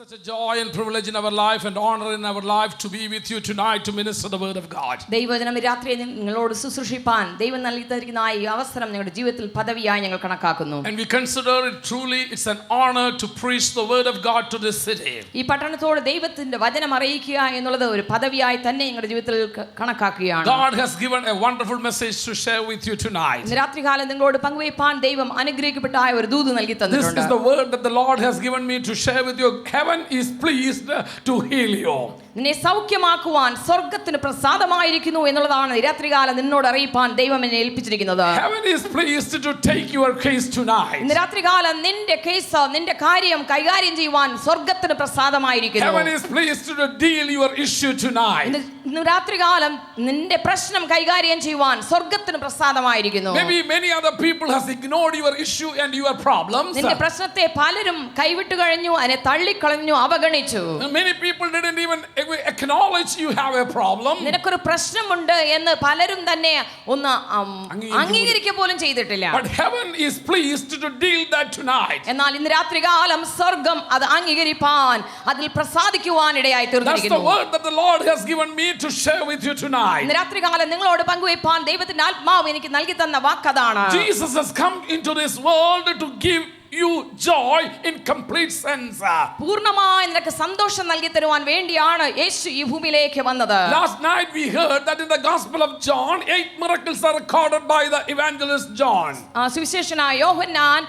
Such a joy and privilege in our life and honor in our life to be with you tonight to minister the word of God. ദൈവവചനം രാത്രിയിൽ നിങ്ങളോട് ശുശ്രൂഷിപ്പാൻ ദൈവം നൽകിയിരിക്കുന്ന ഈ അവസരം നിങ്ങളുടെ ജീവിതത്തിൽ പദവിയായി ഞങ്ങൾ കണക്കാക്കുന്നു. And we consider it truly it's an honor to preach the word of God to this city. ഈ പട്ടണത്തോട് ദൈവത്തിന്റെ വചനം അറിയിക്കുക എന്നുള്ളത് ഒരു പദവിയായി തന്നെ ഞങ്ങളുടെ ജീവിതത്തിൽ കണക്കാക്കുകയാണ്. God has given a wonderful message to share with you tonight. ഇന്ന് രാത്രികാലം നിങ്ങളോട് പങ്കുവയ്പ്പാൻ ദൈവം അനുഗ്രഹിക്കപ്പെട്ട ഒരു ദൂത് നൽകി തന്നിട്ടുണ്ട്. This is the word that the Lord has given me to share with you. Heaven is pleased to heal you. നിന്നെ സൗഖ്യമാക്കുവാൻ സ്വർഗ്ഗത്തിന് പ്രസാദമായിരിക്കുന്നു എന്നുള്ളതാണ് രാത്രികാലം നിന്നോട് അറിയിപ്പാൻ ദൈവം എന്നെ ഏൽപ്പിച്ചിരിക്കുന്നത്. Heaven is pleased to take your case tonight. ഇന്ന് രാത്രികാലം നിന്റെ കേസ് നിന്റെ കാര്യം കൈകാര്യം ചെയ്യുവാൻ സ്വർഗ്ഗത്തിന് പ്രസാദമായിരിക്കുന്നു. Heaven is pleased to deal your issue tonight. ഇന്ന് രാത്രികാലം നിന്റെ പ്രശ്നം കൈകാര്യം ചെയ്യുവാൻ സ്വർഗ്ഗത്തിന് പ്രസാദമായിരിക്കുന്നു. Maybe many other people has ignored your issue and your problems. നിന്റെ പ്രശ്നത്തെ പലരും കൈവിട്ടു കഴിഞ്ഞു, അതിനെ തള്ളിക്കളഞ്ഞു, അവഗണിച്ചു. Many people didn't even acknowledge you have a problem. നിനക്കൊരു പ്രശ്നമുണ്ട് എന്ന് പലരും തന്നെ ഒന്ന് അംഗീകരിക്കുക പോലും ചെയ്തിട്ടില്ല. But heaven is pleased to deal that tonight. എന്നാൽ ഇന്ന് രാത്രികാലം സ്വർഗ്ഗം അത് അംഗീകരിപ്പാൻ അതിൽ പ്രസാദിക്കുവാൻ ഇടയായി തീർന്നിരിക്കുന്നു. That's the word that the Lord has given me to share with you tonight. ഇന്ന് രാത്രികാലം നിങ്ങളോട് പങ്കുവയ്പ്പാൻ ദൈവത്തിന്റെ ആത്മാവ് എനിക്ക് നൽകി തന്ന വാക്കതാണ്. Jesus has come into this world to give you joy in complete sense. പൂർണ്ണമായി നിനക്ക് സന്തോഷം നൽകി തരുവാൻ വേണ്ടിയാണ് യേശു ഈ ഭൂമിയിലേക്ക് വന്നത്. Last night we heard that in the Gospel of John 8 miracles are recorded by the evangelist John. സുവിശേഷനായ യോഹന്നാൻ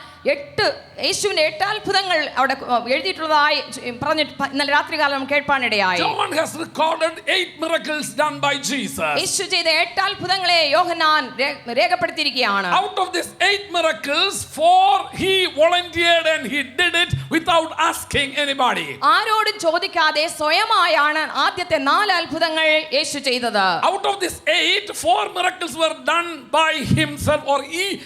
യേശുവിന്റെ 8 അത്ഭുതങ്ങൾ അവിടെ എഴുതിയിട്ടുള്ളതായി പറഞ്ഞിട്ട് ഇന്നലെ രാത്രികാലം കേൾപ്പാനിടയായി. John has recorded 8 miracles done by Jesus. യേശു ചെയ്ത 8 അത്ഭുതങ്ങളെ യോഹന്നാൻ രേഖപ്പെടുത്തിയിരിക്കുകയാണ്. Out of these 8 miracles, 4 he volunteered and he did it without asking anybody. ആരോടും ചോദിക്കാതെ സ്വയമായാണ് ആദ്യത്തെ 4 അത്ഭുതങ്ങൾ യേശു ചെയ്തത്. Out of these 8, 4 miracles were done by himself, or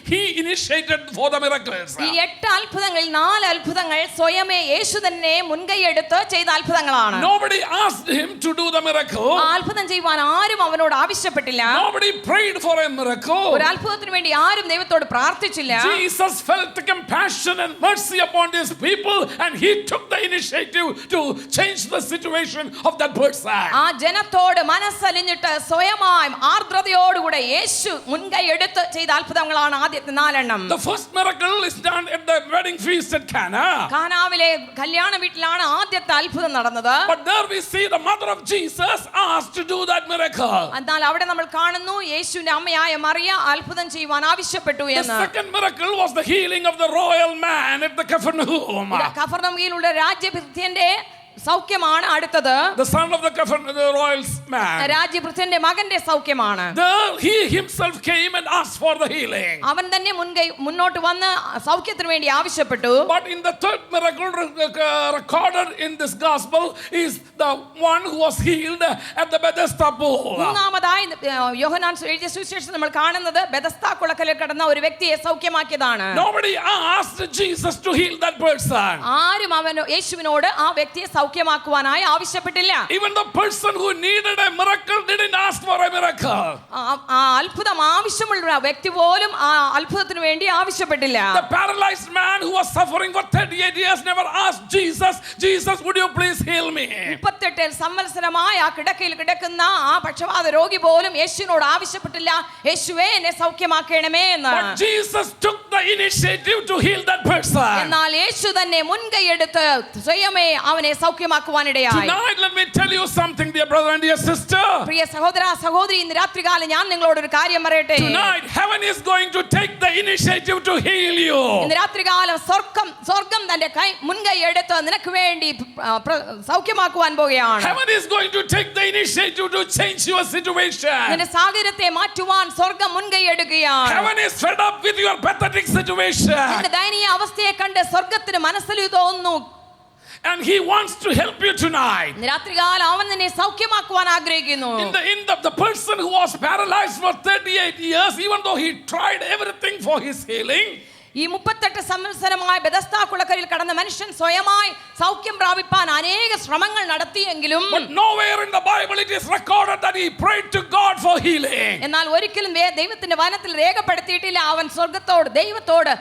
he initiated for the miracles. ഈ 8 അത്ഭുതങ്ങളിൽ 4 അത്ഭുതങ്ങൾ സ്വയമേ യേശു തന്നെ മുൻകൈയെടുത്ത് ചെയ്ത അത്ഭുതങ്ങളാണ്. Nobody asked him to do the miracle. അത്ഭുതം ചെയ്യുവാൻ ആരും അവനോട് ആവശ്യപ്പെട്ടില്ല. Nobody prayed for a miracle. ഒരു അത്ഭുതത്തിന് വേണ്ടി ആരും ദൈവത്തോട് പ്രാർത്ഥിച്ചില്ല. Jesus felt compassion and mercy upon his people and he took the initiative to change the situation of that person. ആ ജനത്തോട് മനസ്സലിഞ്ഞിട്ട് സ്വയമായി ആർദ്രതയോടുകൂടെ യേശു മുൻകൈയെടുത്ത് ചെയ്ത അത്ഭുതങ്ങളാണ് ആദ്യത്തെ 4 എണ്ണം. The first miracle is done at the wedding feast at Cana. കാനാവിലെ കല്യാണ വീട്ടിലാണ് ആദ്യത്തെ അത്ഭുതം നടന്നത്. But there we see the mother of Jesus asked to do that miracle. എന്നാൽ അവിടെ നമ്മൾ കാണുന്നു യേശുവിന്റെ അമ്മയായ മറിയ അത്ഭുതം ചെയ്യുവാൻ ആവശ്യപ്പെട്ടു എന്ന്. The second miracle was the healing of the royal man at the Capernaum. കഫർനഹൂമിലുള്ള രാജ്യഭൃത്യന്റെ സൗഖ്യമാണ് അടുത്തത്. The son of the royal man. രാജ്യഭൃത്യന്റെ മകന്റെ സൗഖ്യമാണ്. There he himself came and asked for the healing. അവൻ തന്നെ മുന്നോട്ട് വന്ന് സൗഖ്യത്തിന് വേണ്ടി ആവശ്യപ്പെട്ടു. But in the third miracle recorded in this gospel is the one who was healed at the Bethesda pool. മൂന്നാമതായി യോഹന്നാൻ എഴുതിയ സുവിശേഷം നമ്മൾ കാണുന്നത് ബെഥസ്ദാ കുളക്കലിൽ കിടന്ന ഒരു വ്യക്തിയെ സൗഖ്യമാക്കിയതാണ്. Nobody asked Jesus to heal that person. ആരും യേശുവിനോട് ആ വ്യക്തിയെ സൗഖ്യമാക്കുവാനായി ആവശ്യപ്പെട്ടില്ല. Even the person who needed a miracle didn't ask for a miracle. ആ അത്ഭുതം ആവശ്യമുള്ള വ്യക്തി പോലും ആ അത്ഭുതത്തിന് വേണ്ടി ആവശ്യപ്പെട്ടില്ല. The paralyzed man who was suffering for 38 years never asked Jesus, would you please heal me? 38 സംവത്സരമായി ആ കിടക്കയിൽ കിടക്കുന്ന ആ പക്ഷവാത രോഗി പോലും യേശുവിനോട് ആവശ്യപ്പെട്ടില്ല, യേശുവേ എന്നെ സൗഖ്യമാക്കണമേ എന്ന്. But Jesus took the initiative to heal that person. എന്നാൽ യേശു തന്നെ മുൻകൈയെടുത്ത് സ്വയമേ അവനെ സൗഖ്യമാക്കുവാനിടയായി. Tonight let me tell you something, dear brother and dear sister. പ്രിയ സഹോദര സഹോദരി, ഇന്ന് രാത്രികാലം ഞാൻ നിങ്ങളോട് ഒരു കാര്യം പറയട്ടെ. Tonight heaven is going to take the initiative to heal you. ഇന്ന് രാത്രികാലം സ്വർഗ്ഗം തന്റെ മുൻകൈ എടുത്ത് നിനക്ക് വേണ്ടി സൗഖ്യമാക്കുവാൻ പോകുകയാണ്. Heaven is going to take the initiative to change your situation. നിന്റെ സാഹചര്യത്തെ മാറ്റുവാൻ സ്വർഗ്ഗം മുൻകൈ എടുക്കുകയാണ്. Heaven is fed up with your pathetic situation. നിന്റെ ദയനീയ അവസ്ഥയെ കണ്ട് സ്വർഗ്ഗത്തിന് മനസ്സിൽ തോന്നുന്നു. And he wants to help you tonight. രാത്രികാലം അവൻ നിന്നെ സൗഖ്യമാക്കുവാൻ ആഗ്രഹിക്കുന്നു. In the person who was paralyzed for 38 years, even though he tried everything for his healing, ഈ 38 സംവത്സരമായി ബെഥസ്ദാ കുളക്കലിൽ കടന്ന മനുഷ്യൻ സ്വയമായി സൗഖ്യം പ്രാപിപ്പാൻ അനേക ശ്രമങ്ങൾ നടത്തിയെങ്കിലും but nowhere in the Bible it is recorded that he prayed to God for healing. എന്നാൽ ഒരിക്കലും ദൈവത്തിന്റെ വചനത്തിൽ രേഖപ്പെടുത്തിയിട്ടില്ല അവൻ ദൈവത്തോട്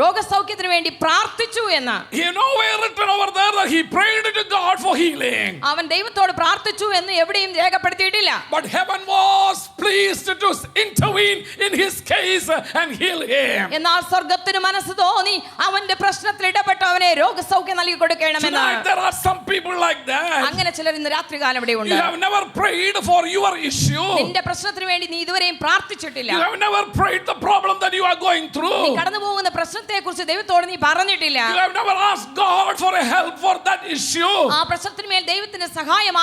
രോഗസൗഖ്യത്തിന് വേണ്ടി പ്രാർത്ഥിച്ചു എന്ന്. Nowhere written over there that he prayed to to God for healing. അവൻ ദൈവത്തോട് പ്രാർത്ഥിച്ചു എന്ന് എവിടെയും രേഖപ്പെടുത്തിയിട്ടില്ല. But heaven was pleased to intervene in his case and heal him. എന്നാൽ സ്വർഗ്ഗത്തിന് മനസ്സ് തോന്നി അവന്റെ പ്രശ്നത്തിൽ ഇടപെട്ട് അവനെ രോഗസൗഖ്യം നൽകി കൊടുക്കണമെന്ന്. Tonight there are some people like that. അങ്ങനെ ചിലർ ഇന്ന് രാത്രികാലം ഇവിടെ ഉണ്ട്. You have never prayed for your issue. നിന്റെ പ്രശ്നത്തിന് വേണ്ടി നീ ഇതുവരെയും പ്രാർത്ഥിച്ചിട്ടില്ല. You have never prayed the problem that you are going through. നീ കടന്നു പോകുന്ന പ്രശ്നത്തെക്കുറിച്ച് ദൈവത്തോട് നീ പറഞ്ഞിട്ടില്ല. You have never asked God for a help for that issue. ആ പ്രശ്നത്തിന് മേൽ ദൈവത്തിന്റെ സഹായം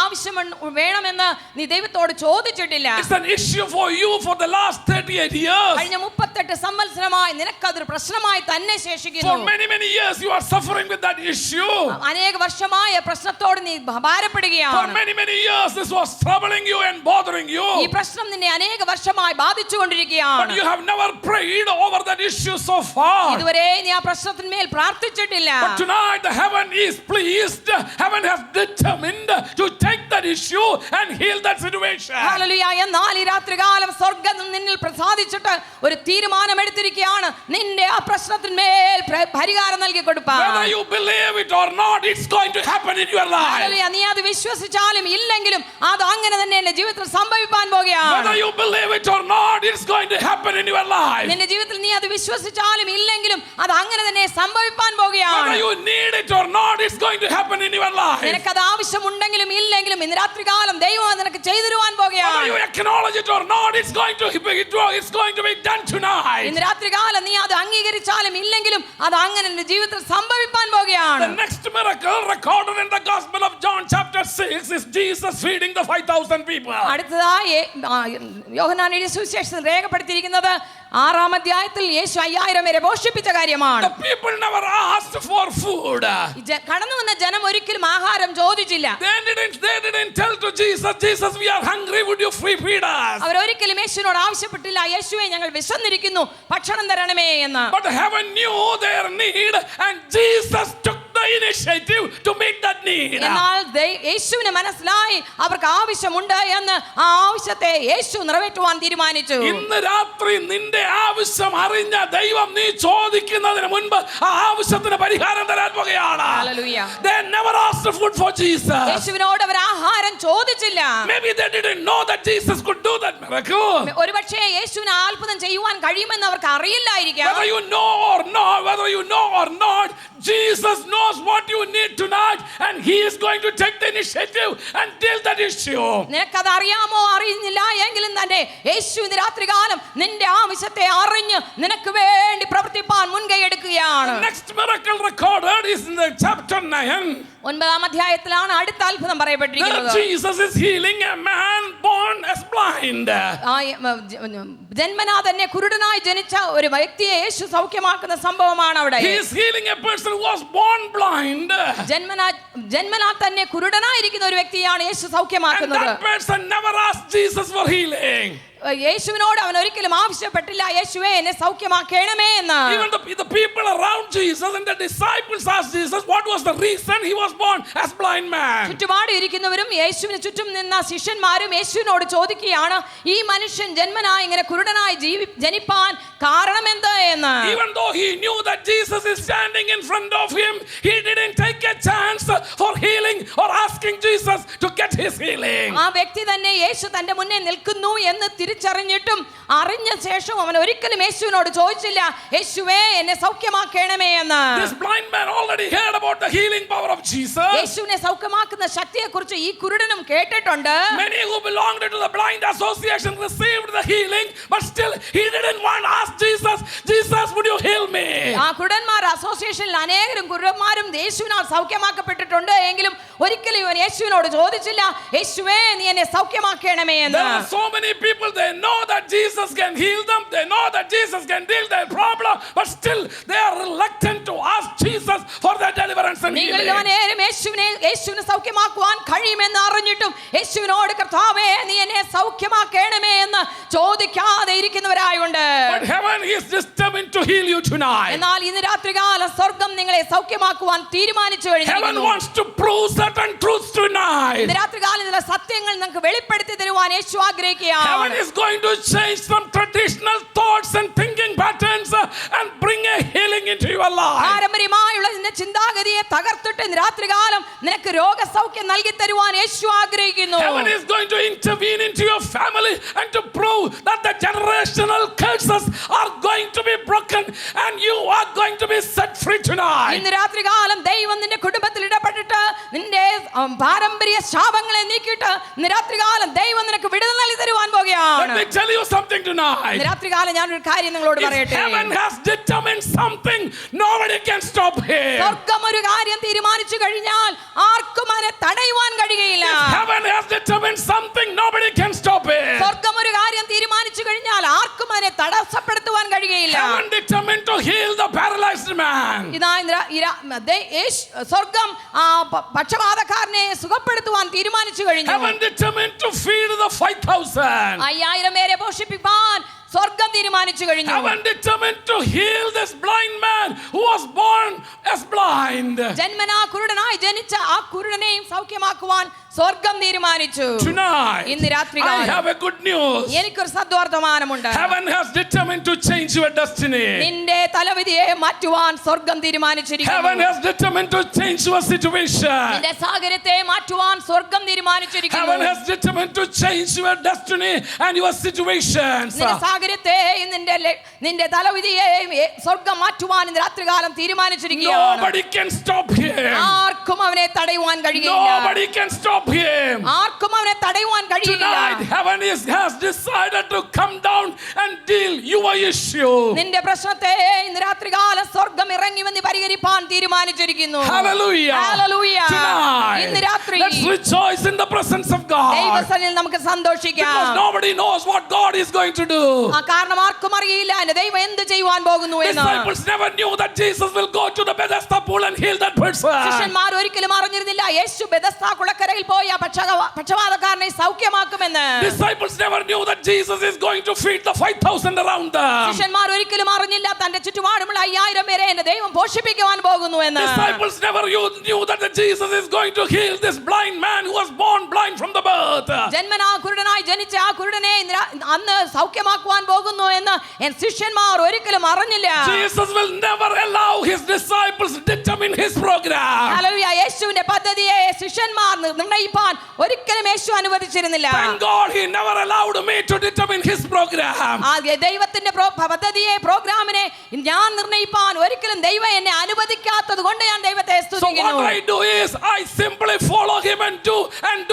വേണമെന്ന് നീ ദൈവത്തോട് ചോദിച്ചിട്ടില്ല. It's an issue for you for the last 38 years. കഴിഞ്ഞ 38 സംവത്സരമായി നിനക്കതൊരു പ്രശ്നമായി തന്നെ ശേഷിക്കുന്നു. For many years you are suffering with that issue. അനേക വർഷമായ പ്രശ്നത്തോട് നീ ഭാരപ്പെടുകയാണ്. For many years this was troubling you and bothering you. ഈ പ്രശ്നം നിന്നെ അനേക വർഷമായി ബാധിച്ചുകൊണ്ടിരിക്കുകയാണ്. But you have never prayed over that issue so far. ഇതുവരെ നീ ആ പ്രശ്നത്തിന്മേൽ പ്രാർത്ഥിച്ചിട്ടില്ല. But tonight the heaven is pleased. Heaven has determined to take that issue and heal that situation. Hallelujah. എന്നാൽ ഈ രാത്രികാലം സ്വർഗ്ഗം നിന്നിൽ പ്രസാദിച്ചിട്ട് ഒരു തീരുമാനം എടുത്തിരിക്കുകയാണ്. നിന്റെ ആ പ്രശ്നത്തിന്മേൽ പരിഹാരം നൽകി കൊടുപ്പാൻ. Whether you believe it or not, it's going to happen in your life. Hallelujah. നീ അത് വിശ്വസിച്ചാലും ഇല്ലെങ്കിലും അത് അങ്ങനെ തന്നെ നിന്റെ ജീവിതത്തിൽ സംഭവിക്കാൻ പോകുകയാണ്. Whether you believe it or not, it's going to happen in your life. നിന്റെ ജീവിതത്തിൽ നീ അത് വിശ്വസിച്ചാലും ഇല്ലെങ്കിലും അത് അങ്ങനെ തന്നെ സംഭവിക്കാൻ പോകുകയാണ്. Whether you need it or not, it's going to happen in your life. നിനക്കത് ആവശ്യമുണ്ടെങ്കിലും ഇല്ലെങ്കിലും ഇന്ന് രാത്രികാലം ദൈവം നിനക്ക് ചെയ്തു തരുവാൻ Whether പോകുകയാണ്. you acknowledge it or not, it's going to be done tonight. ഇന്ന് രാത്രികാലം നീ അത് അംഗീകരിച്ചാലും ഇല്ലെങ്കിലും അത് അങ്ങനെ നിന്റെ ജീവിതത്തിൽ സംഭവിക്കാൻ The പോകുകയാണ്. next miracle recorded in the Gospel of John chapter 6 is Jesus feeding the 5,000 people. അടുത്തതായി യോഹന്നാന്റെ സുവിശേഷത്തിൽ രേഖപ്പെടുത്തിയിരിക്കുന്നത് 6-ാം അധ്യായത്തിൽ യേശു 5000 പേരെ പോഷിപ്പിച്ച കാര്യമാണ്. The people never asked for food. കടന്നു വന്ന ജനം ഒരിക്കലും ആഹാരം ചോദിച്ചില്ല. They didn't tell to Jesus, we are hungry, would you feed us? അവരൊരിക്കലും യേശുവിനോട് ആവശ്യപ്പെട്ടില്ല, യേശുവേ ഞങ്ങൾ വിശന്നിരിക്കുന്നു, ഭക്ഷണം തരണമേ എന്ന്. But heaven knew their need and Jesus took the initiative to meet that need. എന്നാൽ യേശുവിന് മനസ്സിലായി അവർക്ക് ആവശ്യമുണ്ട് എന്ന് ആ ആവശ്യത്തെ യേശു നിറവേറ്റുവാൻ തീരുമാനിച്ചു. ഇന്ന് രാത്രി നിന്റെ ആവശ്യം അറിഞ്ഞ ദൈവം നീ ചോദിക്കുന്നതിന് മുൻപ് ആ ആവശ്യത്തിന് പരിഹാരം തരാൻ പോകുകയാണ്. Hallelujah. They never asked food for Jesus. യേശുവിനോട് അവർ ആഹാരം ചോദിച്ചില്ല. Maybe they didn't know that Jesus could do that miracle. ഒരുപക്ഷേ യേശുവിന് അത്ഭുതം ചെയ്യുവാൻ കഴിയുമെന്ന് അവർക്ക് അറിയില്ലായിരിക്കാം. Whether you know or not, Jesus knows what you need tonight and he is going to take the initiative and deal that issue. നിനക്കത് അറിയാമോ അറിയുന്നില്ല എങ്കിലും തന്നെ യേശു ഇന്ന് രാത്രികാലം നിന്റെ ആവശ്യത്തെ അറിഞ്ഞ് നിനക്ക് വേണ്ടി പ്രവർത്തിപ്പാൻ മുൻകൈ എടുക്കുകയാണ്. The next miracle recorded is in the chapter 9. 9-ാം അധ്യായത്തിലാണ് അടുത്ത അത്ഭുതം പറയപ്പെട്ടിരിക്കുന്നത്. There Jesus is healing a man born as blind. ജന്മനാ തന്നെ കുരുടനായി ജനിച്ച ഒരു വ്യക്തിയെ യേശു സൗഖ്യമാക്കുന്ന സംഭവമാണ് അവിടെ. He is healing a person who was born blind. ജന്മനാ തന്നെ കുരുടനായിരിക്കുന്ന ഒരു വ്യക്തിയാണ് യേശു And സൗഖ്യമാക്കുന്നത്. that person never asked Jesus for healing. യേശുവിനോട് അവൻ ഒരിക്കലും ആവശ്യപ്പെട്ടില്ല, യേശുവേ എന്നെ സൗഖ്യമാക്കണമേ എന്ന്. Even the people around Jesus and the disciples asked Jesus what was the reason he was born as blind man. ചുറ്റുപാട് ഇരിക്കുന്നവരും യേശുവിന് ചുറ്റും നിന്ന ശിഷ്യന്മാരും യേശുവിനോട് ചോദിക്കുകയാണ്, ഈ മനുഷ്യൻ ജന്മനായി ഇങ്ങനെ കുരുടനായി ജനിപ്പാൻ കാരണം എന്ത് എന്ന്. Even though he knew that Jesus is standing in front of him, he didn't take a chance for healing or asking Jesus to get his healing. ആ വ്യക്തി തന്നെ യേശു തന്റെ മുന്നേ നിൽക്കുന്നു എന്ന് തിരിച്ചറിഞ്ഞിട്ടും അറിഞ്ഞ ശേഷം അവൻ ഒരിക്കലും യേശുവിനോട് ചോദിച്ചില്ല, യേശുവേ എന്നെ സൗഖ്യമാക്കണമേ എന്ന്. This blind man already heard about the healing power of Jesus. യേശുവിനെ സൗഖ്യമാക്കുന്ന ശക്തിയെക്കുറിച്ച് ഈ കുരുടനും കേട്ടിട്ടുണ്ട്. Many who belonged to the blind association received the healing, but still he didn't want to ask Jesus, would you heal me? ആ കുരുടന്മാർ അസോസിയേഷനിൽ അനേകരും കുരുടന്മാരും യേശുവിനാൽ സൗഖ്യമാക്കപ്പെട്ടിട്ടുണ്ട് എങ്കിലും ഒരിക്കലും ഇവൻ യേശുവിനോട് ചോദിച്ചില്ല, യേശുവേ നീ എന്നെ സൗഖ്യമാക്കണമേ എന്ന്. There are so many people, they know that Jesus can heal them, they know that Jesus can deal their problem, but still they are reluctant to ask Jesus for their deliverance and healing. യേശുവിനെ സൗഖ്യമാക്കുവാൻ കഴിയുമെന്ന് അറിഞ്ഞിട്ടും യേശുവിനോട് കർത്താവേ നീ എന്നെ സൗഖ്യമാക്കണമേ എന്ന് ചോദിക്കാതെ ഇരിക്കുന്നവരായുണ്ട്. But heaven is determined to heal you tonight. എന്നാൽ ഇന്ന് രാത്രികാലം സ്വർഗ്ഗം നിങ്ങളെ സൗഖ്യമാക്കുവാൻ തീരുമാനിച്ചു Heaven കഴിഞ്ഞിരിക്കുന്നു. wants to prove certain truths tonight. ഇന്ന് രാത്രികാലം ചില സത്യങ്ങൾ നിങ്ങൾക്ക് വെളിപ്പെടുത്തി തരുവാൻ യേശു ആഗ്രഹിക്കുകയാണ്. Heaven is going to change some traditional thoughts and thinking patterns and bring a healing into your life. പാരമ്പര്യമായുള്ള നിന്റെ ചിന്താഗതിയെ തകർത്തിട്ട് ഇന്ന് രാത്രികാലം നിനക്ക് രോഗസൗഖ്യം നൽകി തരുവാൻ യേശു ആഗ്രഹിക്കുന്നു. Heaven is going to intervene into your family and to prove that the generational curses are going to be broken and you are going to be set free tonight. ഇന്ന് രാത്രികാലം ദൈവം നിന്റെ കുടുംബത്തിൽ ഇടപെട്ടിട്ട് നിന്റെ പാരമ്പര്യ ശാപങ്ങളെ നീക്കിയിട്ട് ഇന്ന് രാത്രികാലം ദൈവം നിനക്ക് വിടുതൽ നൽകി തരുവാൻ പോകുകയാണ്. Let me tell you something tonight. ഇന്ന് രാത്രികാലം ഞാൻ ഒരു കാര്യം നിങ്ങളോട് If പറയട്ടെ. heaven has determined something, nobody can stop him. സ്വർഗ്ഗം ഒരു കാര്യം തീരുമാനിച്ചു കഴിഞ്ഞാൽ ആർക്കും അതിനെ തടയുവാൻ കഴിയുകയില്ല. If heaven has determined something, nobody can stop him. സ്വർഗ്ഗം ഒരു കാര്യം തീരുമാനിച്ചു കഴിഞ്ഞാൽ ആർക്കും അതിനെ തടസ്സപ്പെടുത്തുവാൻ കഴിയുകയില്ല. Heaven determined to heal the paralyzed man. ഇതാ സ്വർഗ്ഗം പക്ഷപാതക്കാരനെ സുഖപ്പെടുത്തുവാൻ തീരുമാനിച്ചു കഴിഞ്ഞു. Heaven determined to feed the 5,000. 5000 പേരെ പോഷിപ്പിക്കാൻ സ്വർഗ്ഗം തീരുമാനിച്ചു കഴിഞ്ഞു. Heaven determined to heal this blind man who was born as blind. ജന്മനാ കുരുടനായി ജനിച്ച ആ കുരുടനെയും സൗഖ്യമാക്കുവാൻ സ്വർഗ്ഗം തീരുമാനിച്ചു. Tonight, ഇന്ന് I രാത്രികാലം have a good news. എനിക്കൊരു സദ്വർത്തമാനമുണ്ട്. Heaven has determined to change your destiny. നിന്റെ തലവിധിയെ മാറ്റുവാൻ സ്വർഗ്ഗം തീരുമാനിച്ചിരിക്കുന്നു. Heaven has determined to change your situation. നിന്റെ സാഹചര്യത്തെ മാറ്റുവാൻ സ്വർഗ്ഗം തീരുമാനിച്ചിരിക്കുന്നു. Heaven has determined to change your destiny and your situations. നിന്റെ സാഹചര്യത്തെ നിന്റെ തലവിധിയെ സ്വർഗ്ഗം മാറ്റുവാൻ ഇന്ന് രാത്രികാലം തീരുമാനിച്ചിരിക്കുകയാണ്. Nobody can stop him. ആർക്കും അവനെ തടയുവാൻ കഴിയില്ല. Nobody can stop him. ആർക്കും അവനെ തടയുവാൻ കഴിയില്ല. Tonight, heaven has decided to come down and deal your issue. നിന്റെ പ്രശ്നത്തെ ഇന്ന് രാത്രികാലം സ്വർഗ്ഗം ഇറങ്ങി വന്ന് പരിഹരിപ്പാൻ തീരുമാനിച്ചിരിക്കുന്നു. Hallelujah. Hallelujah. Tonight, ഇന്ന് രാത്രി let's rejoice in the presence of God. ദൈവസന്നിധിയിൽ നമുക്ക് സന്തോഷിക്കാം. Because nobody knows what God is going to do. കാരണം ആർക്കും അറിയില്ല എന്റെ ദൈവം എന്ത് ചെയ്യുവാൻ പോകുന്നു എന്ന്. Disciples never knew that Jesus will go to the Bethesda pool and heal that person. ശിഷ്യന്മാർ ഒരിക്കലും അറിഞ്ഞിരുന്നില്ല യേശു ബെഥസ്ദാ കുളക്കരയിൽ പോയി ആ പക്ഷപാതക്കാരനെ സൗഖ്യമാക്കുമെന്ന്. Disciples never knew that Jesus is going to feed the 5,000 around them. ശിഷ്യന്മാർ ഒരിക്കലും അറിഞ്ഞില്ല തന്റെ ചുറ്റുപാടുമുള്ള 5000 പേരെ എന്റെ ദൈവം പോഷിപ്പിക്കുവാൻ പോകുന്നു എന്ന്. Disciples never knew that Jesus is going to heal this blind man who was born blind from the birth. ജന്മനാ കുരുടനായി ജനിച്ച ആ കുരുടനെ അന്ന് സൗഖ്യമാക്കുവാൻ പോകുന്നു എന്ന് ശിഷ്യന്മാർ ഒരിക്കലും അറിഞ്ഞില്ല. Jesus will never allow his disciples determine his program. Hallelujah. യേശുവിന്റെ പദ്ധതിയെ ശിഷ്യന്മാർ നിർണ്ണയിപ്പാൻ ഒരിക്കലും യേശു അനുവദിച്ചിരുന്നില്ല. Thank God he never allowed me to determine his program. ആ ദൈവത്തിന്റെ പദ്ധതിയെ പ്രോഗ്രാമിനെ ഞാൻ നിർണ്ണയിപ്പാൻ ഒരിക്കലും ദൈവം എന്നെ അനുവദിക്കാത്തത് കൊണ്ട് ഞാൻ ദൈവത്തെ So സ്തുതിക്കുന്നു. what I do is I simply follow him and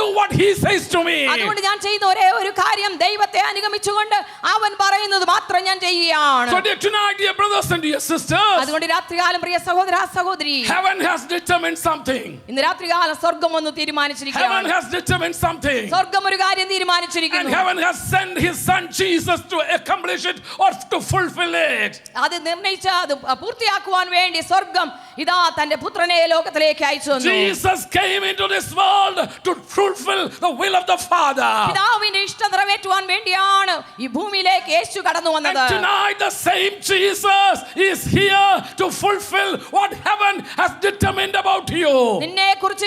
do what he says to me. അതുകൊണ്ട് ഞാൻ ചെയ്യുന്ന ഒരേ ഒരു കാര്യം ദൈവത്തെ അനുഗമിച്ചുകൊണ്ട് അവൻ പറയുന്നത് മാത്രം ഞാൻ ചെയ്യുകയാണ്. So tonight, dear brothers and dear sisters, അതുകൊണ്ട് രാത്രികാലം പ്രിയ സഹോദര സഹോദരി, heaven has determined something. ഇന്ന് രാത്രികാലം സ്വർഗ്ഗം ഒന്ന് Heaven തീരുമാനിച്ചിരിക്കുകയാണ്. has determined something. സ്വർഗ്ഗം ഒരു കാര്യം And തീരുമാനിച്ചിരിക്കുന്നു. heaven has sent his son Jesus to accomplish it or to fulfill it. അത് നിർണയിച്ച അത് പൂർത്തിയാക്കുവാൻ വേണ്ടി സ്വർഗ്ഗം ഇതാ തന്റെ പുത്രനെ ലോകത്തിലേക്ക് അയച്ചു തന്നു. Jesus came into this world to fulfill the will of the Father. പിതാവിന്റെ ഇഷ്ടം നിറവേറ്റുവാൻ വേണ്ടിയാണ് ഈ ഭൂമിയിലേക്ക് യേശു കടന്നു And വന്നത്. tonight the same Jesus is here to fulfill what heaven has determined about you. നിന്നെ കുറിച്ച്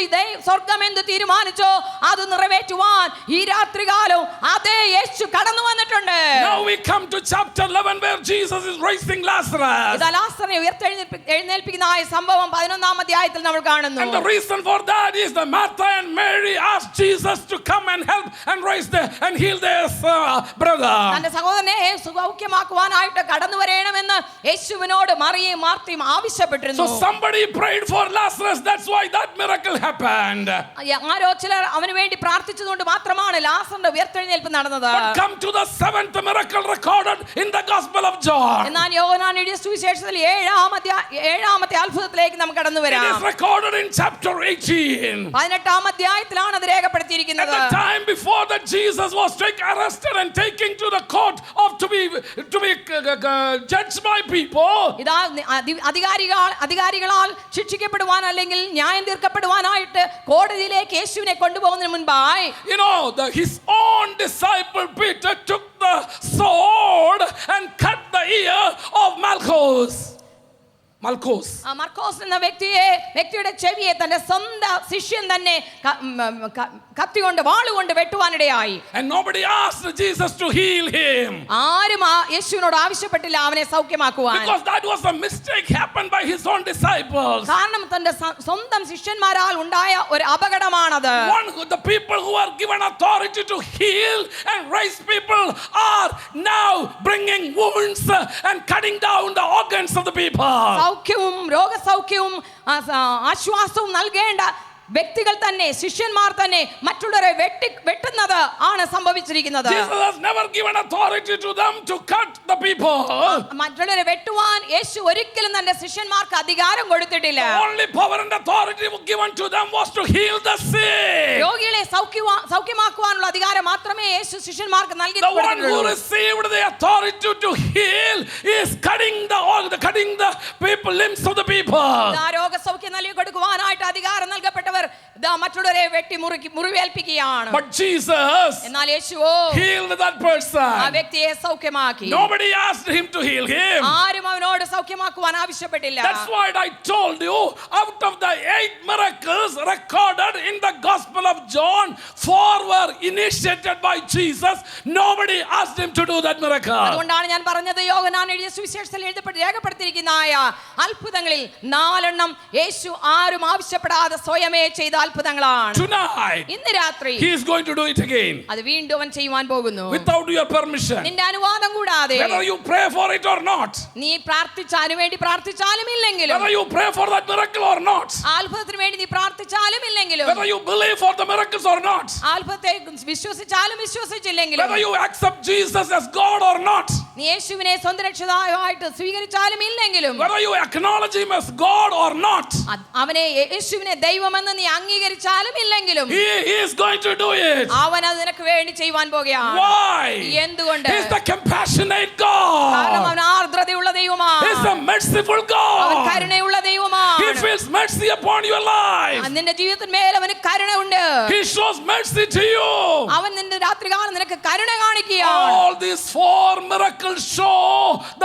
സ്വർഗ്ഗം എന്ത് തീരുമാനിച്ചോ അത് നിറവേറ്റുവാൻ ഈ രാത്രികാലം അതേ യേശു കടന്നു വന്നിട്ടുണ്ട്. Now we come to chapter 11 where Jesus is raising Lazarus. ഇതാ ലാസറിനെ ഉയർത്തെഴുന്നേൽപ്പിക്കുന്ന ആ സംഭവം 11-ാം അധ്യായത്തിൽ നമ്മൾ കാണുന്നു. And the reason for that is that Martha and Mary asked Jesus to come and help and heal their brother. തന്റെ സഹോദരനെ സൗഖ്യമാക്കുവാനായിട്ട് കടന്നു വരണമെന്ന് യേശുവിനോട് മറിയയും മാർത്തയും ആവശ്യപ്പെട്ടിരുന്നു. So somebody prayed for Lazarus, that's why that miracle happened. ആരോ ചിലർ അവന് വേണ്ടി പ്രാർത്ഥിച്ചതുകൊണ്ട് മാത്രമാണ് ലാസറിന്റെ ഉയർത്തെഴുന്നേൽപ്പ് നടന്നത്. But come to the 7th miracle recorded in the Gospel of John. എന്നാൽ യോഹന്നാൻ എഴുതിയ സുവിശേഷത്തിൽ 7-ാമത്തെ അത്ഭുതത്തിലേക്ക് നമുക്ക് കടന്നു It വരാം. is recorded in chapter 18. 18-ാം അധ്യായത്തിലാണ് അത് At രേഖപ്പെടുത്തിയിരിക്കുന്നത്. the time before that Jesus was arrested and taken to the court to be judged by people. ഇതാ അധികാരികളാൽ ശിക്ഷിക്കപ്പെടുവാൻ അല്ലെങ്കിൽ ന്യായം തീർക്കപ്പെടുവാനായിട്ട് കോടതിയിലേക്ക് യേശുവിനെ കൊണ്ടുപോകുന്നതിന് മുൻപായി His own disciple Peter took the sword and cut the ear of Malchus. Malchus. മർക്കോസ് എന്ന വ്യക്തിയുടെ ചെവിയെ തന്റെ സ്വന്തം ശിഷ്യൻ തന്നെ കത്തി കൊണ്ട് വാളുകൊണ്ട് വെട്ടുവാനിടയായി. And nobody asked Jesus to heal him. ആരും യേശുവിനോട് ആവശ്യപ്പെട്ടില്ല അവനെ സൗഖ്യമാക്കുവാൻ. Because that was a mistake happened by his own disciples. കാരണം തന്റെ സ്വന്തം ശിഷ്യന്മാരാൽ ഉണ്ടായ ഒരു അപകടമാണത്. The people who are given authority to heal and raise people are now bringing wounds and cutting down the organs of the people. സൗഖ്യവും രോഗസൗഖ്യവും ആശ്വാസവും നൽകേണ്ട വ്യക്തികൾ തന്നെ ശിഷ്യന്മാർ തന്നെ മറ്റുള്ളവരെ വെട്ടുന്നത് ആണ് സംഭവിച്ചിരിക്കുന്നത്. Jesus has never given authority to them to cut the people. മറ്റുള്ളവരെ വെട്ടുവാൻ യേശു ഒരിക്കലും തന്റെ ശിഷ്യന്മാർക്ക് അധികാരം കൊടുത്തിട്ടില്ല. The only power and authority given to them was to heal the sick. രോഗികളെ സൗഖ്യമാക്കുവാനുള്ള അധികാരം മാത്രമേ യേശു ശിഷ്യന്മാർക്ക് The one who നൽകിയിട്ടുള്ളൂ. received the authority to heal is cutting the people limbs of the people. രോഗസൗഖ്യം നൽകി കൊടുക്കുവാനായിട്ട് അധികാരം നൽകപ്പെട്ടവർ മറ്റുള്ളവരെ വെട്ടി മുറിവേൽപ്പിക്കുകയാണ്. But Jesus എന്നാൽ യേശുവോ healed that person. ആ വ്യക്തിയെ സൗഖ്യമാക്കി. Nobody asked him to heal him. ആരും അവനോട് സൗഖ്യമാക്കുവാൻ ആവശ്യപ്പെട്ടില്ല. That's why I told you, out of the 8 miracles recorded in the Gospel of John, 4 were initiated by Jesus. Nobody asked him to do that miracle. അതുകൊണ്ടാണ് ഞാൻ പറഞ്ഞത് യോഹന്നാൻ എഴുതിയ സുവിശേഷത്തിൽ രേഖപ്പെടുത്തിയിരിക്കുന്ന അത്ഭുതങ്ങളിൽ 4 യേശു ആരും ആവശ്യപ്പെടാതെ സ്വയമേ ചെയ്ത അത്ഭുതങ്ങളാണ്. Tonight, ഇന്ന് രാത്രി he is going to do it again. അത് വീണ്ടും അവൻ ചെയ്യുവാൻ പോകുന്നു. Without your permission. നിന്റെ അനുവാദം കൂടാതെ. Whether you pray for it or not. നീ പ്രാർത്ഥിച്ചാലും വേണ്ടി പ്രാർത്ഥിച്ചാലും ഇല്ലെങ്കിലും. Whether you pray for that miracle or not. അത്ഭുതത്തിന് വേണ്ടി നീ പ്രാർത്ഥിച്ചാലും ഇല്ലെങ്കിലും. Whether you believe for the miracles or not. അത്ഭുതത്തെ വിശ്വസിച്ചാലും വിശ്വസിച്ചില്ലെങ്കിലും. Whether you accept Jesus as God or not. നീ യേശുവിനെ സ്വന്തം രക്ഷിതാവായിട്ട് സ്വീകരിച്ചാലും ഇല്ലെങ്കിലും. Whether you acknowledge him as God or not. അവനെ യേശുവിനെ ദൈവമെന്ന് നീ അംഗീകരിച്ചാലും ഇല്ലെങ്കിലും. He is going to do it. അവൻ അത് നിനക്ക് വേണ്ടി ചെയ്യുവാൻ പോകുകയാണ്. Why? എന്തുകൊണ്ട്? He is the compassionate God. കാരണം അവൻ ആർദ്രതയുള്ള ദൈവമാണ്. He is a merciful അവൻ God. കരുണയുള്ള ദൈവമാണ്. He feels mercy upon your life. നിന്റെ ജീവിതത്തിന്മേൽ അവന് കരുണയുണ്ട്. He shows mercy to you. അവൻ നിന്റെ രാത്രികാലം നിനക്ക് കരുണ കാണിക്കുകയാണ്. All these 4 miracles show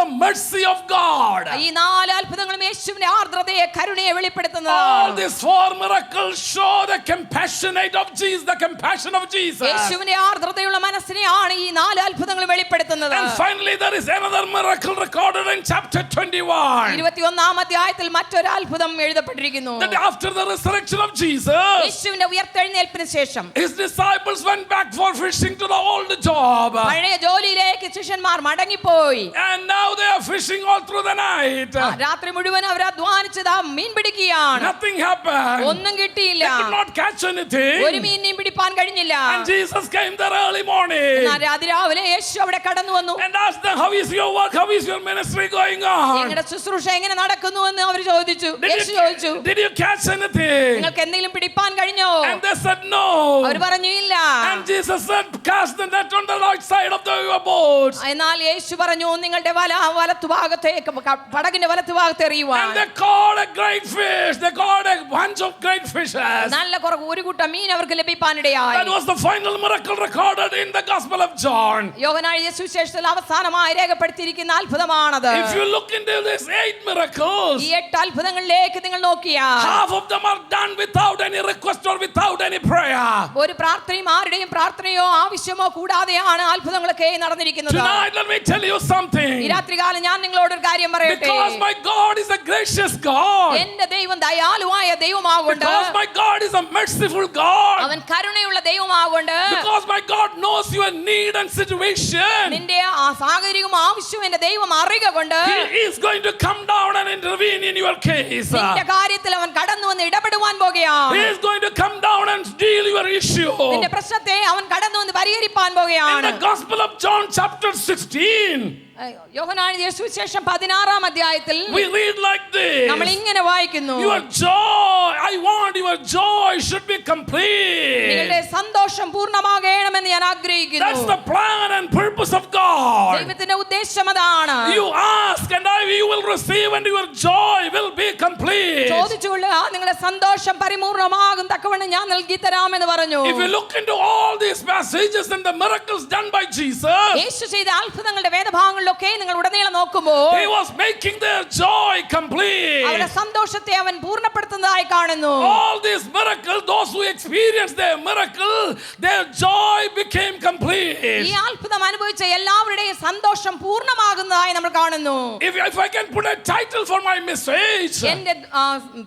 the mercy of God. ഈ 4 അത്ഭുതങ്ങളും യേശുവിന്റെ ആർദ്രതയെ കരുണയെ വെളിപ്പെടുത്തുന്നതാണ്. All these 4 miracles show the compassionate of Jesus, the compassion of Jesus. യേശുവിന്റെ ആർദ്രതയുള്ള മനസ്സിനെയാണ് ഈ 4 അത്ഭുതങ്ങൾ വെളിപ്പെടുത്തുന്നത്. And finally there is another miracle recorded in chapter 21. 21-ാം അധ്യായത്തിൽ മറ്റൊരു അത്ഭുതം എഴുതപ്പെട്ടിരിക്കുന്നു. That after the resurrection of Jesus, യേശുവിന്റെ ഉയർത്തെഴുന്നേൽപ്പിന് ശേഷം his disciples went back for fishing to the old job. പഴയ ജോലിയിലേക്ക് ശിഷ്യന്മാർ മടങ്ങിപ്പോയി. And now they are fishing all through the night. രാത്രി മുഴുവൻ അവർ അധ്വാനിച്ചത് മീൻ പിടിക്കുകയാണ്. Nothing happened. ഒന്നും കിട്ടിയില്ല. They could not catch anything. ഒരു മീനിനെയും പിടിപ്പാൻ കഴിഞ്ഞില്ല. And Jesus came there early morning. അതിരാവിലെ യേശു അവിടെ കടന്നു വന്നു. And asked them, how is your work? How is your ministry going on? നിങ്ങളുടെ ശുശ്രൂഷ എങ്ങനെ നടക്കുന്നു എന്ന് അവർ ചോദിച്ചു. യേശു ചോദിച്ചു, Did you catch anything? നിങ്ങൾക്ക് എന്തെങ്കിലും പിടിപ്പാൻ കഴിഞ്ഞോ? And they said no. അവർ പറഞ്ഞു ഇല്ല. And Jesus said, cast the net on the right side of your boat. എന്നാൽ യേശു പറഞ്ഞു നിങ്ങളുടെ വലത്തുഭാഗത്തേക്ക് പടകിന്റെ വലത്തുഭാഗത്ത് എറിയുവാൻ. And they caught a great fish. They caught a bunch of great fishes. നല്ല ഒരു കൂട്ടം മീൻ അവർക്ക് ലഭിക്കാനിടയായി. That was the final miracle recorded in the Gospel of John. യോഹന്നാൻ എഴുതിയ സുവിശേഷത്തിൽ അവസാനമായി രേഖപ്പെടുത്തിയിരിക്കുന്ന അത്ഭുതമാണത്. If you look into these 8 miracles, ഈ 8 അത്ഭുതങ്ങളിലേക്ക് നിങ്ങൾ നോക്കിയാൽ half of them are done without any request or without any prayer. ഒരു പ്രാർത്ഥനയും ആരുടെയും പ്രാർത്ഥനയോ ആവശ്യമോ കൂടാതെയാണ് അത്ഭുതങ്ങളൊക്കെ നടന്നിരിക്കുന്നത്. Tonight let me tell you something. ഈ രാത്രികാലം ഞാൻ നിങ്ങളോട് ഒരു കാര്യം പറയട്ടെ. Because my God is a gracious God. എന്റെ ദൈവം ദയാലുവായ ദൈവമാകൊണ്ട്. Because my God is a merciful God. അവൻ കരുണയുള്ള ദൈവമാകൊണ്ട്. Because my God knows your need and situation. നിന്റെ ആ സാഹചര്യവും ആവശ്യവും എന്റെ ദൈവം അറിയുക കൊണ്ട്. He is going to come down and intervene in your case. നിന്റെ കാര്യത്തിൽ അവൻ കടന്നു വന്ന് ഇടപെടുവാൻ പോകുകയാണ്. He is going to come down and deal your issue. നിന്റെ പ്രശ്നത്തെ അവൻ കടന്നു വന്ന് പരിഹരിപ്പാൻ പോകുകയാണ്. In the Gospel of John chapter 16, യോഹന്നാൻ എഴുതിയ സുവിശേഷം 16-ാം അധ്യായത്തിൽ we read like this. നമ്മൾ ഇങ്ങനെ വായിക്കുന്നു. Your joy, I want your joy should be complete. നിങ്ങളുടെ സന്തോഷം പൂർണ്ണമാകണമെന്ന് ഞാൻ ആഗ്രഹിക്കുന്നു. That's the plan and purpose of God. ദൈവത്തിന്റെ ഉദ്ദേശം അതാണ്. You ask and you will receive and your joy will be complete. ചോദിച്ചുകൊള്ളുക നിങ്ങളുടെ സന്തോഷം പരിപൂർണ്ണമാകും തക്കവണ്ണം ഞാൻ നൽകി തരാമെന്ന് പറഞ്ഞു. If you look into all these passages and the miracles done by Jesus, യേശു ചെയ്ത അത്ഭുതങ്ങളുടെ വേദഭാഗങ്ങളിൽ കാര്യങ്ങളിലൊക്കെ നിങ്ങൾ ഉടനീളം നോക്കുമ്പോൾ he was making their joy complete. അവരുടെ സന്തോഷത്തെ അവൻ പൂർണ്ണപ്പെടുത്തുന്നതായി കാണുന്നു. All these miracles, those who experienced their miracle, their joy became complete. ഈ അത്ഭുതം അനുഭവിച്ച എല്ലാവരുടെയും സന്തോഷം പൂർണ്ണമാകുന്നതായി നമ്മൾ കാണുന്നു. If I can put a title for my message, എന്റെ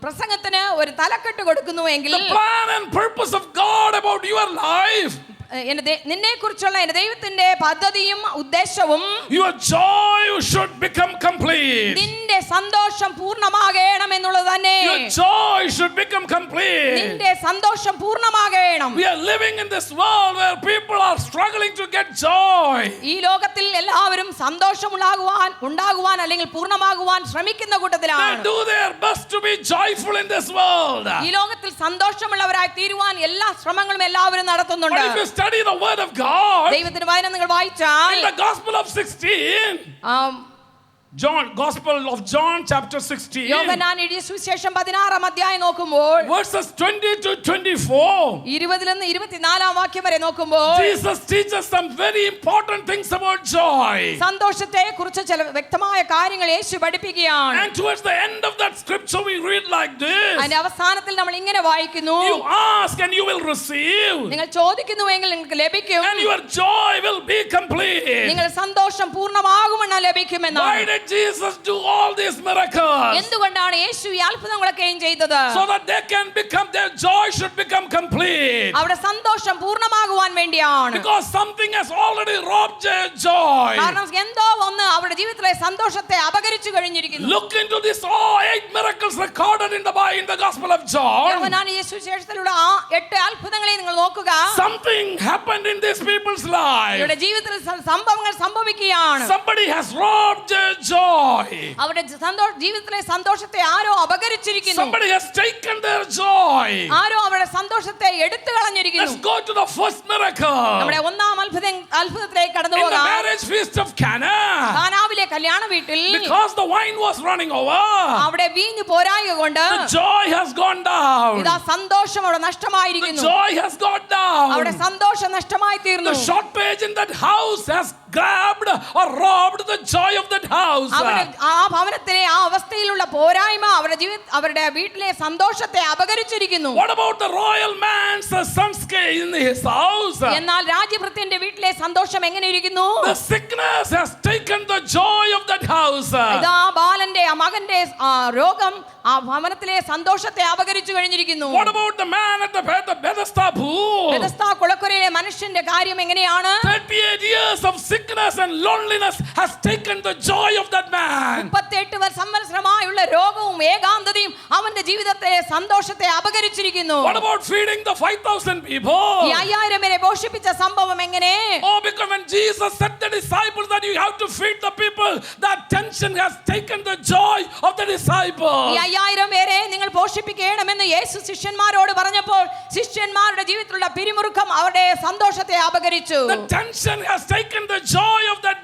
പ്രസംഗത്തിന് ഒരു തലക്കെട്ട് കൊടുക്കുന്നുവെങ്കിൽ the plan and purpose of God about your life, നിന്നെ കുറിച്ചുള്ള എന്റെ ദൈവത്തിന്റെ പദ്ധതിയും ഉദ്ദേശവും your joy should become complete. നിന്റെ സന്തോഷം പൂർണ്ണമാകണം എന്നുള്ളത് തന്നെ. Your joy should become complete. നിന്റെ സന്തോഷം പൂർണ്ണമാകണം. We are living in this world where people are struggling to get joy. ഈ ലോകത്തിൽ എല്ലാവരും സന്തോഷം ഉണ്ടാകുവാൻ അല്ലെങ്കിൽ പൂർണ്ണമാകുവാൻ ശ്രമിക്കുന്ന കൂട്ടത്തിലാണ്. They do their best to be joyful in this world. ഈ ലോകത്തിൽ സന്തോഷമുള്ളവരായി തീരുവാൻ എല്ലാ ശ്രമങ്ങളും എല്ലാവരും നടത്തുന്നുണ്ട്. But if you study the word of God, ദൈവത്തിന്റെ വചനം നിങ്ങൾ വായിച്ചാൽ in the Gospel of 16, Gospel of John chapter 16, യോഹന്നാൻ എഴുതിയ സുവിശേഷം 16-ാം അധ്യായം നോക്കുമ്പോൾ verses 20 to 24, 20 നിന്ന് 24-ാം വാക്യം വരെ നോക്കുമ്പോൾ Jesus teaches some very important things about joy. സന്തോഷത്തെ കുറിച്ച് ചില വ്യക്തമായ കാര്യങ്ങൾ യേശു പഠിപ്പിക്കുകയാണ്. And towards the end of that scripture we read like this: അതിന്റെ അവസാനത്തിൽ നമ്മൾ ഇങ്ങനെ വായിക്കുന്നു, you ask and you will receive, നിങ്ങൾ ചോദിക്കുന്നുവെങ്കിൽ നിങ്ങൾക്ക് ലഭിക്കും, and your joy will be complete. നിങ്ങൾ സന്തോഷം പൂർണ്ണമാകുമെന്ന് ലഭിക്കുമെന്നാണ്. Why did Jesus do all these miracles? എന്തുകൊണ്ടാണ് യേശു ഈ അത്ഭുതങ്ങളൊക്കെയും ചെയ്തത്? So that they can become, their joy should become complete. അവരുടെ സന്തോഷം പൂർണ്ണമാകുവാൻ വേണ്ടിയാണ്. Because something has already robbed their joy. കാരണം എന്തോ ഒന്ന് അവരുടെ ജീവിതത്തിലെ സന്തോഷത്തെ അപഹരിച്ചു കഴിഞ്ഞിരിക്കുന്നു. Look into this 8 miracles recorded in the Gospel of John. യോഹന്നാൻ സുവിശേഷത്തിലുള്ള ആ 8 അത്ഭുതങ്ങളെ നിങ്ങൾ നോക്കുക. Something happened in these people's lives. അവരുടെ ജീവിതത്തിൽ സംഭവങ്ങൾ സംഭവിക്കുകയാണ്. Somebody has robbed their joy. അവരുടെ ജീവിതത്തിലെ സന്തോഷത്തെ ആരോ അപഹരിച്ചിരിക്കുന്നു. Somebody has taken their joy. ആരോ അവരുടെ സന്തോഷത്തെ എടുത്തു കളഞ്ഞിരിക്കുന്നു. Let's go to the first miracle. നമ്മുടെ ഒന്നാം അത്ഭുതത്തിലേക്ക് കടന്നു In the പോകാം. marriage feast of Cana, കാനാവിലെ കല്യാണ വീട്ടിൽ because the wine was running over, അവിടെ വീഞ്ഞു പോരായ കൊണ്ട് the joy has gone down. ഇതാ സന്തോഷം അവിടെ The നഷ്ടമായിരിക്കുന്നു. joy has gone down. അവിടെ സന്തോഷം നഷ്ടമായി തീർന്നു. The shortage in that house has grabbed or robbed the joy of that house. ആ ഭവനത്തിലെ ആ അവസ്ഥയിലുള്ള പോരായ്മ അവരുടെ വീട്ടിലെ സന്തോഷത്തെ അപഹരിച്ചിരിക്കുന്നു. What about the royal man's son's case in his house? എന്നാൽ രാജഭൃത്യന്റെ വീട്ടിലെ സന്തോഷം എങ്ങനെ ഇരിക്കുന്നു? The sickness has taken the joy of that house. ഇതാ ബാലന്റെ ആ മകന്റെ രോഗം ആ ഭവനത്തിലെ സന്തോഷത്തെ അപഹരിച്ചു കഴിഞ്ഞിരിക്കുന്നു. What about the man at the Bethesda pool? ബെഥസ്ദാ കുളക്കരയിലെ മനുഷ്യന്റെ കാര്യം എങ്ങനെയാണ്? 38 years of sickness and loneliness has taken the joy of that man. 38 സംവത്സരമായുള്ള രോഗവും ഏകാന്തതയും അവന്റെ ജീവിതത്തിലെ സന്തോഷത്തെ അപഹരിച്ചിരിക്കുന്നു. What about feeding the 5,000 people? ഈ 5000 പേരെ പോഷിപ്പിച്ച സംഭവം എങ്ങനെ? Oh, because when Jesus said the disciples that you have to feed the people, that tension has taken the joy of the disciples. ഈ 5000 പേരെ നിങ്ങൾ പോഷിപ്പിക്കണമെന്ന് യേശു ശിഷ്യന്മാരോട് പറഞ്ഞപ്പോൾ ശിഷ്യന്മാരുടെ ജീവിതത്തിലുള്ള പിരിമുറുക്കം അവരുടെ സന്തോഷത്തെ അപഹരിച്ചു. The tension has taken the joy of that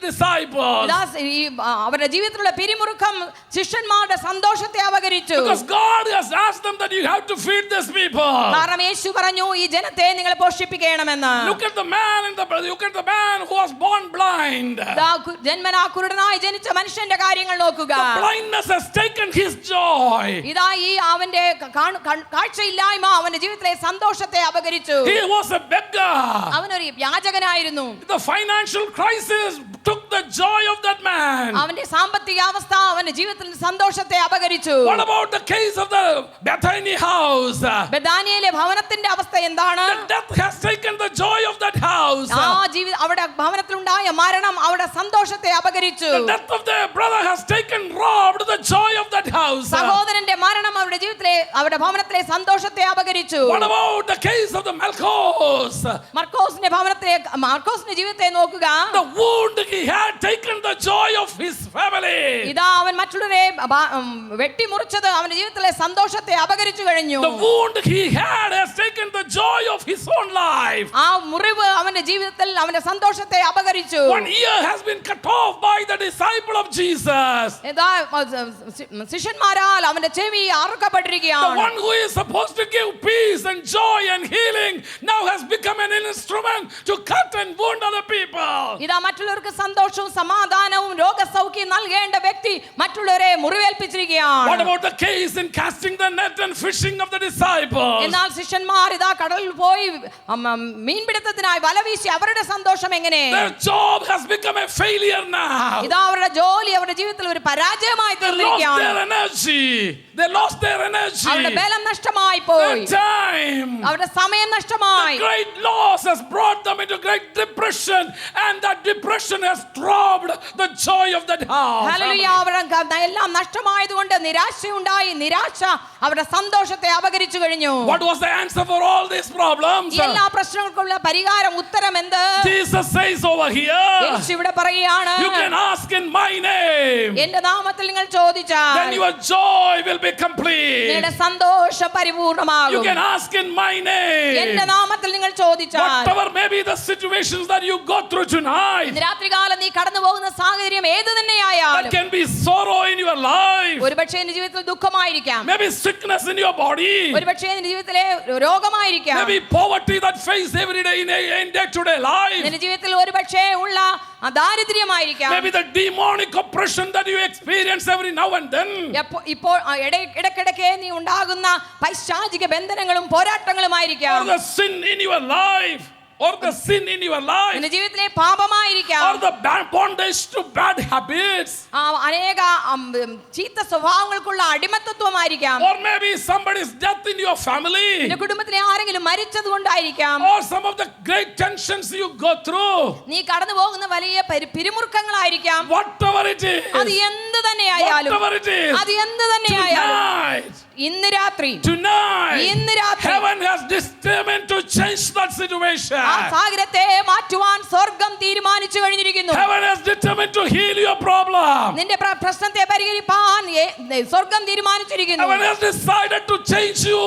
disciples. അവരുടെ ജീവിതത്തിലുള്ള പിരിമുറുക്കം ശിഷ്യന്മാരുടെ സന്തോഷത്തെ അപഹരിച്ചു. Because God has asked them that you have to feed these people. കാരണം യേശു പറഞ്ഞു ഈ ജനത്തെ നിങ്ങൾ പോഷിപ്പിക്കണമെന്ന്. Look at the man who was born blind. ജന്മനാ കുരുടനായി ജനിച്ച മനുഷ്യന്റെ കാര്യങ്ങൾ നോക്കുക. The blindness has taken his joy. ഇതാ ഈ അവന്റെ കാഴ്ചയില്ലായ്മ അവന്റെ ജീവിതത്തിലെ സന്തോഷത്തെ അപഹരിച്ചു. He was a beggar. അവനൊരു യാചകനായിരുന്നു. The financial crisis took the joy of that man. അവന്റെ സാമ്പത്തിക അവസ്ഥ അവന്റെ ജീവിതത്തിൽ സന്തോഷത്തെ അപഹരിച്ചു. What about the case of the Bethany house? ബെഥാനിയയിലെ ഭവനത്തിന്റെ അവസ്ഥ എന്താണ്? The death has taken the joy of that house. അവിടെ ഭവനത്തിലുണ്ടായ മരണം അവിടെ സന്തോഷത്തെ അപഹരിച്ചു. The death of their brother has robbed the joy of that house. സഹോദരന്റെ മരണം അവരുടെ ജീവിതത്തിലെ അവരുടെ ഭവനത്തിലെ സന്തോഷത്തെ അപഹരിച്ചു. What about the case of the Malchus? മർക്കോസിന്റെ ജീവിതത്തെ നോക്കുക. The wound he had taken the joy of his family. ഇതാ അവൻ മറ്റുള്ളവരെ വെട്ടിമുറിച്ചത് അവന്റെ ജീവിതത്തിലെ സന്തോഷത്തെ അപഹരിച്ചു കഴിഞ്ഞു. The wound he had has taken taken the joy of his own life. ആ മുറിവ് അവന്റെ ജീവിതത്തിൽ അവന്റെ സന്തോഷത്തെ അപഹരിച്ചു. 1 year has been cut off by the disciple of Jesus. ഇതാ ശിഷ്യന്മാരാൽ അവന്റെ ചെവി The അറുക്കപ്പെട്ടിരിക്കുകയാണ്. one who is supposed to give peace and joy and healing now has become an instrument to cut and wound other people. ഇതാ മറ്റുള്ളവർക്ക് സന്തോഷവും സമാധാനവും രോഗസൗഖ്യം നൽകേണ്ട വ്യക്തി മറ്റുള്ളവരെ What മുറിവേൽപ്പിച്ചിരിക്കുകയാണ്. about the case in casting the net and fishing of the disciples? എന്നാൽ ശിഷ്യന്മാർ ഇതാ കടലിൽ പോയി മീൻപിടുത്തത്തിനായി വലവീശി അവരുടെ സന്തോഷം എങ്ങനെ? Their job has become a failure now. ഇതാ അവരുടെ ജോലി അവരുടെ ജീവിതത്തിൽ ഒരു പരാജയമായി They lost തീർന്നിരിക്കുകയാണ്. their energy. They lost their energy. അവരുടെ ബലം നഷ്ടമായി പോയി, Their time. അവരുടെ സമയം നഷ്ടമായി. Great loss has brought them into great depression, and that depression has robbed the joy of that house. Hallelujah. അവരുടെ എല്ലാം നഷ്ടമായതുകൊണ്ട് നിരാശയുണ്ടായി. നിരാശ അവരുടെ സന്തോഷത്തെ അപഹരിച്ചു കഴിഞ്ഞു. What was the answer for all these problems? ഈ എല്ലാ പ്രശ്നങ്ങൾക്കുള്ള പരിഹാരം, ഉത്തരം എന്ത്? Jesus says over here, യേശു ഇവിടെ പറയുകയാണ്, you can ask in my name, എന്റെ നാമത്തിൽ നിങ്ങൾ ചോദിച്ചാൽ then your joy will be complete. നിങ്ങളുടെ സന്തോഷം You പരിപൂർണമാകും. can ask in my name. എന്റെ നാമത്തിൽ നിങ്ങൾ ചോദിച്ചാൽ Whatever may be the situations that you go through tonight, ഇന്ന് രാത്രികാലം നീ കടന്നു പോകുന്ന സാഹചര്യം ഏത് that തന്നെയായാലും, can be sorrow in your life, ഒരുപക്ഷേ നിന്റെ ജീവിതത്തിൽ ദുഃഖമായിരിക്കാം, maybe sickness in your body, ഒരുപക്ഷേ നിന്റെ ജീവിതത്തിലെ രോഗമായിരിക്കാം, maybe poverty that face every day in day-to-day life, നിന്റെ ജീവിതത്തിൽ ഒരുപക്ഷേ ഉള്ള ദാരിദ്ര്യമായിരിക്കാം, maybe the demonic oppression that you experience every now and then. ഇപ്പോൾ ഇടയ്ക്കിടയ്ക്ക് നീ ഉണ്ടാകുന്ന പൈശാചിക ബന്ധനങ്ങളും പോരാട്ടങ്ങളുമായിരിക്കാം, Or the sin in your life, or the sin in your life, നിന്റെ ജീവിതത്തിലെ പാപമായിരിക്കാം, or the bondage to bad habits, അനേക ചീത്ത സ്വഭാവങ്ങൾക്കുള്ള അടിമത്തത്വമായിരിക്കാം, or maybe somebody's death in your family, നിന്റെ കുടുംബത്തിലെ ആരെങ്കിലും മരിച്ചത് കൊണ്ടായിരിക്കാം, or some of the great tensions you go through. നീ കടന്നു പോകുന്ന വലിയ പിരിമുറുക്കങ്ങളായിരിക്കാം. Whatever it അത് is, എന്ത് തന്നെയായാലും, whatever it is, അത് എന്ത് തന്നെയായാലും, tonight, ഇന്ന് രാത്രി tonight, രാത്രി heaven has determined to change that situation. ആ സാഹചര്യത്തെ മാറ്റുവാൻ സ്വർഗം തീരുമാനിച്ചു കഴിഞ്ഞിരിക്കുന്നു. Heaven has determined to heal your problem. നിന്റെ പ്രശ്നത്തെ പരിഹരിപ്പാൻ സ്വർഗം തീരുമാനിച്ചിരിക്കുന്നു. Heaven has decided to change you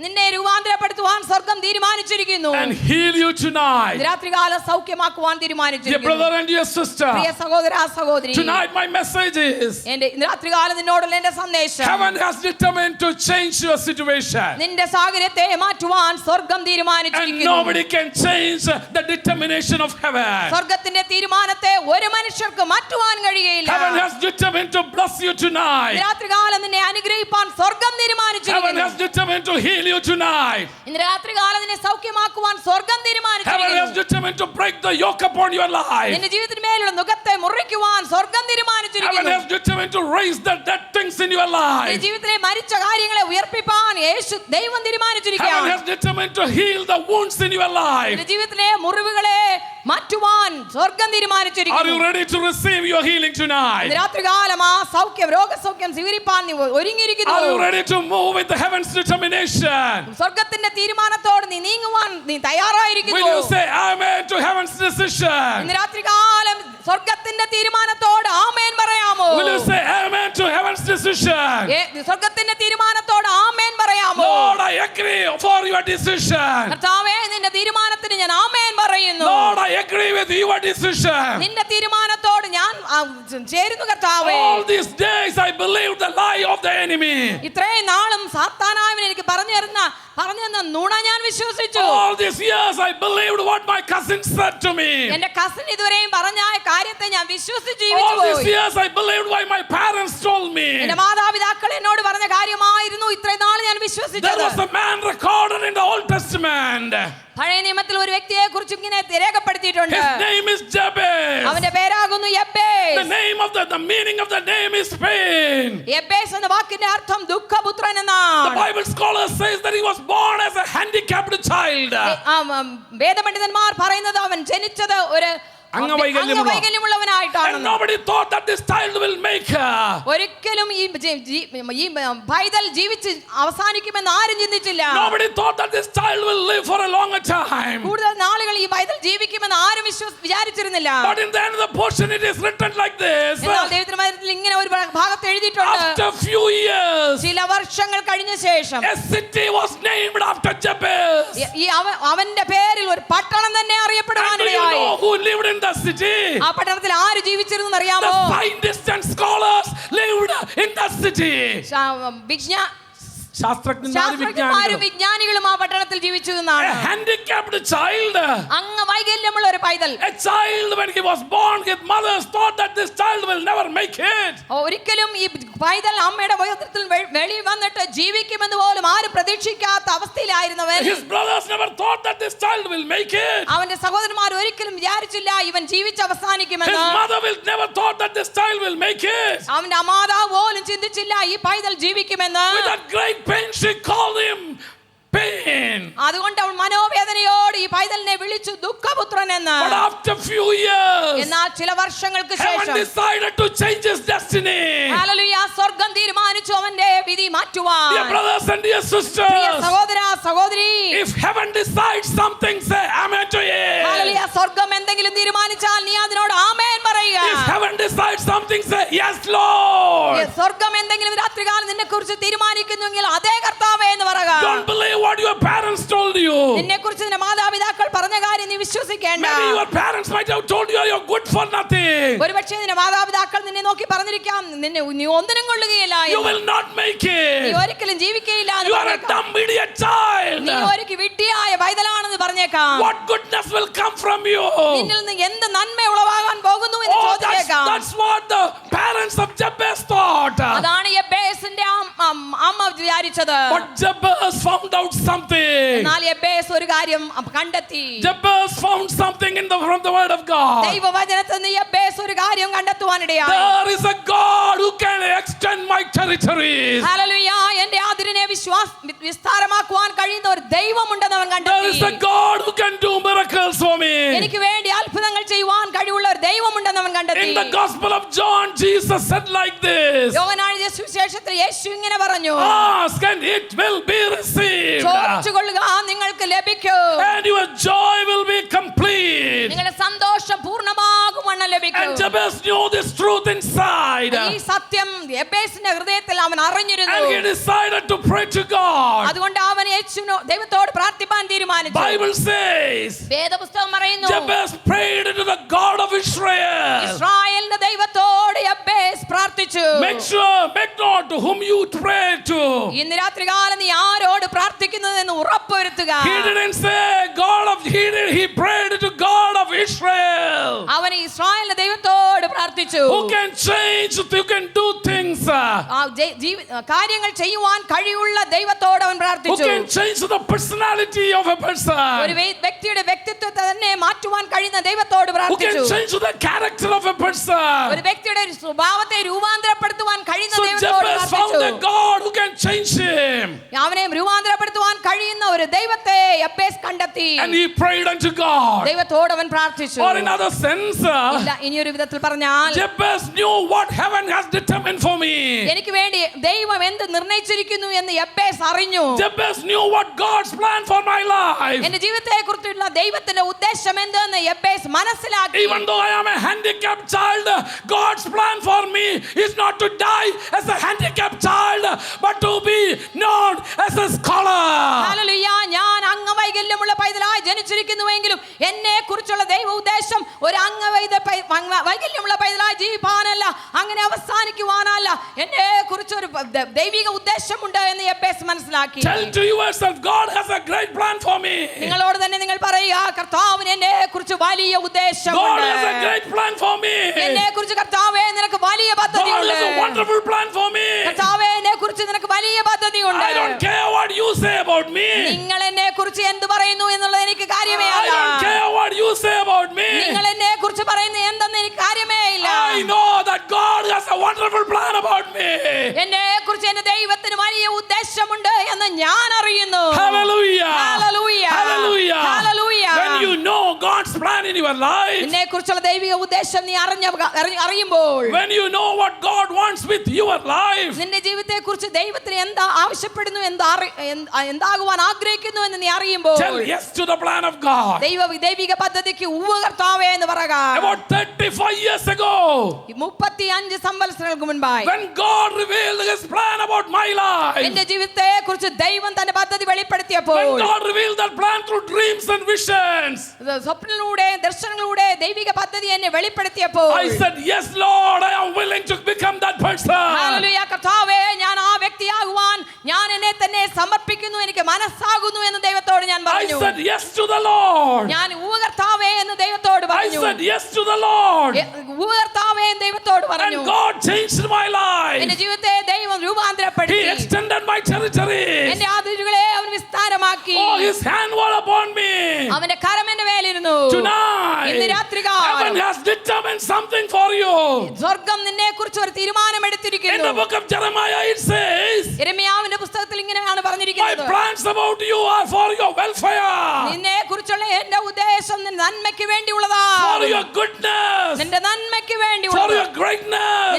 നിന്നെ രൂപാന്തരപ്പെടുത്തുവാൻ സ്വർഗം തീരുമാനിച്ചിരിക്കുന്നു. and heal you tonight. രാത്രികാലം സൗഖ്യമാക്കുവാൻ Dear തീരുമാനിച്ചിരിക്കുന്നു. brother and dear sister, പ്രിയ സഹോദര സഹോദരി, tonight my message is, എന്റെ രാത്രികാലം നിന്നോടുള്ള എന്റെ സന്ദേശം, heaven has determined to change your situation, നിന്റെ സാഹചര്യത്തെ മാറ്റുവാൻ സ്വർഗം and തീരുമാനിച്ചിരിക്കുന്നു. nobody can change the determination of heaven. സ്വർഗത്തിന്റെ തീരുമാനത്തെ ഒരു മനുഷ്യർക്ക് മാറ്റുവാൻ കഴിയുകയില്ല. Heaven has determined to bless you tonight. രാത്രികാലം നിന്നെ അനുഗ്രഹിപ്പാൻ സ്വർഗം Heaven തീരുമാനിച്ചിരിക്കുന്നു. has determined to heal you tonight. ഇന്ന് രാത്രികാലം നിന്നെ സൗഖ്യമാക്കുവാൻ സ്വർഗം Heaven has തീരുമാനിച്ചിരിക്കുന്നു. determined to break the yoke upon your life. നിന്റെ ജീവിതത്തിന്മേലുള്ള നുകത്തെ മുറിക്കുവാൻ സ്വർഗം Heaven തീരുമാനിച്ചിരിക്കുന്നു. has determined to raise the dead things in your നിന്റെ life. ജീവിതത്തിലെ മരിച്ച കാര്യങ്ങളെ ഉയർപ്പിപ്പാൻ ദൈവം Heaven തീരുമാനിച്ചിരിക്കുകയാണ്. has determined to heal the wounds in your life. നിന്റെ ജീവിതത്തിലെ മുറിവുകളെ മാറ്റുവാൻ സ്വർഗം Are you തീരുമാനിച്ചിരിക്കുന്നു. ready to receive your healing ഇന്ന് tonight? രാത്രികാലം ആ സൗഖ്യം രോഗസൗഖ്യം സ്വീകരിപ്പാൻ നീ ഒരുങ്ങിയിരിക്കുന്നു. Are you ready to move with the heaven's determination? സ്വർഗത്തിന്റെ തീരുമാനത്തോട് നീ നീങ്ങുവാൻ നീ Will തയ്യാറായിരിക്കുന്നു. you say amen to heaven's decision? ഇന്ന് രാത്രികാലം സ്വർഗത്തിന്റെ തീരുമാനത്തോട് ആമേൻ പറയാമോ? Will you say amen to heaven's decision? സ്വർഗത്തിന്റെ തീരുമാനത്തോട് ആമേൻ പറയാമോ? Lord, I agree for your decision. കർത്താവേ, നിന്റെ തീരുമാനത്തിന് ഞാൻ ആമേൻ പറയുന്നു. Lord, I agree with your decision. നിന്റെ തീരുമാനത്തോട് ഞാൻ ചേരുന്നു കർത്താവേ. All these days I believed the lie of the enemy. ഇത്രയും നാളും സാത്താനായവൻ എനിക്ക് പറഞ്ഞു തന്ന നുണ ഞാൻ വിശ്വസിച്ചു. All these years I believed what my cousin said to me. എന്റെ കസിൻ ഇതുവരെയും പറഞ്ഞ കാര്യത്തെ ഞാൻ വിശ്വസിച്ച് All ജീവിച്ചു these പോയി. years I believed what my parents told me. എന്റെ മാതാപിതാക്കൾ എന്നോട് പറഞ്ഞ കാര്യമായിരുന്നു ഇത്രയും നാൾ ഞാൻ There വിശ്വസിച്ചത്. was a man recorded in the Old Testament. പഴയ നിയമത്തിൽ ഒരു വ്യക്തിയെ കുറിച്ച് ഇങ്ങനെ രേഖപ്പെടുത്തിയിട്ടുണ്ട്. His name is Jabez. അവന്റെ പേരാകുന്നു The Jabez. name of the meaning of the name is pain. Jabez എന്ന വാക്കിന്റെ അർത്ഥം ദുഃഖപുത്രൻ എന്നാണ്. The Bible scholar says that he was born as a handicapped child. വേദപണ്ഡിതന്മാർ പറയുന്നത് അവൻ ജനിച്ചത് ഒരു അംഗവൈകല്യമുള്ളവനായിട്ടാണ്. And nobody thought that this child will make her. ഒരിക്കലും ഈ പൈതൽ ജീവിച്ച് അവസാനിക്കുമെന്ന് ആരും ചിന്തിച്ചില്ല. Nobody thought that this child will live for a longer time. കൂടുതൽ നാളുകൾ ഈ പൈതൽ ജീവിക്കുമെന്ന് ആരും വിചാരിച്ചിരുന്നില്ല. But in the end of the portion it is written like this. എന്നാൽ ദൈവത്തിന്റെ വചനത്തിൽ ഇങ്ങനെ ഒരു ഭാഗത്ത് എഴുതിയിട്ടുണ്ട്. After few years, ചില വർഷങ്ങൾ കഴിഞ്ഞ ശേഷം a city was named after Jabez. അവന്റെ പേരിൽ ഒരു പട്ടണം തന്നെ And do you അറിയപ്പെടുവാനിടയായി. know who lived in the city? ആ പട്ടണത്തിൽ ആര് ജീവിച്ചിരുന്നു അറിയാമോ? The scientists and scholars lived in the city. ശാസ്ത്രജ്ഞന്മാരും വിജ്ഞാനികളും ആ പട്ടണത്തിൽ ജീവിച്ചു A എന്നാണ്. handicapped child. അംഗവൈകല്യമുള്ള ഒരു പൈതൽ. A child when he was born, his mothers thought that this child will never make it. ഒരിക്കലും ഈ പൈതൽ അമ്മയുടെ വയത്തിൽ വെളി വന്നിട്ട് ജീവിക്കുമെന്ന് പോലും ആരും പ്രതീക്ഷിക്കാത്ത അവസ്ഥയിലായിരുന്നവൻ. His brothers never thought that this child will make it. അവന്റെ സഹോദരന്മാർ ഒരിക്കലും വിചാരിച്ചില്ല ഇവൻ ജീവിച്ച് His അവസാനിക്കുമെന്ന്. mother will never thought that this child will make it. അവന്റെ മാതാവ് പോലും ചിന്തിച്ചില്ല ഈ പൈതൽ ജീവിക്കുമെന്ന്. With that great pain, she called him pain. അതുകൊണ്ട് അവൾ മനോവേദനയോട് ഈ പൈതലിനെ വിളിച്ചു ദുഃഖപുത്രൻ എന്ന്. But after few years, എന്നാൽ ചില വർഷങ്ങൾക്ക് heaven ശേഷം decided to change his destiny. Hallelujah, സ്വർഗ്ഗം തീരുമാനിച്ചു അവന്റെ വിധി മാറ്റുവാൻ. Dear brothers and dear Priya sisters, സഹോദര സഹോദരി, if heaven decides something, say amen to it. Hallelujah, സ്വർഗ്ഗം എന്തെങ്കിലും തീരുമാനിച്ചാൽ നീ അതിനോട് ആമേൻ പറയുക. If heaven decides something, say yes, Lord. സ്വർഗ്ഗം എന്തെങ്കിലും രാത്രികാലം നിന്നെ കുറിച്ച് തീരുമാനിക്കുന്നുവെങ്കിൽ അതേ കർത്താവേ എന്ന് പറയുക. Don't believe what your parents told you. നിന്നെ കുറിച്ച് നിന്റെ മാതാപിതാക്കൾ പറഞ്ഞ കാര്യം നീ വിശ്വസിക്കേണ്ട. Maybe your parents might have told you you're good for nothing. ഒരുപക്ഷേ നിന്റെ മാതാപിതാക്കൾ നിന്നെ നോക്കി പറഞ്ഞിരിക്കാം നീ ഒന്നിനും കൊള്ളുകയില്ല, You will not make നീ it. ഒരിക്കലും ജീവിക്കുകയില്ല എന്ന് You are a പറഞ്ഞേക്കാം. dumb idiot child. നീ ഒരു വിഡ്ഢിയായ പൈതലാണെന്ന് പറഞ്ഞേക്കാം. What goodness will come from you? നിന്നിൽ നിന്ന് എന്ത് നന്മ ഉളവാകാൻ പോകുന്നു എന്ന് Oh, ചോദിച്ചേക്കാം. that's what the parents of Jabez thought. അതാണ് യെബേസിന്റെ അമ്മ വിചാരിച്ചത്. But Jabez found out something. എന്നാൽ യെബേസ് ഒരു കാര്യം കണ്ടെത്തി. Jabez found something from the word of God. ദൈവവചനത്തിൽ നിന്ന് യെബേസ് ഒരു കാര്യം കണ്ടെത്തുവാനിടയായി. There is a God who can extend my territories. Hallelujah, എന്റെ അതിരിനെ വിസ്താരമാക്കുവാൻ കഴിയുന്ന ഒരു ദൈവമുണ്ടെന്ന് അവൻ There കണ്ടെത്തി. is a God who can do miracles for me. എനിക്ക് വേണ്ടി അത്ഭുതങ്ങൾ ചെയ്യുവാൻ കഴിവുള്ള ഒരു ദൈവമുണ്ടെന്ന് അവൻ കണ്ടെത്തി. In the Gospel of John, Jesus said like this. യോഹന്നാന്റെ സുവിശേഷത്തിൽ യേശു ഇങ്ങനെ പറഞ്ഞു, Ask and it will be received. ചോദിച്ചുകൊള്ളുക നിങ്ങൾക്ക് ലഭിക്കും, And your joy will be complete. നിങ്ങളുടെ സന്തോഷം പൂർണ്ണമാകുമെന്ന് ലഭിക്കും. And Jabez knew this truth inside. ഈ സത്യം യെബേസിന്റെ ഹൃദയത്തിൽ അവൻ അറിഞ്ഞിരുന്നു. And he decided to pray to God. അതുകൊണ്ട് അവൻ ദൈവത്തോട് പ്രാർത്ഥിപ്പാൻ തീരുമാനിച്ചു. Bible says വേദപുസ്തകം പറയുന്നു, Jabez prayed to the God of Israel. ഇസ്രായേലിന്റെ ദൈവത്തോട് യെബേസ് പ്രാർത്ഥിച്ചു. Make note to whom you pray to. ഇന്ന് രാത്രികാലം നീ ആരോട് പ്രാർത്ഥിക്കുന്നതെന്ന് ഉറപ്പുവരുത്തുക. He didn't say God of he prayed to God of Israel. അവൻ ഇസ്രായേലിന്റെ ദൈവത്തോട് പ്രാർത്ഥിച്ചു. Who can change, who can do things. കാര്യങ്ങൾ ചെയ്യുവാൻ കഴിവുള്ള ദൈവത്തോട് അവൻ Who പ്രാർത്ഥിച്ചു. can change the personality of a person. ഒരു വ്യക്തിയുടെ വ്യക്തിത്വത്തെ തന്നെ മാറ്റുവാൻ കഴിയുന്ന ദൈവത്തോട് Who can പ്രാർത്ഥിച്ചു. change the character of a person. ഒരു വ്യക്തിയുടെ സ്വഭാവത്തെ രൂപാന്തരപ്പെടുത്തുവാൻ കഴിയുന്ന So ദൈവത്തോട് Jabez found പ്രാർത്ഥിച്ചു. a God who can change him. അവനെ രൂപാന്തരപ്പെടുത്തുവാൻ കഴിയുന്ന ഒരു ദൈവത്തെ യെബേസ് കണ്ടെത്തി. And he prayed unto God. ദൈവത്തോട് അവൻ പ്രാർത്ഥിച്ചു. Or in other sense, ഇല്ല, ഇനിയൊരു വിധത്തിൽ പറഞ്ഞാൽ Jabez knew what heaven has determined for me. എനിക്ക് വേണ്ടി ദൈവം എന്ത് നിർണയിച്ചിരിക്കുന്നു എന്ന് യെബേസ് അറിഞ്ഞു. Jabez knew what God's plan for my life. എന്റെ ജീവിതത്തെ കുറിച്ചുള്ള ദൈവത്തിന്റെ ഉദ്ദേശം എന്തെന്ന് യെബേസ് മനസ്സിലാക്കി. Even though I am a handicapped child, God's plan for me is not to die as a handicapped child, but to be known as a scholar. Hallelujah, ഞാൻ അംഗവൈകല്യമുള്ള പൈതലായി ജനിച്ചിരിക്കുന്നുവെങ്കിലും എന്നെ കുറിച്ചുള്ള ദൈവ ഉദ്ദേശം ഒരു വൈകല്യമുള്ള പൈതലായി ജീവിപ്പാനല്ല, അങ്ങനെ അവസാനിക്കുവാനല്ല, എന്നെ കുറിച്ച് ഒരു ദൈവിക ഉദ്ദേശമുണ്ട് എന്ന് യെബേസ് മനസ്സിലാക്കി. Tell to yourself, God has a great plan for me. നിങ്ങളോട് തന്നെ നിങ്ങൾ പറയുക, കർത്താവിന് എന്നെ കുറിച്ച് വലിയ God ഉദ്ദേശമുണ്ട്. has a great plan for me. എന്നെ കുറിച്ച് കർത്താവേ നിനക്ക് വലിയ God പദ്ധതിയുണ്ട്. has a wonderful plan for me. കർത്താവേ എന്നെ കുറിച്ച് നിനക്ക് വലിയ പദ്ധതിയുണ്ട്. I don't care what you say about me. നിങ്ങൾ എന്നെ കുറിച്ച് എന്ത് പറയുന്നു എന്നുള്ളത് എനിക്ക് കാര്യമേ I അല്ല. don't care what you say about me. നിങ്ങൾ എന്നെ കുറിച്ച് പറയുന്നത് എന്തെന്ന് എനിക്ക് കാര്യമേ ഇല്ല. I know that God has a wonderful plan about me. എന്നെ കുറിച്ച് എന്റെ ദൈവത്തിന് വലിയ ഉദ്ദേശമുണ്ട് എന്ന് ഞാൻ അറിയുന്നു. Hallelujah. Hallelujah. Hallelujah. Hallelujah. When you know God's plan in your life, നിന്നെ കുറിച്ചുള്ള ദൈവിക ഉദ്ദേശം നീ അറിയുമ്പോൾ, when you know what God wants with your life, നിന്റെ ജീവിതത്തെ കുറിച്ച് ദൈവത്തിന് എന്താ ആവശ്യപ്പെടുന്നു, എന്താകുവാൻ ആഗ്രഹിക്കുന്നു എന്ന് നീ അറിയുമ്പോൾ, tell yes to the plan of God. ദൈവിക പദ്ധതിക്ക് കർത്താവേ എന്ന് പറയുക. About 35 years ago, 35 സംവത്സരങ്ങൾക്ക് മുൻപായി, when God revealed His plan about my life, എന്റെ ജീവിതത്തെ കുറിച്ച് ദൈവം തന്റെ പദ്ധതി വെളിപ്പെടുത്തിയപ്പോൾ, when God revealed that plan through dreams and visions, സ്വപ്നങ്ങളിലൂടെ ദർശനങ്ങളിലൂടെ ദൈവിക പദ്ധതി എന്നെ വെളിപ്പെടുത്തിയപ്പോൾ, I said, yes Lord, I am willing to become that person. Hallelujah. കർത്താവേ, ഞാൻ ആ വ്യക്തിയാകുവാൻ ഞാൻ എന്നെ തന്നെ സമർപ്പിക്കുന്നു, എനിക്ക് മനസ്സാകുന്നു എന്ന് ദൈവത്തോട് ഞാൻ I പറഞ്ഞു. said yes to the Lord. ഞാൻ കർത്താവേ എന്ന് ദൈവത്തോട് I പറഞ്ഞു. said yes to the Lord. കർത്താവേ എന്ന് ദൈവത്തോട് പറഞ്ഞു. And God changed my life. എന്റെ ജീവിതത്തെ ദൈവം രൂപാന്തരപ്പെടുത്തി. He extended my territory. എന്റെ അതിരുകളെ അവൻ വിസ്താരമാക്കി. Oh, His hand was upon me. അവന്റെ കരം എന്റെ മേലിരുന്നു. Tonight, ഇന്ന് രാത്രികാലം heaven has determined something for you. സ്വർഗ്ഗം നിന്നെ കുറിച്ച് ഒരു തീരുമാനം In എടുത്തിരിക്കുന്നു. the book of Jeremiah it says, യെരമ്യാവിന്റെ പുസ്തകത്തിൽ ഇങ്ങനെയാണ് my പറഞ്ഞിരിക്കുന്നത്, plans about you are for your welfare, നിന്നെ കുറിച്ചുള്ള എന്റെ ഉദ്ദേശം നിന്റെ നന്മയ്ക്ക് വേണ്ടിയുള്ളതാണ്, for your goodness, നിന്റെ നന്മയ്ക്ക് for വേണ്ടിയുള്ളത്, your greatness,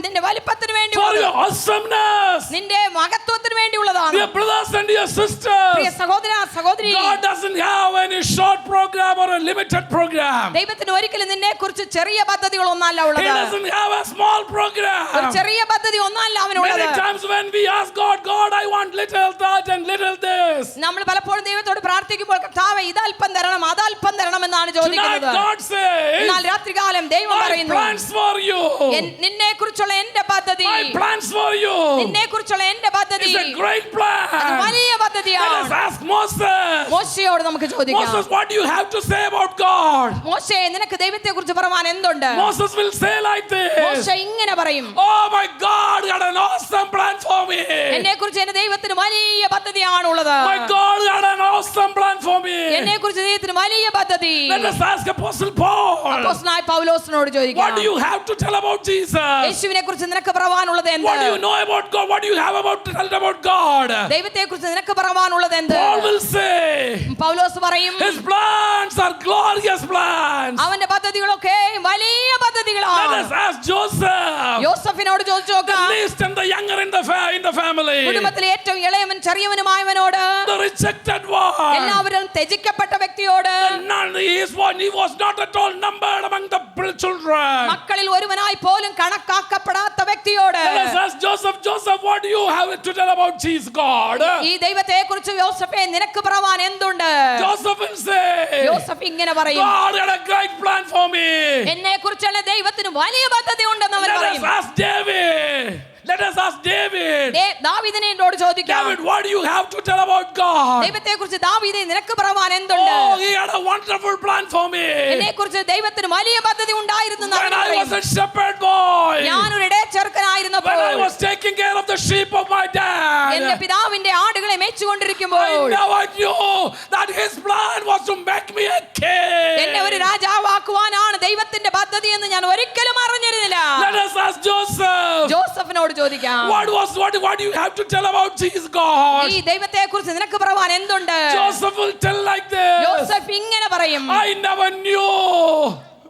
നിന്റെ വലിപ്പത്തിന് for വേണ്ടിയുള്ളത്, your awesomeness. നിന്റെ മഹത്വത്തിന് വേണ്ടിയുള്ളതാണ്. Dear brothers and dear Priya sisters, സഹോദര സഹോദരി, God doesn't have any short program or a limited program. ദൈവത്തിന് ഒരിക്കലും നിന്നെ കുറിച്ച് ചെറിയ പദ്ധതികളൊന്നല്ല He ഉള്ളത്. doesn't have a small ഒരു program. ചെറിയ പദ്ധതി ഒന്നല്ല അവനുള്ളത്. Many times when we ask God, God, I want little that and little this. നമ്മൾ പലപ്പോഴും ദൈവത്തോട് പ്രാർത്ഥിക്കുമ്പോൾ, കർത്താവേ ഇതൽപ്പം തരണം അതൽപ്പം തരണം എന്നാണ് Tonight ചോദിക്കുന്നത്. God says, എന്നാൽ രാത്രികാലം ദൈവം my പറയുന്നു, plans for you, നിന്നെ കുറിച്ചുള്ള എന്റെ പദ്ധതി, my plans for you നിന്നെ കുറിച്ചുള്ള എന്റെ പദ്ധതി is a great plan. വലിയ Let us പദ്ധതിയാണ്. ask Moses. മോശയോട് നമുക്ക് ചോദിക്കാം, Moses, what do you have to say about God? മോശേ നിനക്ക് ദൈവത്തെ കുറിച്ച് പറയാൻ എന്തുണ്ട്? Moses will say like മോശ this, ഇങ്ങനെ പറയും, oh my God, got an awesome plan for me. എന്നെ കുറിച്ച് എന്റെ ദൈവത്തിന് വലിയ പദ്ധതിയാണുള്ളത്. My God, got an awesome plan for me. എന്നെ കുറിച്ച് ദൈവത്തിന് വലിയ പദ്ധതി. Let us ask Apostle Paul, അപ്പോസ്തലനായ പൗലോസിനോട് ചോദിക്കാം, what do you have to tell about Jesus? യേശുവിനെ കുറിച്ച് നിനക്ക് പറയാനുള്ളത് എന്ത്? What do you know about God? What do you have to tell about God? ദൈവത്തെ കുറിച്ച് നിനക്ക് പറയാനുള്ളത് എന്ത്? Paul will say, പൗലോസ് പറയും, his plans are glorious plans. അവന്റെ പദ്ധതികളൊക്കെ വലിയ പദ്ധതികളാണ്. Let us ask Joseph, യോസഫിനോട് ചോദിച്ചു the നോക്കാം, least and the younger in the family, കുടുംബത്തിലെ ഏറ്റവും ഇളയവൻ ചെറിയവനുമായവനോട്, the rejected one. എല്ലാവരും ത്യജിക്കപ്പെട്ട വ്യക്തിയോട്, He was not at all numbered among the children. മക്കളിൽ ഒരുവനായി പോലും കണക്കാക്കപ്പെടാത്ത വ്യക്തിയോട്, Let us ask Joseph, what do you have to tell about Jesus, God? ഈ ദൈവത്തെ കുറിച്ച് യോസഫേ നിനക്ക് പറയാൻ എന്തുണ്ട്? Joseph will say, യോസഫ് ഇങ്ങനെ പറയും, God had a great plan for me. എന്നെ കുറിച്ചുള്ള ദൈവത്തിന് വലിയ പദ്ധതി ഉണ്ടെന്ന് അവൻ Let us പറയും. ask David. Let us ask David. ദാവീദിനോട് ചോദിക്കാം, David, what do you have to tell about God? ദൈവത്തെ കുറിച്ച് ദാവീദേ നിനക്ക് പറയാൻ എന്തുണ്ട്? Oh, he had a wonderful plan for me. എന്നെ കുറിച്ച് ദൈവത്തിന് വലിയ പദ്ധതി ഉണ്ടായിരുന്നു. When I was a shepherd boy, ഞാനൊരു ഇടയച്ചെറുക്കനായിരുന്നപ്പോൾ, when I was taking care of the sheep of my എന്റെ dad, പിതാവിന്റെ ആടുകളെ മേച്ചുകൊണ്ടിരിക്കുമ്പോൾ, I never knew that his plan was to make me a എന്നെ ഒരു king. രാജാവാക്കുവാനാണ് ദൈവത്തിന്റെ പദ്ധതി എന്ന് ഞാൻ ഒരിക്കലും അറിഞ്ഞിരുന്നില്ല. Let us ask Joseph. ജോസഫിനോട് ചോദിക്കാം, What do you have to tell about Jesus, God? ഈ ദൈവത്തെ കുറിച്ച് നിനക്ക് പറയാൻ എന്തുണ്ട്? Joseph will tell like this, Joseph ഇങ്ങനെ പറയും, I never knew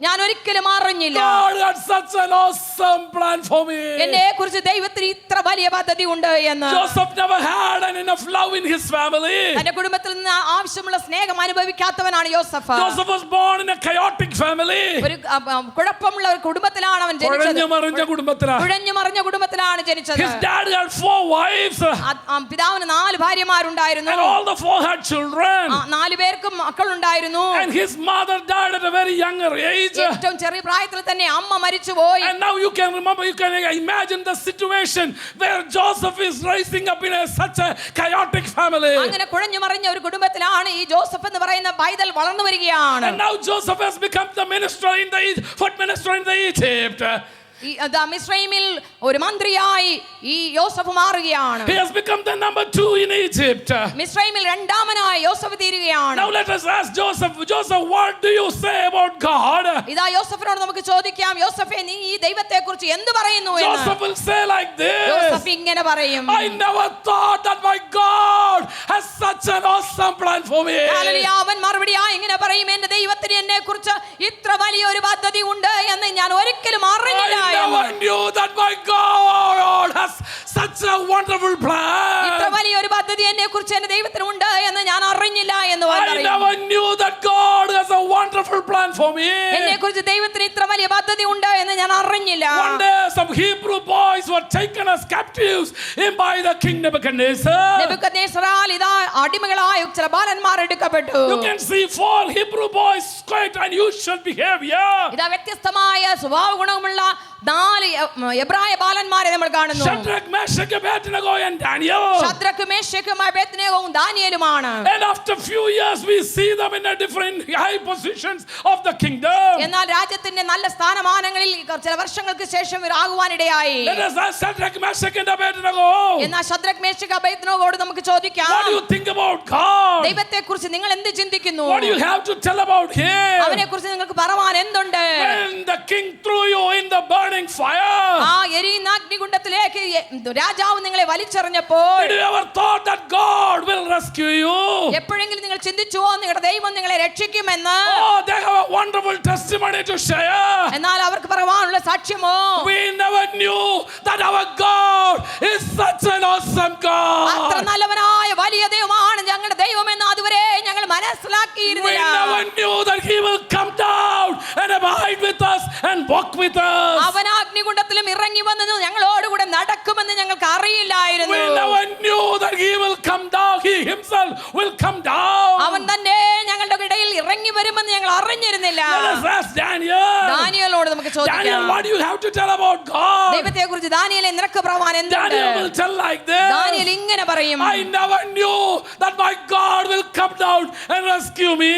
ഞാൻ ഒരിക്കലും അറിഞ്ഞില്ല God had such an awesome plan for me. എന്നെ കുറിച്ച് ദൈവത്തിന് ഇത്ര വലിയ പദ്ധതി ഉണ്ട് എന്ന്. Joseph never had enough love in his family. തന്റെ കുടുംബത്തിൽ നിന്ന് ആവശ്യമുള്ള സ്നേഹം അനുഭവിക്കാത്തവനാണ് യോസഫ്. Joseph was born in a chaotic family. ഒരു കുഴപ്പമുള്ള ഒരു കുടുംബത്തിലാണ് അവൻ ജനിച്ചത്. കുഴഞ്ഞു മറിഞ്ഞ കുടുംബത്തിലാണ് ജനിച്ചത്. His dad had 4 wives. പിതാവിന് 4 ഭാര്യമാരുണ്ടായിരുന്നു. And all the 4 had children. 4 പേർക്കും മക്കളുണ്ടായിരുന്നു. And his mother died at a very younger age. ഏറ്റവും ചെറിയ പ്രായത്തിൽ തന്നെ അമ്മ മരിച്ചുപോയി. And now you can imagine the situation where Joseph is rising up in such a chaotic family. അങ്ങനെ കുഴഞ്ഞു മറിഞ്ഞ ഒരു കുടുംബത്തിലാണ് ഈ ജോസഫ് എന്ന് പറയുന്ന പൈതൽ വളർന്നു വരികയാണ്. And now Joseph has become the foot minister in the Egypt. മിസ്രൈമിൽ ഒരു മന്ത്രിയായി ഈ യോസഫ് മാറുകയാണ്. He has become the number 2 in Egypt. മിസ്രൈമിൽ രണ്ടാമനായി യോസഫ് തീരുകയാണ്. Now let us ask Joseph, Joseph, what do you say about God? ഇതാ യോസഫിനോട് നമുക്ക് ചോദിക്കാം, യോസഫേ നീ ഈ ദൈവത്തെക്കുറിച്ച് എന്ത് പറയുന്നു എന്ന്. Joseph will say like this. യോസഫ് ഇങ്ങനെ പറയും, I never thought that my God has such an awesome plan for me. Hallelujah. അവൻ മറുപടിയായി ഇങ്ങനെ പറയും, എന്റെ ദൈവത്തിന് എന്നെക്കുറിച്ച് ഇത്ര വലിയൊരു പദ്ധതി ഉണ്ട് എന്ന് ഞാൻ ഒരിക്കലും അറിഞ്ഞില്ല. I never knew that my God has such a wonderful plan. ഇത്ര വലിയൊരു പദ്ധതി എന്നെക്കുറിച്ച് എന്റെ ദൈവത്തിന് ഉണ്ട് എന്ന് ഞാൻ അറിഞ്ഞില്ല എന്ന് I പറയും. never knew that God has a wonderful plan for me. എന്നെക്കുറിച്ച് ദൈവത്തിന് ഇത്ര വലിയ പദ്ധതി ഉണ്ട് എന്ന് ഞാൻ അറിഞ്ഞില്ല. One day some Hebrew boys were taken as captives by the king Nebuchadnezzar. നെബൂഖദ്നേസറാൽ ഇതാ അടിമകളായ ചില ബാലന്മാർ എടുക്കപ്പെട്ടു. You can see 4 Hebrew boys, quite unusual behavior. ഇതാ വ്യത്യസ്തമായ സ്വഭാവ ഗുണമുള്ള 4 എബ്രായ ബാലന്മാരെ നമ്മൾ കാണുന്നു. Shadrach, Meshach, Abednego and Daniel. ശദ്രക്കും മേശക്കും അബേദ്നെഗോവും ദാനിയേലുമാണ്. And after few years we see them in a different high positions of the kingdom. എന്നാൽ രാജ്യത്തിന്റെ നല്ല സ്ഥാനമാനങ്ങളിൽ ചില വർഷങ്ങൾക്ക് ശേഷം ഇവർ ആകുവാനിടയായി. Let us ask Shadrach, Meshach and Abednego. എന്നാൽ ശദ്രക് മേശക് അബേദ്നെഗോയോട് നമുക്ക് ചോദിക്കാം, What do you think about God? ദൈവത്തെക്കുറിച്ച് നിങ്ങൾ എന്ത് ചിന്തിക്കുന്നു? What do you have to tell about him? അവനെക്കുറിച്ച് നിങ്ങൾക്ക് പറയാൻ എന്തുണ്ട്? When the king threw you in the burning fire, ആ എരിയുന്ന അഗ്നികുണ്ഡത്തിലേക്ക് രാജാവ് നിങ്ങളെ വലിച്ചെറിഞ്ഞപ്പോൾ did you ever thought that God will rescue you? എപ്പോഴെങ്കിലും നിങ്ങൾ ചിന്തിച്ചുവോ നിങ്ങളുടെ ദൈവം നിങ്ങളെ രക്ഷിക്കുമെന്ന്? Oh, they have a wonderful testimony to share. എന്നാൽ അവർക്ക് പറയാനുള്ള സാക്ഷ്യമോ? We never knew that our God is such an awesome അത്ര God. നല്ലവനായ വലിയ ദൈവമാണ് ഞങ്ങളുടെ ദൈവമെന്ന് അതുവരെ ഞങ്ങൾ We മനസ്സിലാക്കിയിരുന്നില്ല. never knew that He will come down and abide with us and walk with us. അവൻ അഗ്നികുണ്ഡത്തിലും ഇറങ്ങി വന്നത് ഞങ്ങളോടുകൂടെ നടക്കുമെന്ന് ഞങ്ങൾക്ക് അറിയില്ലായിരുന്നു. We never knew that He will come down. He Himself will come down. അവൻ തന്നെ ഞങ്ങളുടെ ഇടയിൽ ഇറങ്ങി വരുമെന്ന് ഞങ്ങൾ അറിഞ്ഞിരുന്നില്ല. Let us ask Daniel. ദാനിയേലോട് നമുക്ക് Daniel, ചോദിക്കാം, what do you have to tell about God? ദൈവത്തെക്കുറിച്ച് ദാനിയേലേ നിനക്ക് പറയാൻ എന്തുണ്ട്? Daniel will tell like this. Daniel ഇങ്ങനെ പറയും, I never knew that my God will come down and rescue me.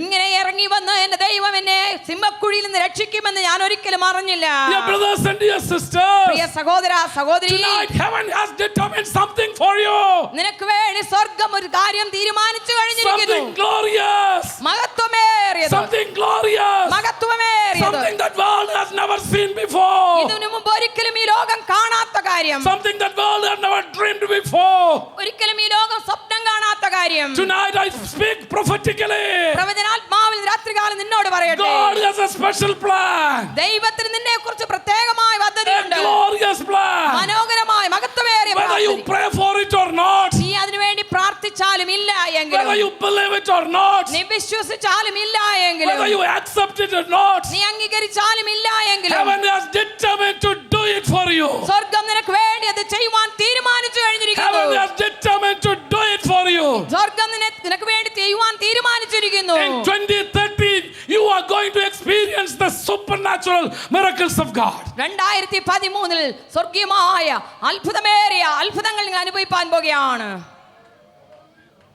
ഇങ്ങനെ ഇറങ്ങി വന്ന് എന്റെ ദൈവം എന്നെ സിംഹക്കുഴിയിൽ നിന്ന് രക്ഷിക്കുമെന്ന് ഞാൻ ഒരിക്കലും അറിഞ്ഞില്ല. Dear brothers and dear sisters, പ്രിയ സഹോദര സഹോദരി, tonight heaven has determined something for you. നിനക്ക് വേണ്ടി സ്വർഗം ഒരു കാര്യം തീരുമാനിച്ചു കഴിഞ്ഞിരിക്കുന്നു. Something glorious. മഹത്വമേറിയത്, Something glorious. മഹത്വമേറിയത്, Something that world has never seen before. ഇതിനു മുമ്പ് ഒരിക്കലും ഈ ലോകം കാണാത്ത കാര്യം, Something that world has never dreamed before. ഒരിക്കലും ഈ ലോകം സ്വപ്നം കാണാത്ത കാര്യം. Tonight I speak prophetically. പ്രവചനാത്മാവിൽ രാത്രികാലം നിന്നോട് പറയട്ടെ, God has a special plan. ദൈവത്തിന് നിന്നെ കുറിച്ച് പ്രത്യേകമായ A പദ്ധതിയുണ്ട്. glorious plan. മനോഹരമായ മഹത്വമേറിയ Whether you പദ്ധതി. pray for it or not, നീ അതിനുവേണ്ടി പ്രാർത്ഥിച്ചാലും ഇല്ല എങ്കിലും, whether you believe it or not, നീ വിശ്വസിച്ചാലും ഇല്ല എങ്കിലും, whether you accept it or not, നീ അംഗീകരിച്ചാലും ഇല്ല എങ്കിലും, heaven has determined to do it for you. സ്വർഗം നിനക്ക് വേണ്ടി അത് ചെയ്യുവാൻ തീരുമാനിച്ചു കഴിഞ്ഞിരിക്കുന്നു. Heaven has determined to do it for you. സ്വർഗം നിനക്ക് വേണ്ടി ചെയ്യുവാൻ തീരുമാനിച്ചിരിക്കുന്നു. In 2013, you are going to experience the supernatural miracles of God. 2013 സ്വർഗീയമായ അത്ഭുതമേറിയ അത്ഭുതങ്ങൾ നിങ്ങൾ അനുഭവിക്കാൻ പോകുകയാണ്.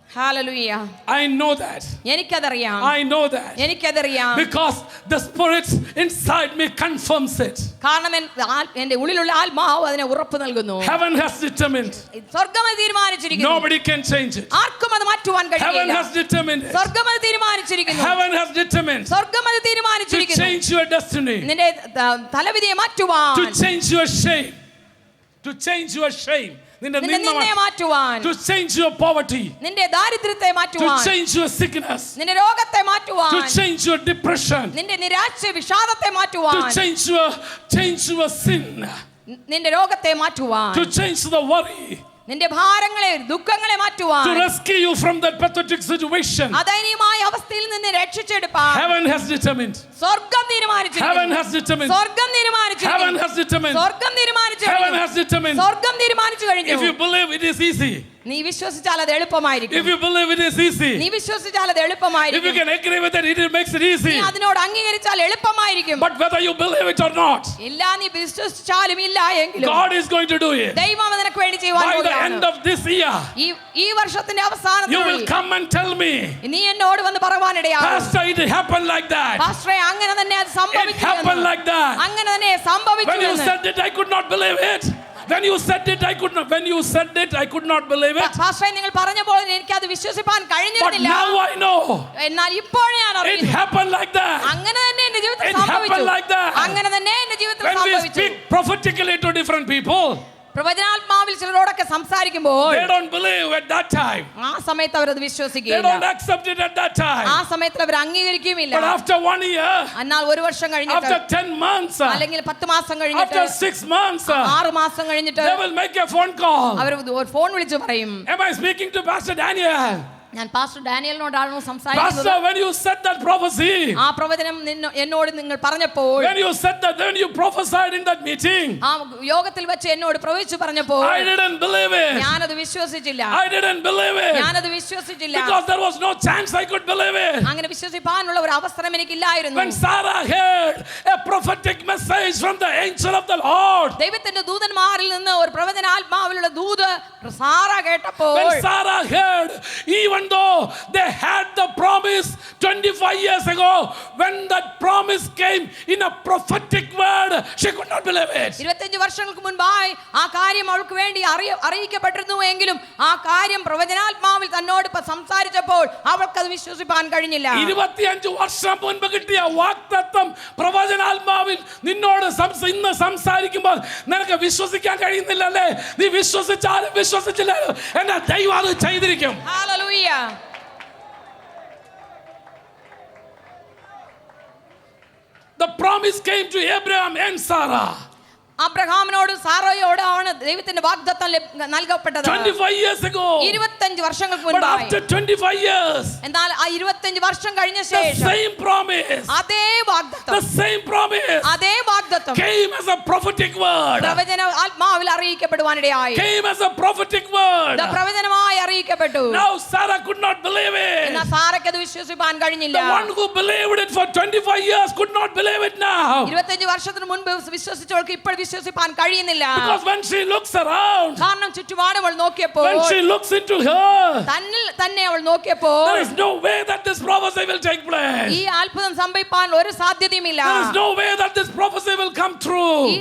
Hallelujah. I know that. എനിക്കതറിയാം, I know that. എനിക്കതറിയാം. Because the Spirit inside me confirms it. കാരണം എന്റെ ഉള്ളിലുള്ള ആത്മാവ് അതിനെ ഉറപ്പ് നൽകുന്നു. Heaven has determined. സ്വർഗം അത് തീരുമാനിച്ചിരിക്കുന്നു. Nobody can change it. ആർക്കും അത് മാറ്റുവാൻ Heaven കഴിയില്ല. has determined it. സ്വർഗം അത് തീരുമാനിച്ചിരിക്കുന്നു. Heaven has determined സ്വർഗം അത് to തീരുമാനിച്ചിരിക്കുന്നു. change your destiny, നിന്റെ തലവിധിയെ മാറ്റുവാൻ, to change your shame, to change your shame, നിന്നെ മാറ്റുവാൻ, to change your poverty, നിന്റെ ദാരിദ്ര്യത്തെ to മാറ്റുവാൻ, change your sickness, നിന്റെ രോഗത്തെ മാറ്റുവാൻ, to change your depression, നിന്റെ നിരാശ വിഷാദത്തെ to മാറ്റുവാൻ, change your sin, നിന്റെ രോഗത്തെ മാറ്റുവാൻ, to change the worry, നിന്റെ ഭാരങ്ങളെ ദുഃഖങ്ങളെ മാറ്റുവാൻ, to rescue you from that pathetic situation. അദയനീയമായ അവസ്ഥയിൽ നിന്ന് രക്ഷിച്ചെടുപ്പാൻ Heaven has determined. സ്വർഗം തീരുമാനിച്ചിരിക്കുന്നു. Heaven has determined. സ്വർഗം തീരുമാനിച്ചിരിക്കുന്നു. Heaven has determined. സ്വർഗം തീരുമാനിച്ചു Heaven കഴിഞ്ഞു. has determined. സ്വർഗം തീരുമാനിച്ചു കഴിഞ്ഞു. If you believe, it is easy. നീ വിശ്വസിച്ചാൽ അത് എളുപ്പമായിരിക്കും. If you believe it is easy. നീ വിശ്വസിച്ചാൽ അത് If you എളുപ്പമായിരിക്കും. can agree with it, it makes it നീ easy. അതിനോട് അംഗീകരിച്ചാൽ എളുപ്പമായിരിക്കും. But whether you believe it or not, ഇല്ല നീ വിശ്വസിച്ചാലും ഇല്ല എങ്കിലും God is going to do it. ദൈവം നിനക്ക് വേണ്ടി ചെയ്യുവാൻ By the പോകുകയാണ്. end of this year, ഈ വർഷത്തിന്റെ you will അവസാനത്തിൽ come and tell me, നീ എന്നോട് വന്ന് പറയുവാനിടയാകും, Pastor, it happened like that. പാസ്റ്ററെ അങ്ങനെ തന്നെ അത് It happened സംഭവിച്ചു, like that. അങ്ങനെ തന്നെ When you സംഭവിച്ചു. said it, I could not believe it. When you said it, I could not. When you said it, I could not believe it. പാസ്റ്ററെ നിങ്ങൾ പറഞ്ഞപ്പോൾ എനിക്ക് അത് വിശ്വസിപ്പാൻ But കഴിഞ്ഞിരുന്നില്ല. now I know. എന്നാൽ ഇപ്പോൾ ഞാൻ It അറിയുന്നു, happened like that. അങ്ങനെ തന്നെ എന്റെ ജീവിതത്തിൽ It happened സംഭവിച്ചു. like that. അങ്ങനെ തന്നെ എന്റെ ജീവിതത്തിൽ When we സംഭവിച്ചു. speak prophetically to different people, പ്രവചനാത്മാവിൽ ചിലരോടൊക്കെ സംസാരിക്കുമ്പോൾ they don't believe at that time. ആ സമയത്ത് അവരത് They വിശ്വസിക്കുകയില്ല, don't accept it at that ആ time. സമയത്തിൽ അവർ അംഗീകരിക്കുകയുമില്ല. But after 1 year, എന്നാൽ ഒരു വർഷം കഴിഞ്ഞിട്ട്, after 10 months, അല്ലെങ്കിൽ 10 മാസം കഴിഞ്ഞിട്ട്, after 6 months, 6 മാസം കഴിഞ്ഞിട്ട് they will make a phone call. അവർ ഒരു ഫോൺ വിളിച്ചു പറയും, Am I speaking to Pastor Daniel? ഞാൻ പാസ്റ്റർ ഡാനിയലിനോടാണോ സംസാരിക്കുന്നത്? Pastor, when you said that prophecy, ആ പ്രവചനം എന്നോട് നിങ്ങൾ പറഞ്ഞപ്പോൾ, when you said that, when you prophesied in that meeting, ആ യോഗത്തിൽ വെച്ച് എന്നോട് പ്രവചിച്ചു പറഞ്ഞപ്പോൾ I didn't believe it. ഞാനത് വിശ്വസിച്ചില്ല, I didn't believe it. ഞാനത് വിശ്വസിച്ചില്ല. Because there was no chance I could believe it. അങ്ങനെ വിശ്വസിപ്പാനുള്ള ഒരു അവസരം എനിക്കില്ലായിരുന്നു. When Sarah heard a prophetic message from the angel of the Lord, ദൈവത്തിന്റെ ദൂതന്മാരിൽ നിന്ന് ഒരു പ്രവചനാത്മാവിലുള്ള ദൂത് സാറ കേട്ടപ്പോൾ, when Sarah heard, even though they had the promise 25 years ago, when that promise came in a prophetic word, she could not believe it. 25 വർഷങ്ങൾക്ക് മുൻപായി ആ കാര്യം അവൾക്ക് വേണ്ടി അറിയിക്കപ്പെട്ടിരുന്നു എങ്കിലും ആ കാര്യം പ്രവചനാത്മാവിൽ തന്നോട് സംസാരിച്ചപ്പോൾ അവൾക്കത് വിശ്വസിപ്പാൻ കഴിഞ്ഞില്ല. 25 വർഷം മുൻപ് കിട്ടിയ വാഗ്ദത്തം പ്രവചനാത്മാവിൽ നിന്നോട് ഇന്ന് സംസാരിക്കുമ്പോൾ നിനക്ക് വിശ്വസിക്കാൻ കഴിയുന്നില്ലല്ലേ? നീ വിശ്വസിച്ചാലും വിശ്വസിച്ചില്ലാലും എന്റെ ദൈവം അത് ചെയ്തിരിക്കും. Hallelujah. The promise came to Abraham and Sarah. അബ്രഹാമിനോടും സാറയോടാണ് ദൈവത്തിന്റെ വാഗ്ദത്തം നൽകപ്പെട്ടത് 25 years ago. 25 വർഷങ്ങൾക്ക് But മുൻപായി. after 25 years, എന്നാൽ ആ 25 വർഷം കഴിഞ്ഞ the ശേഷം same promise, അതേ വാഗ്ദത്തം, the same promise അതേ വാഗ്ദത്തം came as a prophetic word. പ്രവചന ആത്മാവിൽ അറിയിക്കപ്പെടുവാനിടയായി. Came as a prophetic word. പ്രവചനമായി അറിയിക്കപ്പെട്ടു. Now Sarah could not believe it. എന്നാൽ സാറയ്ക്ക് അത് വിശ്വസിപ്പാൻ കഴിഞ്ഞില്ല. The one who believed it for 25 years could not believe it now. 25 വർഷത്തിന് മുൻപ് വിശ്വസിച്ചവൾക്ക് ഇപ്പോൾ വിശ്വസിപ്പാൻ കഴിയുന്നില്ല. Because when she looks around, കാരണം ചുറ്റുപാടും അവൾ നോക്കിയപ്പോൾ, when she looks into her, തന്നിൽ തന്നെ അവൾ നോക്കിയപ്പോൾ, there is no way that this prophecy will take place. ഈ അത്ഭുതം സംഭവിപ്പാൻ ഒരു സാധ്യതയുമില്ല. There is no way that this prophecy will come true. ഈ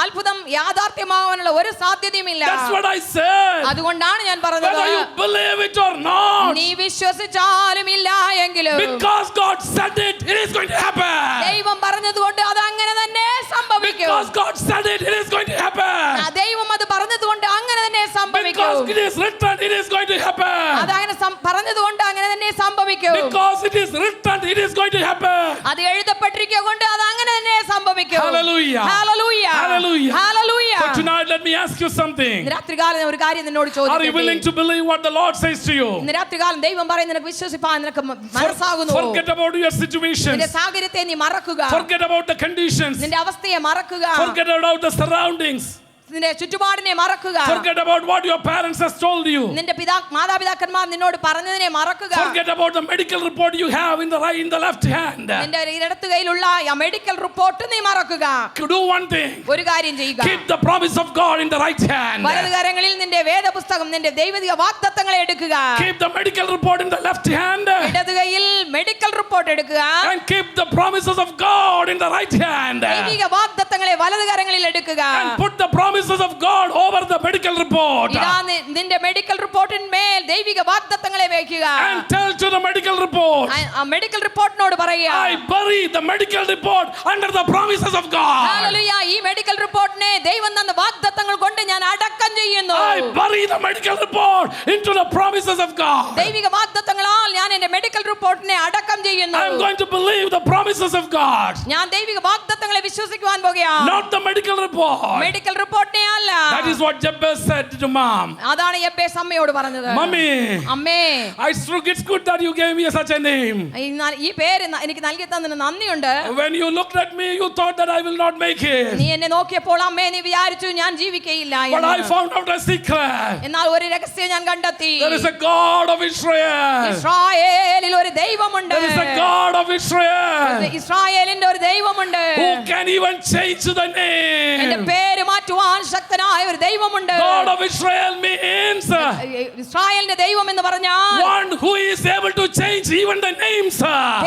അത്ഭുതം യാഥാർത്ഥ്യമാവാനുള്ള ഒരു സാധ്യതയുമില്ല. That's what I said. അതുകൊണ്ടാണ് ഞാൻ പറഞ്ഞത്, Whether you believe it or not, നീ വിശ്വസിച്ചാലും ഇല്ല എങ്കിലും because God said it, it is going to happen. ദൈവം പറഞ്ഞതുകൊണ്ട് അത് അങ്ങനെ തന്നെ സംഭവിക്കും. Because God said it, it is going to happen. ദൈവം അത് പറഞ്ഞതുകൊണ്ട് അങ്ങനെ തന്നെ സംഭവിക്കും. Because it is written, it is going to happen. അതങ്ങനെ പറഞ്ഞതുകൊണ്ട് അങ്ങനെ തന്നെ സംഭവിക്കും. Because it is written, it is going to happen. അത് എഴുതപ്പെട്ടിരിക്കൊണ്ട് അത് അങ്ങനെ തന്നെ സംഭവിക്കും. Hallelujah. Hallelujah. Hallelujah. Hallelujah. So tonight, let me ask you something. ഇന്ന് രാത്രികാലം ഒരു കാര്യം നിന്നോട് Are you willing ചോദിക്കട്ടെ? to believe what the Lord says to you? ഇന്ന് രാത്രികാലം ദൈവം പറയുന്നത് നിനക്ക് വിശ്വസിപ്പാൻ നിനക്ക് മനസ്സാകുന്നു. Forget about your situations. നിന്റെ സാഹചര്യത്തെ നീ മറക്കുക. Forget about the conditions. നിന്റെ അവസ്ഥയെ മറക്കുക. Forget about the surroundings. നിന്റെ ചുറ്റുപാടിനെ മറക്കുക. Forget about what your parents has told you. നിന്റെ മാതാപിതാക്കന്മാർ നിന്നോട് പറഞ്ഞതിനെ മറക്കുക. Forget about the medical report you have in the left hand. നിന്റെ ഇടത്ത് കൈയിലുള്ള ആ മെഡിക്കൽ റിപ്പോർട്ട് നീ മറക്കുക. Do one thing. ഒരു കാര്യം ചെയ്യുക. Keep the promise of God in the right hand. വലതു കരങ്ങളിൽ നിന്റെ വേദപുസ്തകം, നിന്റെ ദൈവിക വാഗ്ദത്തങ്ങളെ എടുക്കുക. Keep the medical report in the left hand. ഇടതു കൈയിൽ മെഡിക്കൽ റിപ്പോർട്ട് എടുക്കുക. And keep the promises of God in the right hand. ദൈവിക വാഗ്ദത്തങ്ങളെ വലതു കരങ്ങളിൽ എടുക്കുക. And put the promises of God over the medical report. ഇതാ നിന്റെ മെഡിക്കൽ റിപ്പോർട്ടിന്മേൽ ദൈവിക വാഗ്ദത്തങ്ങളെ വെക്കുക. And tell to the medical report, ആ മെഡിക്കൽ റിപ്പോർട്ടിനോട് പറയുക, I bury the medical report under the promises of God. Hallelujah. ഈ മെഡിക്കൽ റിപ്പോർട്ടിനെ ദൈവം തന്ന വാഗ്ദത്തങ്ങൾ കൊണ്ട് ഞാൻ അടക്കം ചെയ്യുന്നു. I bury the medical report into the promises of God. ദൈവിക വാഗ്ദത്തങ്ങളാൽ ഞാൻ എൻ്റെ മെഡിക്കൽ റിപ്പോർട്ടിനെ അടക്കം ചെയ്യുന്നു. I'm going to believe the promises of God, ഞാൻ ദൈവിക വാഗ്ദത്തങ്ങളെ വിശ്വസിക്കുവാൻ പോകുകയാണ്, not the medical report. Medical റിപ്പോർട്ടിനെ അല്ല. That is what Jabez said to mom. അതാണ് യെബേസ് അമ്മയോട് പറഞ്ഞത്. Mommy, അമ്മേ, it's good that you gave me such a name. ഈ പേര് എനിക്ക് നൽകി തന്നതിന് നന്ദിയുണ്ട്. When you looked at me, you thought that I will not make it. നീ എന്നെ നോക്കിയപ്പോൾ അമ്മേ നീ വിചാരിച്ചു ഞാൻ ജീവിക്കയില്ല But I എന്ന്. found out a secret. എന്നാൽ ഒരു രഹസ്യം ഞാൻ കണ്ടെത്തി. There is a God of Israel. ഇസ്രായേലിൽ ഒരു ദൈവമുണ്ട്. There is a God of Israel ഇസ്രായേലിന്റെ ഒരു ദൈവമുണ്ട്. who can even change the എന്റെ name. പേര് മാറ്റുവാൻ ശക്തനായ ഒരു ദൈവമുണ്ട്. God of Israel means ഇസ്രായേലിന്റെ ദൈവം എന്ന് പറഞ്ഞാൽ one who is able to change even the names.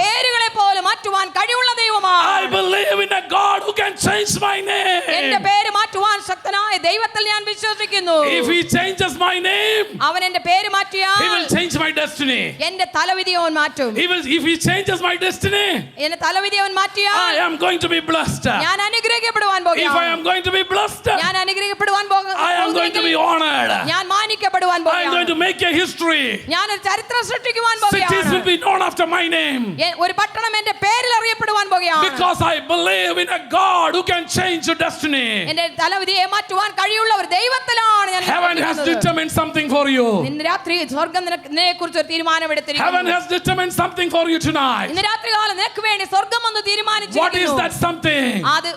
പേരുകളെ പോലും മാറ്റുവാൻ കഴിവുള്ള ദൈവമാണ്. I believe in a God who can change my എന്റെ name. പേര് മാറ്റുവാൻ ശക്തനായ ദൈവത്തിൽ ഞാൻ വിശ്വസിക്കുന്നു. If he changes my name, അവൻ എന്റെ പേര് he മാറ്റിയാൽ will change my destiny. എന്റെ തലവിധി അവൻ മാറ്റും. If he changes my destiny, എന്റെ തലവിധി അവൻ മാറ്റിയാൽ I am going to be blessed. ഞാൻ അനുഗ്രഹിക്കപ്പെടുവാൻ If I പോകുകയാണ്. am going to be blessed, ഞാൻ അനുഗ്രഹിക്കപ്പെടുവാൻ I am going to be honored. ഞാൻ മാനിക്കപ്പെടുവാൻ I am going പോകുകയാണ്. to make a history. ഞാൻ ഒരു ചരിത്രം സൃഷ്ടിക്കുവാൻ Cities will പോകുകയാണ്. be known after my name. ഒരു പട്ടണം എന്റെ പേരിൽ അറിയപ്പെടുവാൻ പോകുകയാണ്. Because I believe in a God who can change your destiny. എന്റെ തലവിധിയെ മാറ്റുവാൻ കഴിയുള്ള ഒരു ദൈവത്തിലാണ് ഞാൻ Heaven has വിശ്വസിക്കുന്നത്. determined something for you. ഇന്ന് രാത്രി സ്വർഗം നിന്നെ കുറിച്ച് ഒരു തീരുമാനമെടുത്തിരിക്കുന്നു. Heaven has determined something for you tonight. ഇന്ന് രാത്രികാലം നിനക്ക് വേണ്ടി സ്വർഗം ഒന്ന് What is തീരുമാനിച്ചിരിക്കുന്നു. that something? അത്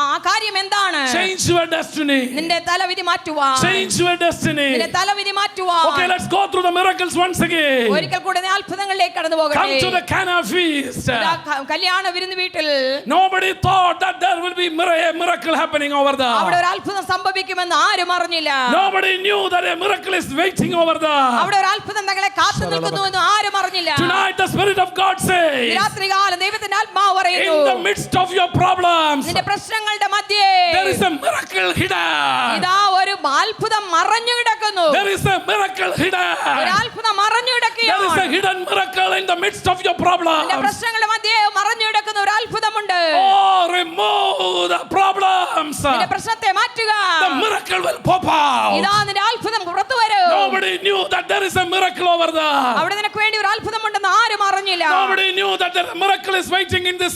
ആ കാര്യം എന്താണ്? Change your destiny. നിന്റെ തലവിധി മാറ്റുവാൻ. Change your destiny. നിന്റെ തലവിധി മാറ്റുവാൻ. Okay, let's go through the miracles once again. ഒരിക്കൽ കൂടെ നീ അത്ഭുതങ്ങളിലേക്ക് കടന്നു Come പോകട്ടെ. to the Cana feast. ഇതാ കല്യാണ വിരുന്ന് വീട്ടിൽ Nobody thought that there will be a miracle happening over അവിടെ there. ഒരു അത്ഭുതം സംഭവിക്കുമെന്ന് ആരും അറിഞ്ഞില്ല. Nobody knew that a miracle is waiting over there. അവിടെ ഒരു അത്ഭുതം തങ്ങളെ കാത്തു നിൽക്കുന്നു എന്ന് ആരും അറിഞ്ഞില്ല. Tonight the Spirit of God says, രാത്രികാലം ദൈവത്തിന്റെ ആത്മാവ് in പറയുന്നു, the midst of your problems, നിന്റെ പ്രശ്നങ്ങളുടെ മധ്യേ there is a miracle hidden. ഇതാ ഒരു അത്ഭുതം മറഞ്ഞു കിടക്കുന്നു. There is a miracle ഒരു hidden. അത്ഭുതം മറഞ്ഞു There is കിടക്കുകയാണ്. a hidden miracle in the midst of your നിന്റെ problems. പ്രശ്നങ്ങളുടെ മധ്യേ മറഞ്ഞു കിടക്കുന്ന ഒരു അത്ഭുതമുണ്ട്. Oh, remove the problems. നിന്റെ പ്രശ്നത്തെ മാറ്റുക. The miracle will pop ഇതാ out. നിന്റെ അത്ഭുതം പുറത്തു വരും. Nobody knew that there is a miracle over there. അവിടെ നിനക്ക് വേണ്ടി ഒരു അത്ഭുതമുണ്ടെന്ന് ആരും അറിഞ്ഞില്ല. Nobody knew that the miracle is waiting in this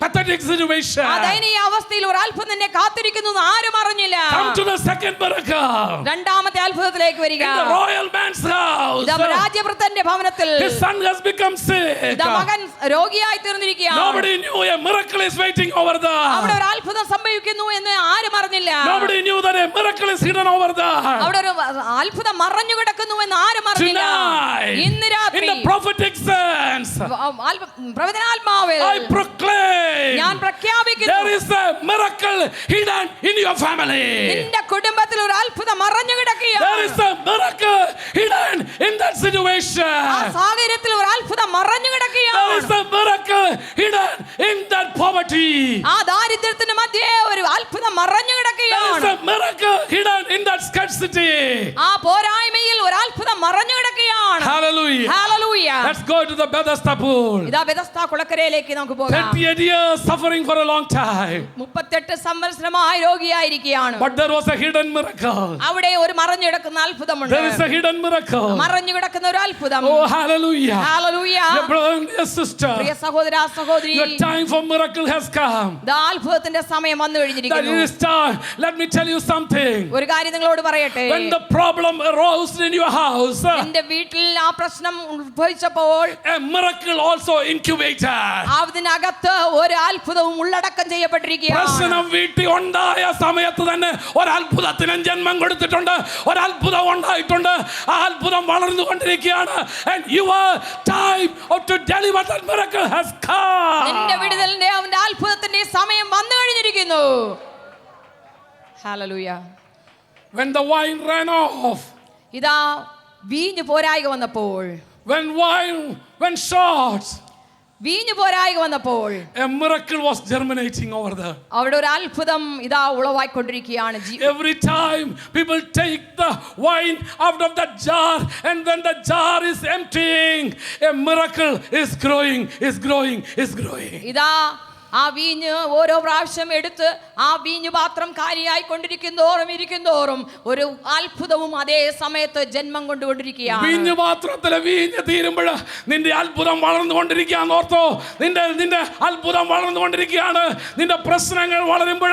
pathetic situation. ആ ദയനീയ അവസ്ഥയിൽ ഒരു അത്ഭുതം നിന്നെ കാത്തിരിക്കുന്നു എന്ന് ആരും അറിഞ്ഞില്ല. Come to the second miracle. രണ്ടാമത്തെ അത്ഭുതത്തിലേക്ക് വരിക. In the royal man's house, ഇതാ രാജവൃത്തന്റെ ഭവനത്തിൽ his son has become sick. ഇതാ മകൻ രോഗിയായി തീർന്നിരിക്കുകയാണ്. Nobody knew a miracle is waiting over അവിടെ there. ഒരു അത്ഭുതം സംഭവിക്കുന്നു എന്ന് ആരും അറിഞ്ഞില്ല. Nobody knew that a miracle is hidden over there. അവിടെ ഒരു അത്ഭുതം മറഞ്ഞു കിടക്കുന്നു എന്ന് ആരും അറിഞ്ഞില്ല. Tonight, ഇന്ന് in രാത്രി the prophetic sense, പ്രവചനാത്മാവിൽ I proclaim ഞാൻ പ്രഖ്യാപിക്കുന്നു, there is a miracle hidden in your family. നിന്റെ കുടുംബത്തിൽ ഒരു അത്ഭുതം മറഞ്ഞു There കിടക്കുകയാണ്. is a miracle hidden in that ആ situation. സാഹചര്യത്തിൽ ഒരു അത്ഭുതം മറഞ്ഞു There കിടക്കുകയാണ്. is a miracle hidden in that poverty. ആ ദാരിദ്ര്യത്തിന് മധ്യേ ഒരു അത്ഭുതം മറഞ്ഞു There is കിടക്കുകയാണ്. a miracle hidden in that scarcity. ആ പോരായ്മയിൽ ഒരു അത്ഭുതം മറഞ്ഞു കിടക്കുകയാണ്. Hallelujah. Hallelujah. Let's go to the Bethesda pool. ഇതാ ബെഥസ്ദാ കുളക്കരയിലേക്ക് നമുക്ക് പോകാം. 38 years suffering for a long time. 38 സംവത്സരമായി രോഗിയായിരിക്കുകയാണ്. But there was a hidden miracle. അവിടെ ഒരു മറഞ്ഞു കിടക്കുന്ന അത്ഭുതമുണ്ട്. There is a hidden miracle. മറഞ്ഞു കിടക്കുന്ന ഒരു അത്ഭുതം. Oh, hallelujah. Hallelujah. Dear brother and dear sister, പ്രിയ സഹോദരാ സഹോദരി, your time for miracle has come. ദാ അത്ഭുതത്തിന്റെ സമയം വന്നു That കഴിഞ്ഞിരിക്കുന്നു. it is time. Let me tell you something. ഒരു കാര്യം നിങ്ങളോട് പറയട്ടെ. When the problem arose in your house, എന്റെ വീട്ടിൽ ആ പ്രശ്നം ഉത്ഭവിച്ചപ്പോൾ a miracle also incubated. അതിനകത്ത് ഒരു അത്ഭുതവും ഉള്ളടക്കം ചെയ്യപ്പെട്ടിരിക്കുകയാണ്. പ്രശ്നം വീട്ടിൽ ഉണ്ടായ സമയത്ത് തന്നെ ഒരത്ഭുതത്തിന് ജന്മം കൊടുത്തിട്ടുണ്ട്. ഒരത്ഭുതം ഉണ്ടായിട്ടുണ്ട്. ആ അത്ഭുതം വളർന്നുകൊണ്ടിരിക്കുകയാണ്. And your time to deliver that miracle has come. നിന്റെ വിടുതലിന്റെ അവന്റെ അത്ഭുതത്തിന്റെ സമയം വന്നു കഴിഞ്ഞിരിക്കുന്നു. Hallelujah. When the wine ran off, ഇതാ വീഞ്ഞു പോരായിക വന്നപ്പോൾ, when shots, വീഞ്ഞു പോരായിക വന്നപ്പോൾ a miracle was germinating over there. അവിടെ ഒരു അത്ഭുതം ഇതാ ഉളവായിക്കൊണ്ടിരിക്കുകയാണ്. Every time people take the wine out of that jar and then the jar is emptying, a miracle is growing, is growing, is growing. ഇതാ ആ വീഞ്ഞ് ഓരോ പ്രാവശ്യം എടുത്ത് ആ വീഞ്ഞു പാത്രം കാലിയായി ഇരിക്കുന്തോറും ഒരു അത്ഭുതവും അതേ സമയത്ത് ജന്മം കൊണ്ടുകൊണ്ടിരിക്കുകയാണ്. വീഞ്ഞു പാത്രത്തിലെ വീഞ്ഞ് തീരുമ്പോൾ നിന്റെ അത്ഭുതം വളർന്നുകൊണ്ടിരിക്കുകയാണ്. ഓർത്തോ, നിന്റെ അത്ഭുതം വളർന്നുകൊണ്ടിരിക്കുകയാണ്. നിന്റെ പ്രശ്നങ്ങൾ വളരുമ്പോൾ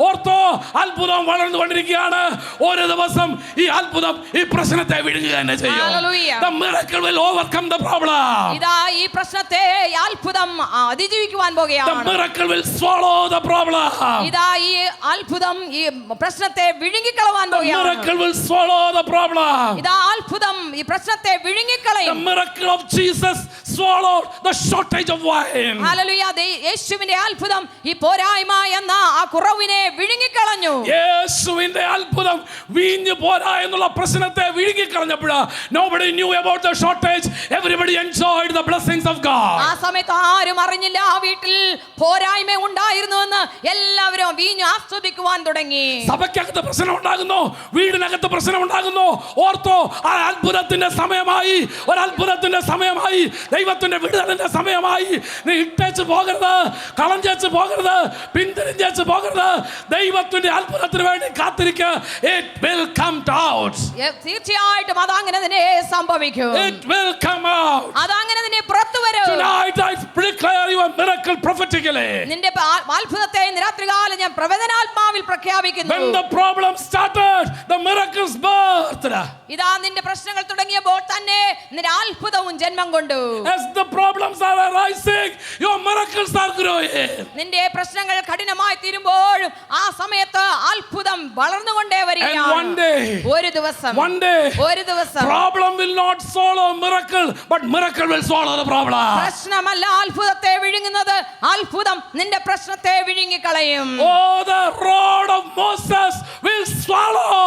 ഓർത്തോ, അത്ഭുതം വളർന്നുകൊണ്ടിരിക്കുകയാണ്. ഒരു ദിവസം ഈ അത്ഭുതം ഈ പ്രശ്നത്തെ വിഴുങ്ങുക തന്നെ ചെയ്യും. The miracle will overcome the problem. ഇതാ ഈ പ്രശ്നത്തെ അത്ഭുതം അതിജീവിക്കുവാൻ പോകുകയാണ്. The miracle will swallow the problem. ഇതാ ഈ അത്ഭുതം ഈ പ്രശ്നത്തെ വിഴുങ്ങിക്കളവാൻ പോകുകയാണ്. The miracle will swallow the problem. ഇതാ അത്ഭുതം ഈ പ്രശ്നത്തെ വിഴുങ്ങിക്കളയും. The miracle of Jesus swallowed the shortage of wine. Hallelujah. യേശുവിന്റെ അത്ഭുതം ഈ പോരായ്മ എന്ന ആ കുറവിനെ വിഴുങ്ങിക്കളഞ്ഞു. യേശുവിന്റെ അത്ഭുതം വീഞ്ഞു പോരാ എന്നുള്ള പ്രശ്നത്തെ വിഴുങ്ങിക്കളഞ്ഞപ്പോൾ nobody knew about the shortage. Everybody enjoyed the blessings of God. ആ സമയത്ത് ആരും അറിഞ്ഞില്ല ആ വീട്ടിൽ പോരായ്മ ഉണ്ടായിരുന്നുവെന്ന്. എല്ലാവരും വീഞ്ഞു ആസ്വദിക്കുവാൻ തുടങ്ങി. സഭയ്ക്കകത്ത് പ്രശ്നം ഉണ്ടാകുന്നു, വീടിനകത്ത് പ്രശ്നം ഉണ്ടാകുന്നു. ഓർത്തോ, ആ അത്ഭുതത്തിന്റെ സമയമായി, ഒരു അത്ഭുതത്തിന്റെ സമയമായി, ദൈവത്തിന്റെ വിടുതലിന്റെ സമയമായി. നീ ഇട്ടേച്ച് പോകരുത്, കളഞ്ചേച്ച് പോകരുത്, പിന്തിരിഞ്ഞേച്ച് പോകരുത്. ദൈവത്തിന്റെ അത്ഭുതത്തിന് വേണ്ടി കാത്തിരിക്കുക. It will come out. തീർച്ചയായിട്ടും അതങ്ങനെ തന്നെ സംഭവിക്കും. It will come out. അതങ്ങനെ തന്നെ പുറത്തു വരും. Tonight I declare you a miracle prophetically. നിന്റെ അത്ഭുതത്തെ ഇന്ന് രാത്രികാലം ഞാൻ പ്രവചനാത്മാവിൽ പ്രഖ്യാപിക്കുന്നു. When the problem started, the miracles birthed. ഇതാ നിന്റെ പ്രശ്നങ്ങൾ തുടങ്ങിയപ്പോൾ തന്നെ നിന്റെ അത്ഭുതവും ജന്മം കൊണ്ടു. As the problems are arising, your miracles are growing. നിന്റെ പ്രശ്നങ്ങൾ കഠിനമായി തീരുമ്പോഴും ആ സമയത്ത് അത്ഭുതം വളർന്നുകൊണ്ടേ വരികയാണ്. And one day, ഒരു ദിവസം problem will not swallow miracle, but miracle will swallow the problem. പ്രശ്നമല്ല അത്ഭുതത്തെ വിഴുങ്ങുന്നത്, അത്ഭുതം നിന്റെ പ്രശ്നത്തെ വിഴുങ്ങിക്കളയും. Oh, the rod of Moses will swallow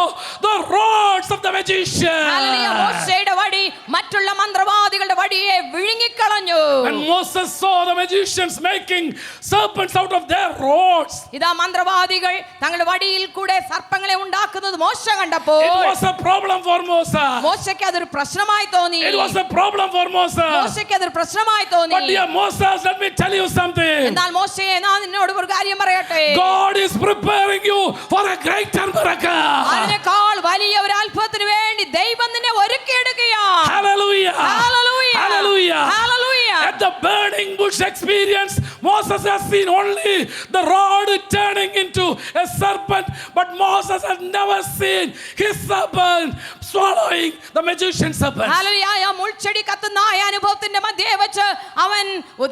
the rods of the magician. Hallelujah. മോശയുടെ വടി മറ്റുള്ള മന്ത്രവാദികളുടെ വടിയെ വിഴുങ്ങിക്കളഞ്ഞു. And Moses saw the magicians making serpents out of their rods. ഇതാ മന്ത്രവാദികൾ തങ്ങളുടെ വടിയിൽ കൂടെ സർപ്പങ്ങളെ ഉണ്ടാക്കുന്നത് മോശ കണ്ടപ്പോൾ It was a problem for Moses. മോശയ്ക്ക് അതൊരു പ്രശ്നമായി തോന്നി. It was a problem for Moses. മോശയ്ക്ക് അതൊരു പ്രശ്നമായി തോന്നി. But dear Moses, let me tell you something. എന്നാൽ മോശയെ ഞാൻ നിന്നോട് ഒരു കാര്യം പറയട്ടെ. God is preparing you for a greater miracle. അതിനേക്കാൾ വലിയ ഒരു അത്ഭുതത്തിന് വേണ്ടി ദൈവം നിന്നെ ഒരുക്കിയെടുക്കുകയാണ്. Hallelujah. Hallelujah. Hallelujah. Hallelujah. At the burning bush experience, Moses has seen only the rod turning into a serpent, but Moses has never seen his serpent swallowing the magician serpent. Hallelujah. മുൾച്ചെടി കത്തുന്ന ആ അനുഭവത്തിന്റെ മധ്യേ വെച്ച് അവൻ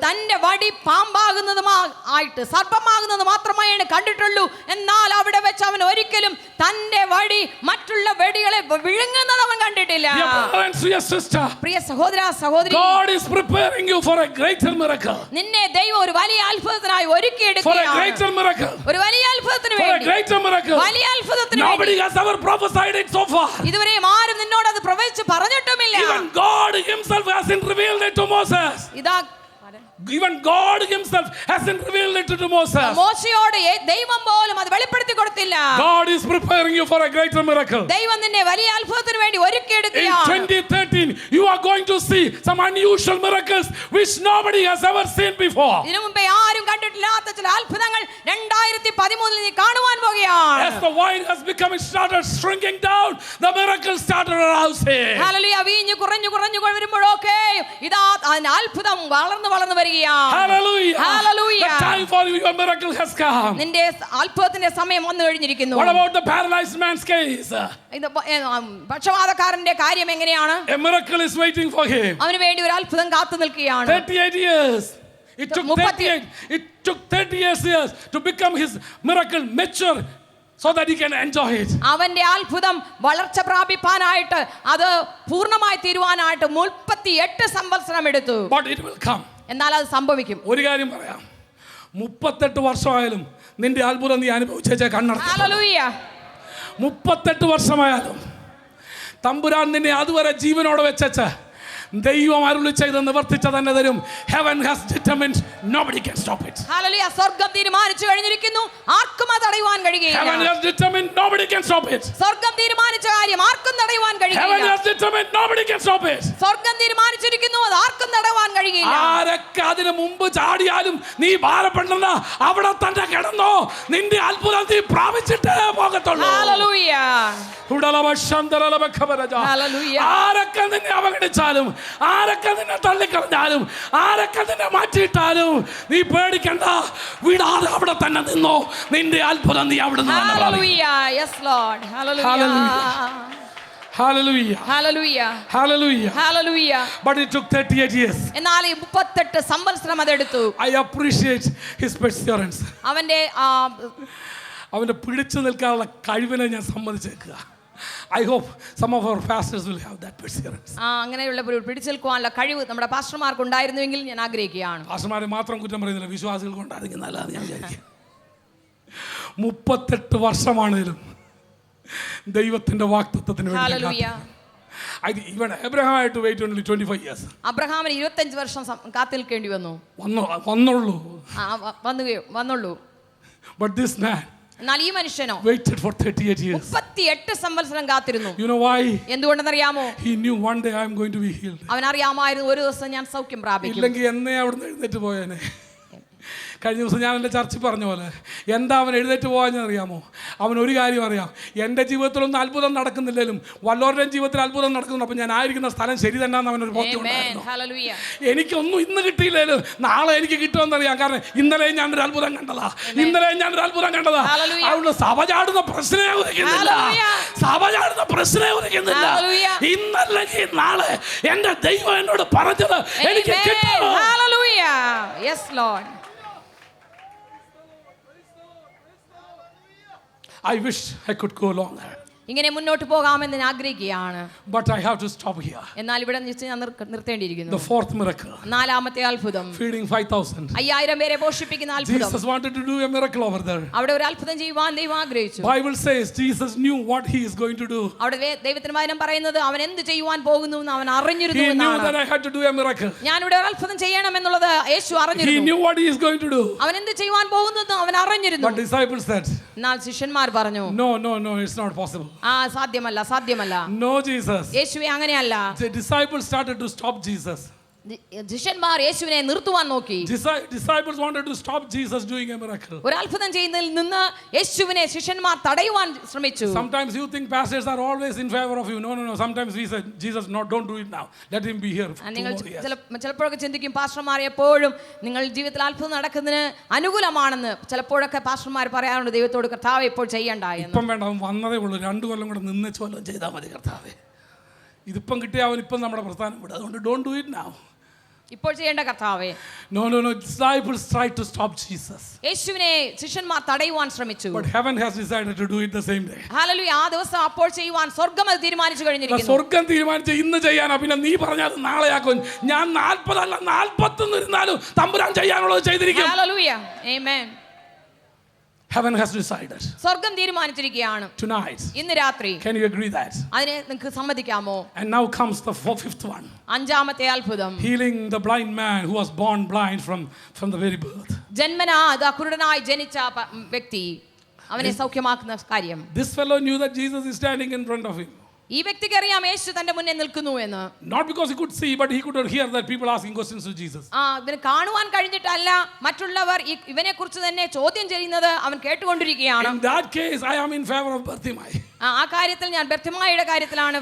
തന്റെ വടി പാമ്പാകുന്നതുമായിട്ട് സർപ്പമാകുന്നത് മാത്രമേ കണ്ടിട്ടുള്ളൂ. എന്നാൽ അവിടെ വെച്ച് അവൻ ഒരിക്കലും തന്റെ വടി മറ്റുള്ള വെടികളെ വിഴുങ്ങുന്നത് അവൻ കണ്ടിട്ടില്ല. Dear പ്രിയ സഹോദര സഹോദരി, God is preparing you for a greater miracle. നിന്നെ ദൈവം ഒരു വലിയ അത്ഭുതത്തിനായി For a ഒരുക്കിയെടുക്കുകയാണ്. greater miracle. ഒരു വലിയ അത്ഭുതത്തിന് For a വേണ്ടി, greater miracle. വലിയ അത്ഭുതത്തിന് Nobody വേണ്ടി. has ever prophesied it so far. ഇതുവരെയും ആരും നിന്നോട് അത് പ്രവചിച്ച് പറഞ്ഞിട്ടുമില്ല. Even God himself hasn't revealed it to Moses. ഇതാ Even God himself hasn't revealed it to Moses. മോശയോട് ദൈവം പോലും അത് വെളിപ്പെടുത്തി കൊടുത്തില്ല. God is preparing you for a greater miracle. ദൈവം നിന്നെ വലിയ അത്ഭുതത്തിന് വേണ്ടി In ഒരുക്കിയെടുക്കുകയാണ്. 2013, you are going to see some unusual miracles which nobody has ever seen before. ഇതിനു മുമ്പേ ആരും കണ്ടിട്ടില്ലാത്ത ചില അത്ഭുതങ്ങൾ 2013 നീ കാണുവാൻ പോകുകയാണ്. As the wine has become, it started shrinking down, the miracles started arousing. Hallelujah. വീഞ്ഞു കുറഞ്ഞു വരുമ്പോഴൊക്കെ ഇതാ അത്ഭുതം വളർന്നു വരികയാണ്. Hallelujah. Hallelujah. The time for your miracle has come. നിന്റെ അത്ഭുതത്തിന്റെ സമയം വന്നു കഴിഞ്ഞിരിക്കുന്നു. What about the paralyzed man's case? ഇത് പക്ഷവാതക്കാരന്റെ കാര്യം എങ്ങനെയാണ്? A miracle is waiting for him. അവന് വേണ്ടി ഒരു അത്ഭുതം കാത്തു നിൽക്കുകയാണ്. 38 years. It took 30 years to become his miracle mature so that he can enjoy it. അവന്റെ അത്ഭുതം വളർച്ച പ്രാപിപ്പാനായിട്ട് അത് പൂർണ്ണമായി തീരുവാനായിട്ട് 38 സംവത്സരം എടുത്തു. But it will come. എന്നാൽ അത് സംഭവിക്കും. ഒരു കാര്യം പറയാം, 38 വർഷമായാലും നിന്റെ അത്ഭുതം നീ അനുഭവിച്ചേ കണ്ണട. ഹല്ലേലൂയ. 38 വർഷമായാലും തമ്പുരാൻ നിന്നെ അതുവരെ ജീവനോടെ വെച്ച ദൈവം അരുളി ചെയ്ത് നിവർത്തിച്ച തന്നെ തരും. Heaven has determined, nobody can stop it. Hallelujah. സ്വർഗ്ഗം തീരുമാനിച്ചു കഴിഞ്ഞിരിക്കുന്നു, ആർക്കും അത് തടയുവാൻ കഴിയില്ല. Heaven has determined, nobody can stop it. സ്വർഗ്ഗം തീരുമാനിച്ച കാര്യം ആർക്കും തടയുവാൻ Heaven കഴിയില്ല. has determined, nobody can stop it. സ്വർഗ്ഗം തീരുമാനിച്ചിരിക്കുന്നു, അത് ആർക്കും തടയുവാൻ കഴിയില്ല. ആരെ ആരൊക്കെ അതിന് മുമ്പ് ചാടിയാലും നീ ഭാരപ്പെടണ്ട, അവിടെ തന്നെ കിടന്നോ, നിന്റെ അത്ഭുതം നീ പ്രാപിച്ചിട്ടേ പോകത്തുള്ളൂ. Hallelujah. ആരൊക്കെ നിന്നെ അവഗണിച്ചാലും, ആരൊക്കെ നിന്നെ തള്ളിക്കളഞ്ഞാലും, ആരൊക്കെ നിന്നെ മാറ്റിയിട്ടാലും നീ പേടിക്കണ്ട, വിടാതെ അവിടെ തന്നെ നിന്നോ, നിന്റെ അത്ഭുതം നീ അവിടെ നിന്ന്. Hallelujah. Yes, Lord. Hallelujah. Hallelujah. Hallelujah. Hallelujah. Hallelujah. But it took 38 years. എന്നാൽ 38 സംവത്സരം അതെടുത്തു. I appreciate his perseverance. അവന്റെ പിടിച്ചു നിൽക്കാനുള്ള കഴിവിനെ ഞാൻ സമ്മതിച്ചേക്കുക. I hope some of our pastors will have that perseverance. അങ്ങനെയുള്ള പിടിച്ചു നിൽക്കാനുള്ള കഴിവ് നമ്മുടെ പാസ്റ്റർമാർക്ക് ഉണ്ടായിരുന്നുവെങ്കിൽ ഞാൻ ആഗ്രഹിക്കുകയാണ്. പാസ്റ്റർമാരെ മാത്രം കുറ്റം പറയുന്നില്ല, വിശ്വാസികൾക്ക് ഉണ്ടായിരിക്കും നല്ലതാണ് ഞാൻ വിചാരിക്കുക. 38 വർഷമാണേലും ദൈവത്തിന്റെ വാഗ്ദത്തത്തിന് വേണ്ടി. Even Abraham had to wait only 25 years. അബ്രഹാമിന് 25 വർഷം കാത്തിരിക്കേണ്ടി വന്നുള്ളൂ. But this man എന്നാൽ ഈ മനുഷ്യനോ waited for 38 years. 38 സംവത്സരം കാത്തിരുന്നു. You know why? എന്തുകൊണ്ടെന്നറിയാമോ? He knew one day I am going to be healed. അവനറിയാമായിരുന്നു ഒരു ദിവസം ഞാൻ സൗഖ്യം പ്രാപിക്കും. ഇല്ലെങ്കിൽ എന്നെ അവിടുന്ന് എഴുന്നേറ്റ് പോയേനെ. കഴിഞ്ഞ ദിവസം ഞാൻ എൻ്റെ ചർച്ചിൽ പറഞ്ഞ പോലെ എന്താ അവൻ എഴുന്നേറ്റ് പോകാൻ അറിയാമോ? അവൻ ഒരു കാര്യം അറിയാം, എൻ്റെ ജീവിതത്തിലൊന്നും അത്ഭുതം നടക്കുന്നില്ലെങ്കിലും വല്ലവരുടെയും ജീവിതത്തിൽ അത്ഭുതം നടക്കുന്നു. അപ്പം ഞാൻ ആയിരിക്കുന്ന സ്ഥലം ശരി തന്നെ അവനൊരു ബോധ്യമുണ്ടായിരുന്നു. എനിക്കൊന്നും ഇന്ന് കിട്ടിയില്ലേലും നാളെ എനിക്ക് കിട്ടുമെന്നറിയാം. കാരണം ഇന്നലെയും ഞാനൊരു അത്ഭുതം കണ്ടതാ. അതുകൊണ്ട് സഭ ചാടുന്ന പ്രശ്നമേ ഉദിക്കുന്നില്ല. ഇന്നല്ലെങ്കിൽ നാളെ എൻ്റെ ദൈവം എന്നോട് പറഞ്ഞത് എനിക്ക് കിട്ടും. Yes, Lord. I wish I could go longer. ഇങ്ങനെ മുന്നോട്ട് പോകാമെന്ന് ഞാൻ ആഗ്രഹിക്കുകയാണ്. But I have to stop here. എന്നാൽ ഇവിടെ ഞാൻ നിർത്തേണ്ടിയിരിക്കുന്നു. The fourth miracle. നാലാമത്തെ അത്ഭുതം. Feeding 5,000. 5000 പേരെ പോഷിപ്പിക്കുന്ന അത്ഭുതം. Jesus wanted to do a miracle over there. അവിടെ ഒരു അത്ഭുതം ചെയ്യുവാൻ ദൈവം ആഗ്രഹിച്ചു. Bible says Jesus knew what he is going to do. അവിടെ ദൈവത്തിന്റെ വചനം പറയുന്നത് അവൻ എന്ത് ചെയ്യുവാൻ പോകുന്നു എന്ന് അവൻ അറിഞ്ഞിരുന്നു എന്നാണ്. He knew എന്നാണ്. that I had to do a miracle. ഞാൻ ഇവിടെ ഒരു അത്ഭുതം ചെയ്യണം എന്നുള്ളത് യേശു അറിഞ്ഞിരുന്നു. He knew what he is going to do. അവൻ എന്ത് ചെയ്യുവാൻ പോകുന്നു എന്ന് അവൻ അറിഞ്ഞിരുന്നു. But disciples said, എന്നാൽ ശിഷ്യന്മാർ പറഞ്ഞു, no, it's not possible. സാധ്യമല്ല. No, Jesus. യേശുവേ അങ്ങനെയല്ല. The disciples started to stop Jesus. ശിഷ്യന്മാർ യേശുവിനെ നിർത്തുവാൻ നോക്കി. Disciples wanted to stop Jesus doing a miracle. ഒരു അത്ഭുതം ചെയ്യുന്നതിൽ നിന്ന് യേശുവിനെ ശിഷ്യന്മാർ തടയുവാൻ ശ്രമിച്ചു. Sometimes you think pastors are always in favor of you. No. Sometimes we say, Jesus, no, don't do it now. Let him be here. നിങ്ങൾ ചിലപ്പോഴൊക്കെ ചിന്തിക്കും പാസ്റ്റർമാർ എപ്പോഴും നിങ്ങൾ ജീവിതത്തിൽ അത്ഭുതം നടക്കുന്നതിന് അനുകൂലമാണെന്ന്. ചിലപ്പോഴൊക്കെ പാസ്റ്റർമാർ പറയാറുണ്ട് ദൈവത്തോട്, കർത്താവേ ഇപ്പോൾ ചെയ്യണ്ട എന്ന്. ഇപ്പം വേണ്ട, അവൻ വന്നതേ ഉള്ളൂ, 2 കൊല്ലം കൂടെ നിന്നേച്ച് വല്ലതും ചെയ്താൽ മതി കർത്താവേ. ഇതിപ്പം കിട്ടിയ അവൻ ഇപ്പം നമ്മുടെ പ്രസ്ഥാനം വിടും. അതുകൊണ്ട് don't do it now. ഇപ്പോൾ ചെയ്യേണ്ട കർത്താവേ. No. Disciples tried to stop Jesus. യേശുവിനെ ശിഷ്യന്മാർ തടയുവാൻ ശ്രമിച്ചു. But heaven has decided to do it the same day. Hallelujah. ആ ദിവസം അപ്പോൾ ചെയ്യുവാൻ സ്വർഗ്ഗം അത് തീരുമാനിച്ചു കഴിഞ്ഞിരിക്കുന്നു. സ്വർഗ്ഗം തീരുമാനിച്ച് ഇന്ന് ചെയ്യാനാ. പിന്നെ നീ പറഞ്ഞാൽ നാളെയാക്കും. ഞാൻ 40 അല്ല 41 ഇരുന്നാലും തമ്പുരാൻ ചെയ്യാനുള്ളത് ചെയ്തിരിക്കും. Hallelujah. Amen. Heaven has decided. സ്വർഗ്ഗം തീരുമാനിച്ചിരിക്കുകയാണ്. Tonight. ഇന്ന് രാത്രി. Can you agree that? അതിനെ നിങ്ങൾക്ക് സമ്മതിക്കാമോ? And now comes the 5th one. അഞ്ചാമത്തെ അത്ഭുതം. Healing the blind man who was born blind from the very birth. ജന്മനാ കുരുടനായി ജനിച്ച വ്യക്തി, അവനെ സൗഖ്യമാക്കുന്ന കാര്യം. This fellow knew that Jesus is standing in front of him. ഈ വ്യക്തിക്ക് അറിയാം യേശു തന്റെ മുന്നിൽ നിൽക്കുന്നു എന്ന്. Not because he could see, but he could hear that people asking questions to Jesus. ഇവന് കാണുവാൻ കഴിഞ്ഞിട്ടല്ല, മറ്റുള്ളവർ ഇവനെ കുറിച്ച് തന്നെ ചോദ്യം ചെയ്യുന്നത് അവൻ കേട്ടുകൊണ്ടിരിക്കുകയാണ്. In that case, I am in favor of Bartimaeus. ആ കാര്യത്തിൽ ഞാൻ ബർത്തിമായിയുടെ കാര്യത്തിലാണ്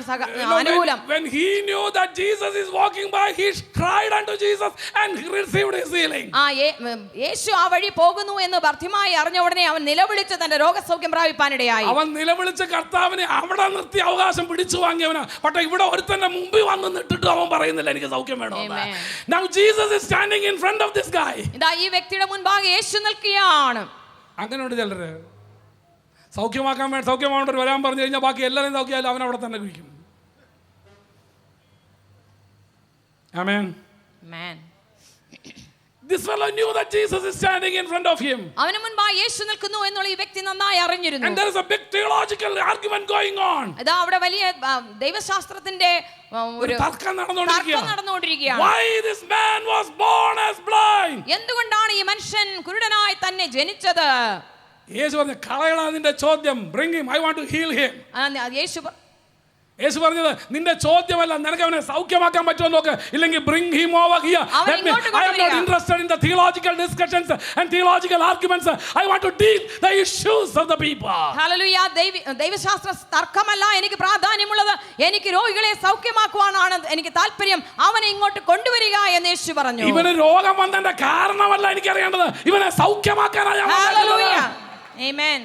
അനുകൂലം. When he knew that Jesus is walking by, he cried unto Jesus and he received his healing. യേശു ആ വഴി പോകുന്നു എന്ന് ബർത്തിമായി അറിഞ്ഞ ഉടനെ അവൻ നിലവിളിച്ച് തന്റെ രോഗസൗഖ്യം പ്രാപിപ്പാനിടയായി. അവൻ നിലവിളിച്ച കർത്താവിനെ അവിടെ നിർത്തി അവകാശം പിടിച്ചു വാങ്ങിയവനാ. പക്ഷേ ഇവിടെ ഒരുത്തന്റെ മുമ്പിൽ വന്ന് നിന്നിട്ട് അവൻ പറയുന്നില്ല എനിക്ക് സൗഖ്യം വേണമെന്ന്. Now Jesus is standing in front of this guy. ഇതാ ഈ വ്യക്തിയുടെ മുൻപാകെ യേശു നിൽക്കുകയാണ്. അങ്ങനെയുണ്ട് ചിലര് സൗഖ്യമാവേണ്ടവർ വരാൻ പറഞ്ഞു കഴിഞ്ഞാൽ ബാക്കി എല്ലാവരും സൗഖ്യമായാലും അവൻ അവിടെ തന്നെ കഴിക്കും. Amen. This fellow knew that Jesus is standing in front of him. അവന് മുൻപായി യേശു നിൽക്കുന്നു എന്നുള്ള ഈ വ്യക്തി നന്നായി അറിഞ്ഞിരുന്നു. And there is a big theological argument going on. ഇതാ അവിടെ വലിയ ദൈവശാസ്ത്രത്തിന്റെ ഒരു തർക്കം നടന്നുകൊണ്ടിരിക്കുകയാണ്. Why this man was born as blind? എന്തുകൊണ്ടാണ് ഈ മനുഷ്യൻ കുരുടനായി തന്നെ ജനിച്ചത്? യേശു പറഞ്ഞു കളയണം അതിന്റെ ചോദ്യം. Bring him, I want to heal him. യേശു പറഞ്ഞത് നിന്റെ ചോദ്യമല്ല, നിനക്ക് അവനെ സൗഖ്യമാക്കാൻ പറ്റുമോ നോക്ക്, ഇല്ലെങ്കിൽ bring him over here. I am not interested in the theological discussions and theological arguments. I want to deal the issues of the people. Hallelujah. ദൈവശാസ്ത്ര തർക്കമല്ല എനിക്ക് പ്രാധാന്യമുള്ളത്, എനിക്ക് രോഗികളെ സൗഖ്യമാക്കുവാനാണ് എനിക്ക് താല്പര്യം. അവനെ ഇങ്ങോട്ട് കൊണ്ടുവരിക എന്ന് യേശു പറഞ്ഞു. ഇവന് രോഗം വന്നതിന്റെ കാരണമല്ല എനിക്ക് അറിയേണ്ടത്, ഇവനെ സൗഖ്യമാക്കാനാണ് ഞാൻ വന്നത്. Hallelujah. Amen.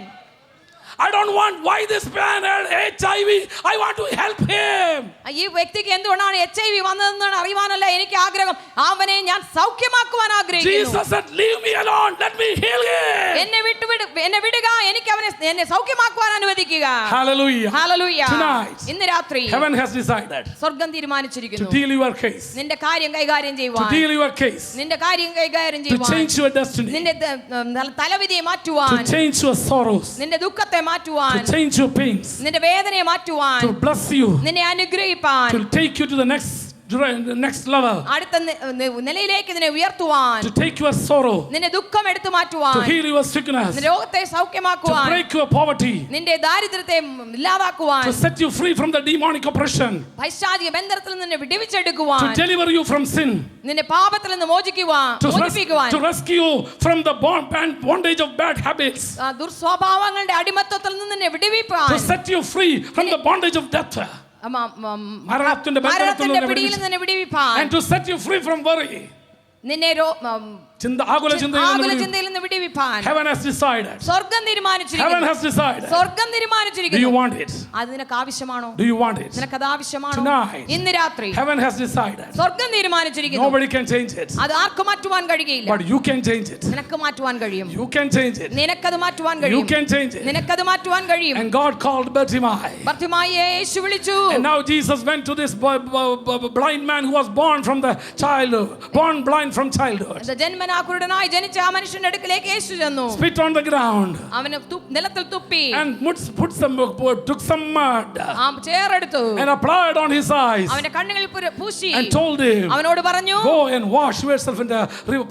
I don't want why this man had HIV. I want to help him. ഈ വ്യക്തിക്ക് എന്തുകൊണ്ടാണ് HIV വന്നതെന്ന് അറിയാനല്ല എനിക്ക് ആഗ്രഹം, അവനെ ഞാൻ സൗഖ്യമാക്കുവാൻ ആഗ്രഹിക്കുന്നു. Jesus said, leave me alone, let me heal him. എന്നെ വിടുക, എനിക്ക് എന്നെ സൗഖ്യമാക്കുവാൻ അനുവദിക്കുക. Hallelujah. ഹല്ലേലൂയ. Tonight, ഇന്ന് രാത്രി heaven has decided സ്വർഗ്ഗം to തീരുമാനിച്ചിരിക്കുന്നു deal your case, നിന്റെ കാര്യം കൈകാര്യം to ചെയ്യുവാൻ, deal your case, നിന്റെ കാര്യം കൈകാര്യം to ചെയ്യുവാൻ, change your destiny, നിന്റെ തലവിധിയെ മാറ്റുവാൻ, to change your sorrows, നിന്റെ ദുഃഖത്തെ മാറ്റുവാൻ, to change your pains, നിന്റെ വേദനയെ മാറ്റുവാൻ, to bless you, നിന്നെ അനുഗ്രഹിപ്പാൻ, to take you to the next level, അടുത്ത നിലയിലേക്ക് നിന്നെ ഉയർത്തുവാൻ, to take your sorrow, നിന്റെ ദുഃഖം എടുത്തു മാറ്റുവാൻ, to heal your sickness, നിന്റെ രോഗത്തെ to സൗഖ്യമാക്കുവാൻ, break your poverty, നിന്റെ ദാരിദ്ര്യത്തെ ഇല്ലാതാക്കുവാൻ, to set you free from the demonic oppression, പൈശാചിക ബന്ധനത്തിൽ നിന്ന് വിടുവിച്ചെടുക്കുവാൻ, to deliver you from sin, നിന്നെ പാപത്തിൽ നിന്ന് മോചിക്കുവാൻ, to rescue you from the bondage of bad habits, ദുർസ്വഭാവങ്ങളുടെ അടിമത്തത്തിൽ നിന്ന് നിന്നെ വിടുവിപ്പാൻ, to set you free from the bondage of death, മരണത്തിന്റെ പിടിയിൽ നിന്ന് വിടുവിപ്പാൻ, and to set you free from worry, നിന്നെ ആകുല ചിന്തയിൽ നിന്ന് വിടുവിപ്പാൻ. Heaven has decided. സ്വർഗ്ഗം തീരുമാനിച്ചിരിക്കുന്നു. Heaven has decided. സ്വർഗ്ഗം Do തീരുമാനിച്ചിരിക്കുന്നു. you want it? അത് നിനക്ക് ആവശ്യമാണോ? Do you want it? നിനക്ക് അത് ആവശ്യമാണോ? Tonight, ഇന്ന് രാത്രി Heaven has decided. സ്വർഗ്ഗം തീരുമാനിച്ചിരിക്കുന്നു. Nobody can change it, അത് ആർക്കും മാറ്റുവാൻ കഴിയില്ല. but you can change it. നിനക്ക് മാറ്റുവാൻ കഴിയും. You can change it. നിനക്കത് മാറ്റുവാൻ You കഴിയും. can change it. നിനക്കത് മാറ്റുവാൻ കഴിയും. And God called Bartimaeus. ബർത്തിമായിയെ യേശു വിളിച്ചു. And now Jesus went to this blind man who was born from the childhood, born blind from childhood. ജന്മനാ കുരുടനായി ജനിച്ച ആ മനുഷ്യന്റെ അടുക്കലേക്ക് യേശു ചെന്നു. Spit on the ground. അവനെ നിലത്തിൽ തുപ്പി. And took some mud. ചേറെടുത്തു. And applied on his eyes. അവന്റെ കണ്ണുകളിൽ പൂശി. And told him, അവനോട് പറഞ്ഞു, go and wash yourself in the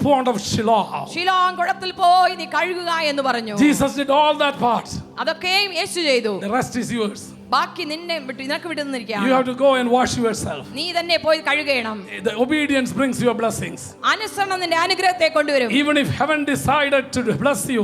pond of Shiloh. ശിലോം കുളത്തിൽ പോയി നീ കഴുകുക എന്ന് പറഞ്ഞു. Jesus did all that part. അതൊക്കെയും യേശു ചെയ്തു. The rest is yours. ബാക്കി നിനക്ക് വിടുന്നിരിക്കുകയാണ്. You have to go and wash yourself. നീ തന്നെ പോയി കഴുകണം. The obedience brings your blessings. അനുസരണം നിന്റെ അനുഗ്രഹത്തെ കൊണ്ടുവരും. Even if heaven decided to bless you,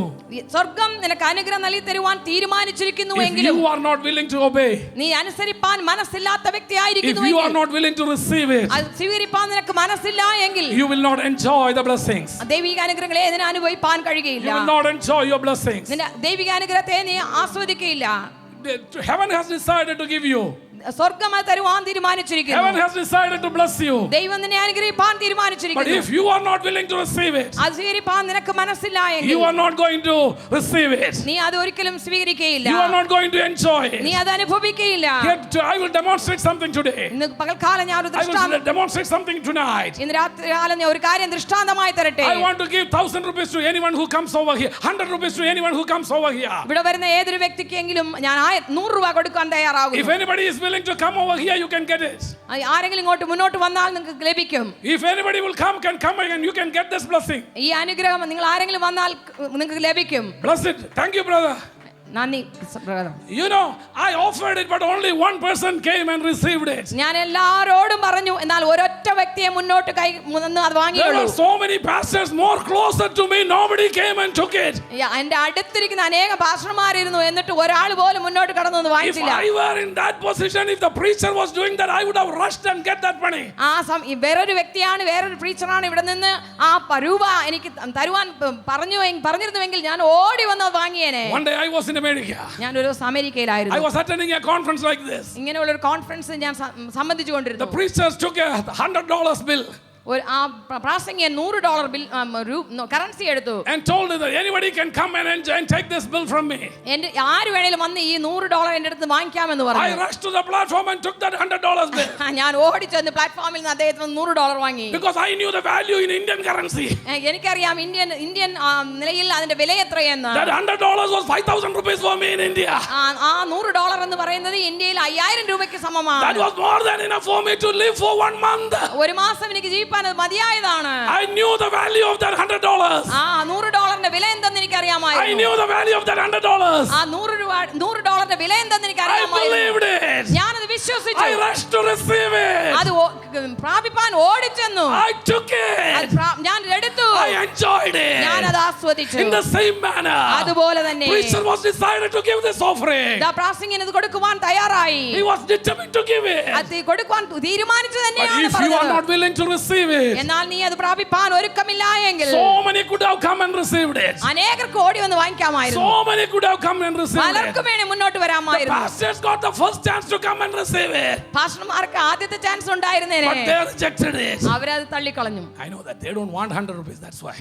സ്വർഗ്ഗം നിനക്ക് അനുഗ്രഹം നൽകി തരുവാൻ if തീരുമാനിച്ചിരിക്കുന്നുവെങ്കിലും you are not willing to obey, നീ അനുസരിപ്പാൻ മനസ്സില്ലാത്ത if you are വ്യക്തിയായിരിക്കുന്നുവെങ്കിൽ, not willing to receive it, അത് സ്വീകരിപ്പാൻ നിനക്ക് മനസ്സില്ല എങ്കിൽ you will not enjoy the blessings. ദൈവിക അനുഗ്രഹങ്ങളെ ഇതിനെ അനുഭവിപ്പാൻ കഴിയുകയില്ല. You will not enjoy your blessings. നിന്റെ ദൈവിക അനുഗ്രഹത്തെ നീ ആസ്വദിക്കുകയില്ല. Heaven has decided to give you. സ്വർഗ്ഗം അത് തരുവാൻ തീരുമാനിച്ചിരിക്കുന്നു. Heaven has decided to bless you. ദൈവം നിന്നെ അനുഗ്രഹിപ്പാൻ But തീരുമാനിച്ചിരിക്കുന്നു. if you are not willing to receive it, അത് സ്വീകരിപ്പാൻ നിനക്ക് മനസ്സില്ല എങ്കിൽ, you are not going to receive it. നീ അത് ഒരിക്കലും സ്വീകരിക്കുകയില്ല. You are not going to enjoy നീ it. അത് അനുഭവിക്കുകയില്ല. Yet I will demonstrate something today. ഇന്ന് പകൽക്കാലം ഞാൻ ഒരു I will demonstrate something tonight. ഇന്ന് രാത്രികാലം ഞാൻ ഒരു കാര്യം ദൃഷ്ടാന്തമായി തരട്ടെ. I want to give 1,000 rupees to anyone who comes over here. 100 rupees to anyone who comes over here. ഇവിടെ വരുന്ന ഏതൊരു വ്യക്തിക്കെങ്കിലും ഞാൻ 100 രൂപ കൊടുക്കാൻ If തയ്യാറാകുന്നു. anybody is willing to come over here, you can get it. ആരെങ്കിലും ഇങ്ങോട്ട് മുന്നോട്ട് വന്നാൽ നിങ്ങൾക്ക് ലഭിക്കും. If anybody will come, can come and you can get this blessing. ഈ അനുഗ്രഹം നിങ്ങൾ ആരെങ്കിലും വന്നാൽ നിങ്ങൾക്ക് ലഭിക്കും. Bless it. Thank you, brother. നന്ദി. You know, I offered it, but only one person came and received it. ഞാൻ എല്ലാരോടും പറഞ്ഞു, എന്നാൽ ഒരൊറ്റ വ്യക്തിയെ മുന്നോട്ട് കൈ നിന്ന് അത് There വാങ്ങിയുള്ളൂ. were so many pastors more closer to me. Nobody came and took it. എന്റെ അടുത്തിരിക്കുന്ന അനേക പാസ്റ്റർമാരിരുന്നു, എന്നിട്ട് ഒരാൾ പോലും മുന്നോട്ട് കടന്നു If വാങ്ങിച്ചില്ല. I were in that position, if the preacher was doing that, I would have rushed and get that money. വേറൊരു വ്യക്തിയാണ്, വേറൊരു പ്രീച്ചറാണ് ഇവിടെ നിന്ന് ആ രൂപ എനിക്ക് തരുവാൻ പറഞ്ഞിരുന്നുവെങ്കിൽ ഞാൻ ഓടി വന്ന് വാങ്ങിയേനെ. One day I was in America. ഞാൻ ഒരു ദിവസം I അമേരിക്കയിലായിരുന്നു. was attending a conference like this. ഇങ്ങനെയുള്ള ഒരു കോൺഫറൻസ് ഞാൻ സംബന്ധിച്ചുകൊണ്ടിരുന്നു. The preachers took a $100 bill ആ പ്രാസംഗികൻ $100 ബിൽ കറൻസി എടുത്തു. and told that anybody can come and take this bill from me. ആര് വേണേലും വന്ന് ഈ $100 എന്റെ അടുത്ത് വാങ്ങിക്കാമെന്ന് I പറഞ്ഞു. rushed to the platform and took that $100 bill. ഞാൻ ഓടിച്ചെന്ന് പ്ലാറ്റ്ഫോമിൽ നിന്ന് അദ്ദേഹത്തിന് $100 വാങ്ങി. Because I knew the value in Indian currency. എനിക്കറിയാം ഇന്ത്യൻ നിലയിൽ അതിന്റെ വില എത്രയെന്ന്. That $100 was 5,000 rupees for me in India. ആ $100 എന്ന് പറയുന്നത് ഇന്ത്യയിൽ 5,000 രൂപയ്ക്ക് സമമാണ്. That was more than enough for me to live for 1 month. ഒരു മാസം എനിക്ക് ജീവിക്കാൻ മതിയായതാണ്. I knew the value of that $100. ആ $100 വില എന്തെന്ന് എനിക്കറിയാമായിരുന്നു. I knew the value of that $100. ആ $100 ഡോളറിന്റെ വില എന്തെന്ന് എനിക്ക് I അറിയാമായിരുന്നു. believed it. ഞാനത് വിശ്വസിച്ചു. I rushed to receive it. അത് പ്രാപിപ്പാൻ ഓടിച്ചെന്നു. I took it. ഞാൻ എടുത്തു. I enjoyed it. ഞാനത് ആസ്വദിച്ചു. In the same manner, അതുപോലെ തന്നെ preacher was decided to give this offering. പ്രാസംഗികൻ ഇത് കൊടുക്കുവാൻ തയ്യാറായി. He was determined to give it. അത് കൊടുക്കുവാൻ തീരുമാനിച്ചു But തന്നെയാണ് if you are പറഞ്ഞത്. not willing to receive it, എന്നാൽ നീ അത് പ്രാപിപ്പാൻ ഒരുക്കമില്ല എങ്കിൽ so many could have come and received it. അനേകർക്ക് ഓടി വന്ന് വാങ്ങിക്കാമായിരുന്നു. So many could have come and received it. പലർക്കും വേണ്ടി മുന്നോട്ട് The വരാമായിരുന്നു. pastors got the first chance to come and receive it, പാസ്റ്റർമാർക്ക് ആദ്യത്തെ chance ഉണ്ടായിരുന്നേനെ. but they rejected it. അവരത് തള്ളിക്കളഞ്ഞു. I know that they don't want 100 rupees. That's why.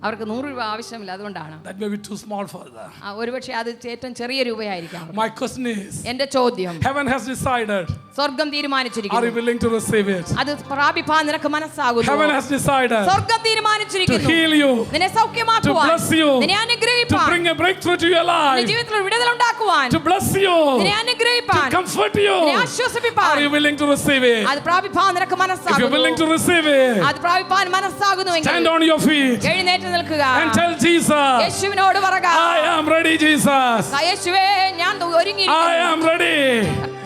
അവർക്ക് 100 രൂപ ആവശ്യമില്ല, അതുകൊണ്ടാണ്. That may be too small for them. ഒരുപക്ഷെ അത് ഏറ്റവും ചെറിയ രൂപയായിരിക്കാം. My question is, എന്റെ ചോദ്യം, heaven has decided. സ്വർഗം Are you തീരുമാനിച്ചിരിക്കുന്നു. willing to receive it? അത് പ്രാപിപ്പാൻ നിനക്ക് മനസ്സാകുന്നു. Heaven has decided സ്വർഗം to തീരുമാനിച്ചിരിക്കുന്നു. heal you, നിന്നെ to സൗഖ്യമാക്കുവാൻ, bless you, നിന്നെ to അനുഗ്രഹിപ്പാൻ, bring a breakthrough to your നിന്റെ life, ജീവിതത്തിൽ ഒരു വിടുതൽ ഉണ്ടാക്കുവാൻ, to bless you, നിന്നെ to അനുഗ്രഹിപ്പാൻ, comfort you. നിന്നെ ആശ്വസിപ്പിപ്പാൻ. Are you willing to receive it? അത് പ്രാപിപ്പാൻ നിനക്ക് If you're willing to മനസ്സാകുന്നു. receive it, അത് പ്രാപിപ്പാൻ മനസ്സാകുന്നുവെങ്കിൽ stand on your feet എഴുന്നേറ്റ് നിൽക്കുക. and tell Jesus, യേശുവിനോട് പറക, I am ready, Jesus. യേശുവേ ഞാൻ I ഒരുങ്ങിയിരിക്കുന്നു. am ready.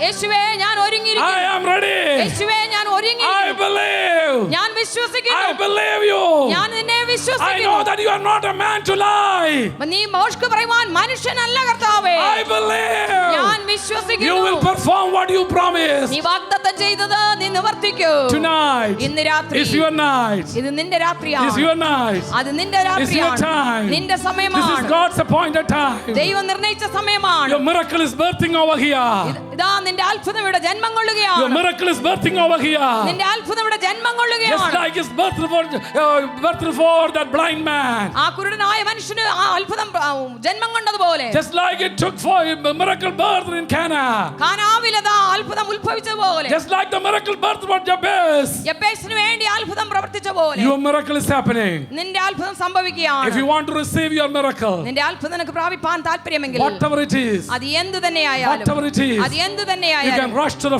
യേശുവേ ഞാൻ I ഒരുങ്ങിയിരിക്കുന്നു. am ready. യേശുവേ ഞാൻ I ഒരുങ്ങിയിരിക്കുന്നു. believe. ഞാൻ I വിശ്വസിക്കുന്നു. believe you. ഞാൻ നിന്നെ I know വിശ്വസിക്കുന്നു. that you are not a man to lie. നീ മോഷ്ക് പറയുവാൻ മനുഷ്യനല്ല കർത്താവേ. I believe ഞാൻ you വിശ്വസിക്കുന്നു. will perform what you promised. നീ വാഗ്ദത്തം ചെയ്തത് നീ നിവർത്തിക്കൂ. Tonight ഇന്ന് രാത്രി is your night. ഇത് നിന്റെ രാത്രിയാണ്. Is your night. അത് നിന്റെ It's your രാത്രിയാണ്. time. നിന്റെ This is സമയമാണ്. God's appointed time. ദൈവം നിർണയിച്ച സമയമാണ്. Your miracle is birthing over here. ഇതാ നിന്റെ അത്ഭുതം ഇവിടെ ജന്മം Your കൊള്ളുകയാണ്. miracle is birthing over here. നിന്റെ അത്ഭുതം ഇവിടെ ജന്മം Just കൊള്ളുകയാണ്. like his birth for that blind man. ആ കുരുടനായ മനുഷ്യന് ആ അത്ഭുതം ജന്മം കൊണ്ടതുപോലെ, Just like it took for a miracle birth in Cana. കാനാവിലതാ അത്ഭുതം ഉത്ഭവിച്ചതുപോലെ, Just like the miracle birth for Jabez. യബ്ബേസിന് വേണ്ടി അത്ഭുതം പ്രവർത്തിച്ച പോലെ Your miracle is happening. നിന്റെ അത്ഭുതം സംഭവിക്കുകയാണ്. If you want to receive your miracle, നിന്റെ അത്ഭുതം നിനക്ക് പ്രാപിപ്പാൻ താല്പര്യമെങ്കിൽ whatever it is, അത് എന്ത് തന്നെയായാലും, whatever it is, അത് എന്ത് you can തന്നെയായാലും rush to the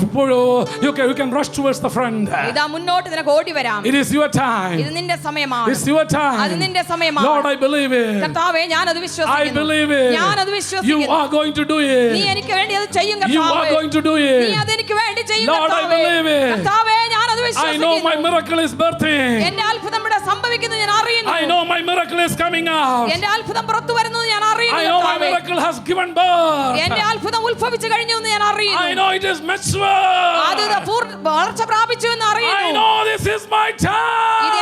you can rush towards the front. ഇതാ മുന്നോട്ട് നിനക്ക് ഓടി വരാം. It is your time. ഇത് നിന്റെ സമയമാണ്. It's your അത് time. നിന്റെ സമയമാണ്. Lord, I believe it. കർത്താവേ ഞാനത് I വിശ്വസിക്കുന്നു. believe it. ഞാനത് You വിശ്വസിക്കുന്നു. are going to do നീ it. എനിക്ക് വേണ്ടി അത് ചെയ്യും You are കർത്താവേ. going to do നീ it. അതെനിക്ക് വേണ്ടി ചെയ്യും Lord, I കർത്താവേ. believe it. കർത്താവേ ഞാനത് I know my വിശ്വസിക്കുന്നു. miracle is birthing. എന്റെ അത്ഭുതം ഇവിടെ സംഭവിക്കുന്നത് ഞാൻ അറിയുന്നു. I know my miracle is coming out. എന്റെ അത്ഭുതം പുറത്തു വരുന്നത് ഞാൻ I അറിയുന്നു know my കർത്താവേ. miracle has given birth. എന്റെ അത്ഭുതം ഉത്ഭവിച്ചു കഴിഞ്ഞു എന്ന് ഞാൻ I അറിയുന്നു. know it is അത് mature. വളർച്ച പ്രാപിച്ചു എന്ന് I അറിയുന്നു. know this is my ഇത്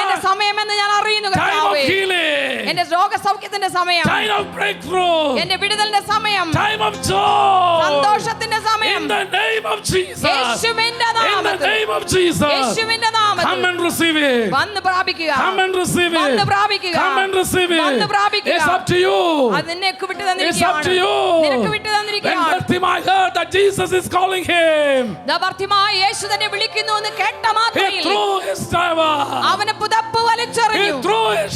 എന്റെ time. സമയമെന്ന് ഞാൻ അറിയുന്നു Time of കർത്താവേ. healing. എന്റെ രോഗസൗഖ്യത്തിന്റെ സമയം, Time of breakthrough. എന്റെ വിടുതലിന്റെ സമയം, Time of joy. സന്തോഷത്തിന്റെ സമയം. In the name of Jesus. യേശുവിന്റെ In the നാമത്തിൽ, name of Jesus. യേശുവിന്റെ Come നാമത്തിൽ and receive it. വന്ന് പ്രാപിക്കുക. Come and receive വന്ന് it. പ്രാപിക്കുക. Come and receive വന്ന് it. പ്രാപിക്കുക. It's up to you. അത് നിനക്ക് വിട്ടു It's up തന്നിരിക്കുകയാണ്. to you. നിനക്ക് വിട്ടു When തന്നിരിക്കുകയാണ്. Bartimaeus heard that Jesus is calling him, ഭർത്തിമായി യേശു തന്നെ വിളിക്കുന്നു എന്ന് കേട്ട he മാത്രയിൽ threw his shower. അവന് പുതപ്പ് He വലിച്ചെറിഞ്ഞു. threw his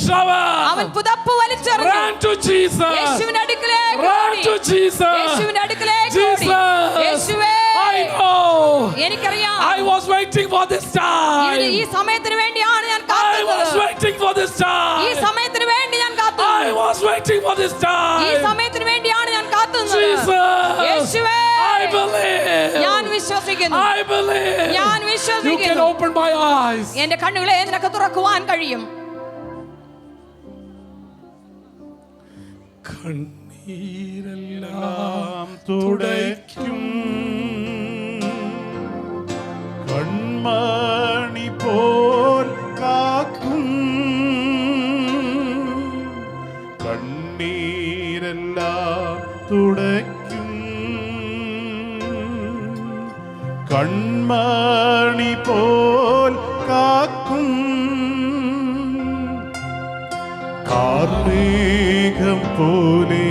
അവൻ shower. പുതപ്പ് വലിച്ചെറിഞ്ഞു. Ran to Jesus. യേശുവിന്റെ അടുക്കലേക്ക് Ran ഓടി. to Jesus. യേശുവിന്റെ അടുക്കലേക്ക് ഓടി. Jesus. യേശുവേ, I know. എനിക്കറിയാം I was waiting for this ഈ time. സമയത്തിന് വേണ്ടിയാണ് ഞാൻ I was കാത്തുന്നത്. waiting for this ഈ time. സമയത്തിന് വേണ്ടി ഞാൻ I കാത്തുന്നു. was waiting for this ഈ time. സമയത്തിന് വേണ്ടിയാണ് ഞാൻ കാത്തുന്നത്. Jesus. യേശുവേ, I believe. ഞാൻ വിശ്വസിക്കുന്നു. I believe. ഞാൻ You can വിശ്വസിക്കുന്നു. open my eyes. എന്റെ കണ്ണുകളെ നിനക്ക് തുറക്കുവാൻ കഴിയും. കണ്ണീരെല്ലാം തുടയ്ക്കും കൺമണി പോൽ കാക്കും കണ്ണീരെല്ലാം തുടയ്ക്കും കൺമണി പോൽ കാക്കും കാർമേഘം പോലെ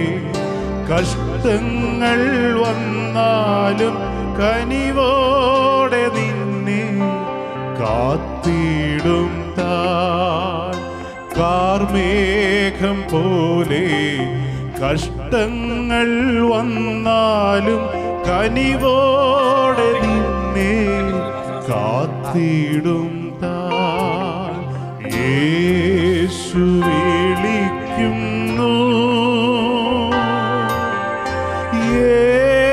കഷ്ടങ്ങൾ വന്നാലും കനിവോടെ നിന്നെ കാത്തിടും താൻ കാർമേഘം പോലെ കഷ്ടങ്ങൾ വന്നാലും കനിവോടെ നിന്നെ കാത്തിടും താൻ യേശു വിളിക്കുന്നു യേശു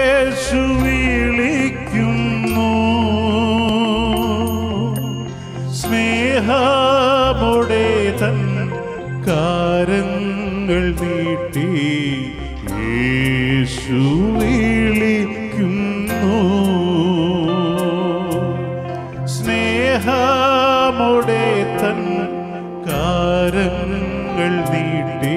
സ്നേഹമോടെ തൻ കാരങ്ങൾ നീട്ടി യേശു വിളിക്കുന്നു. സ്നേഹമോടെ തൻ കാരങ്ങൾ നീട്ടി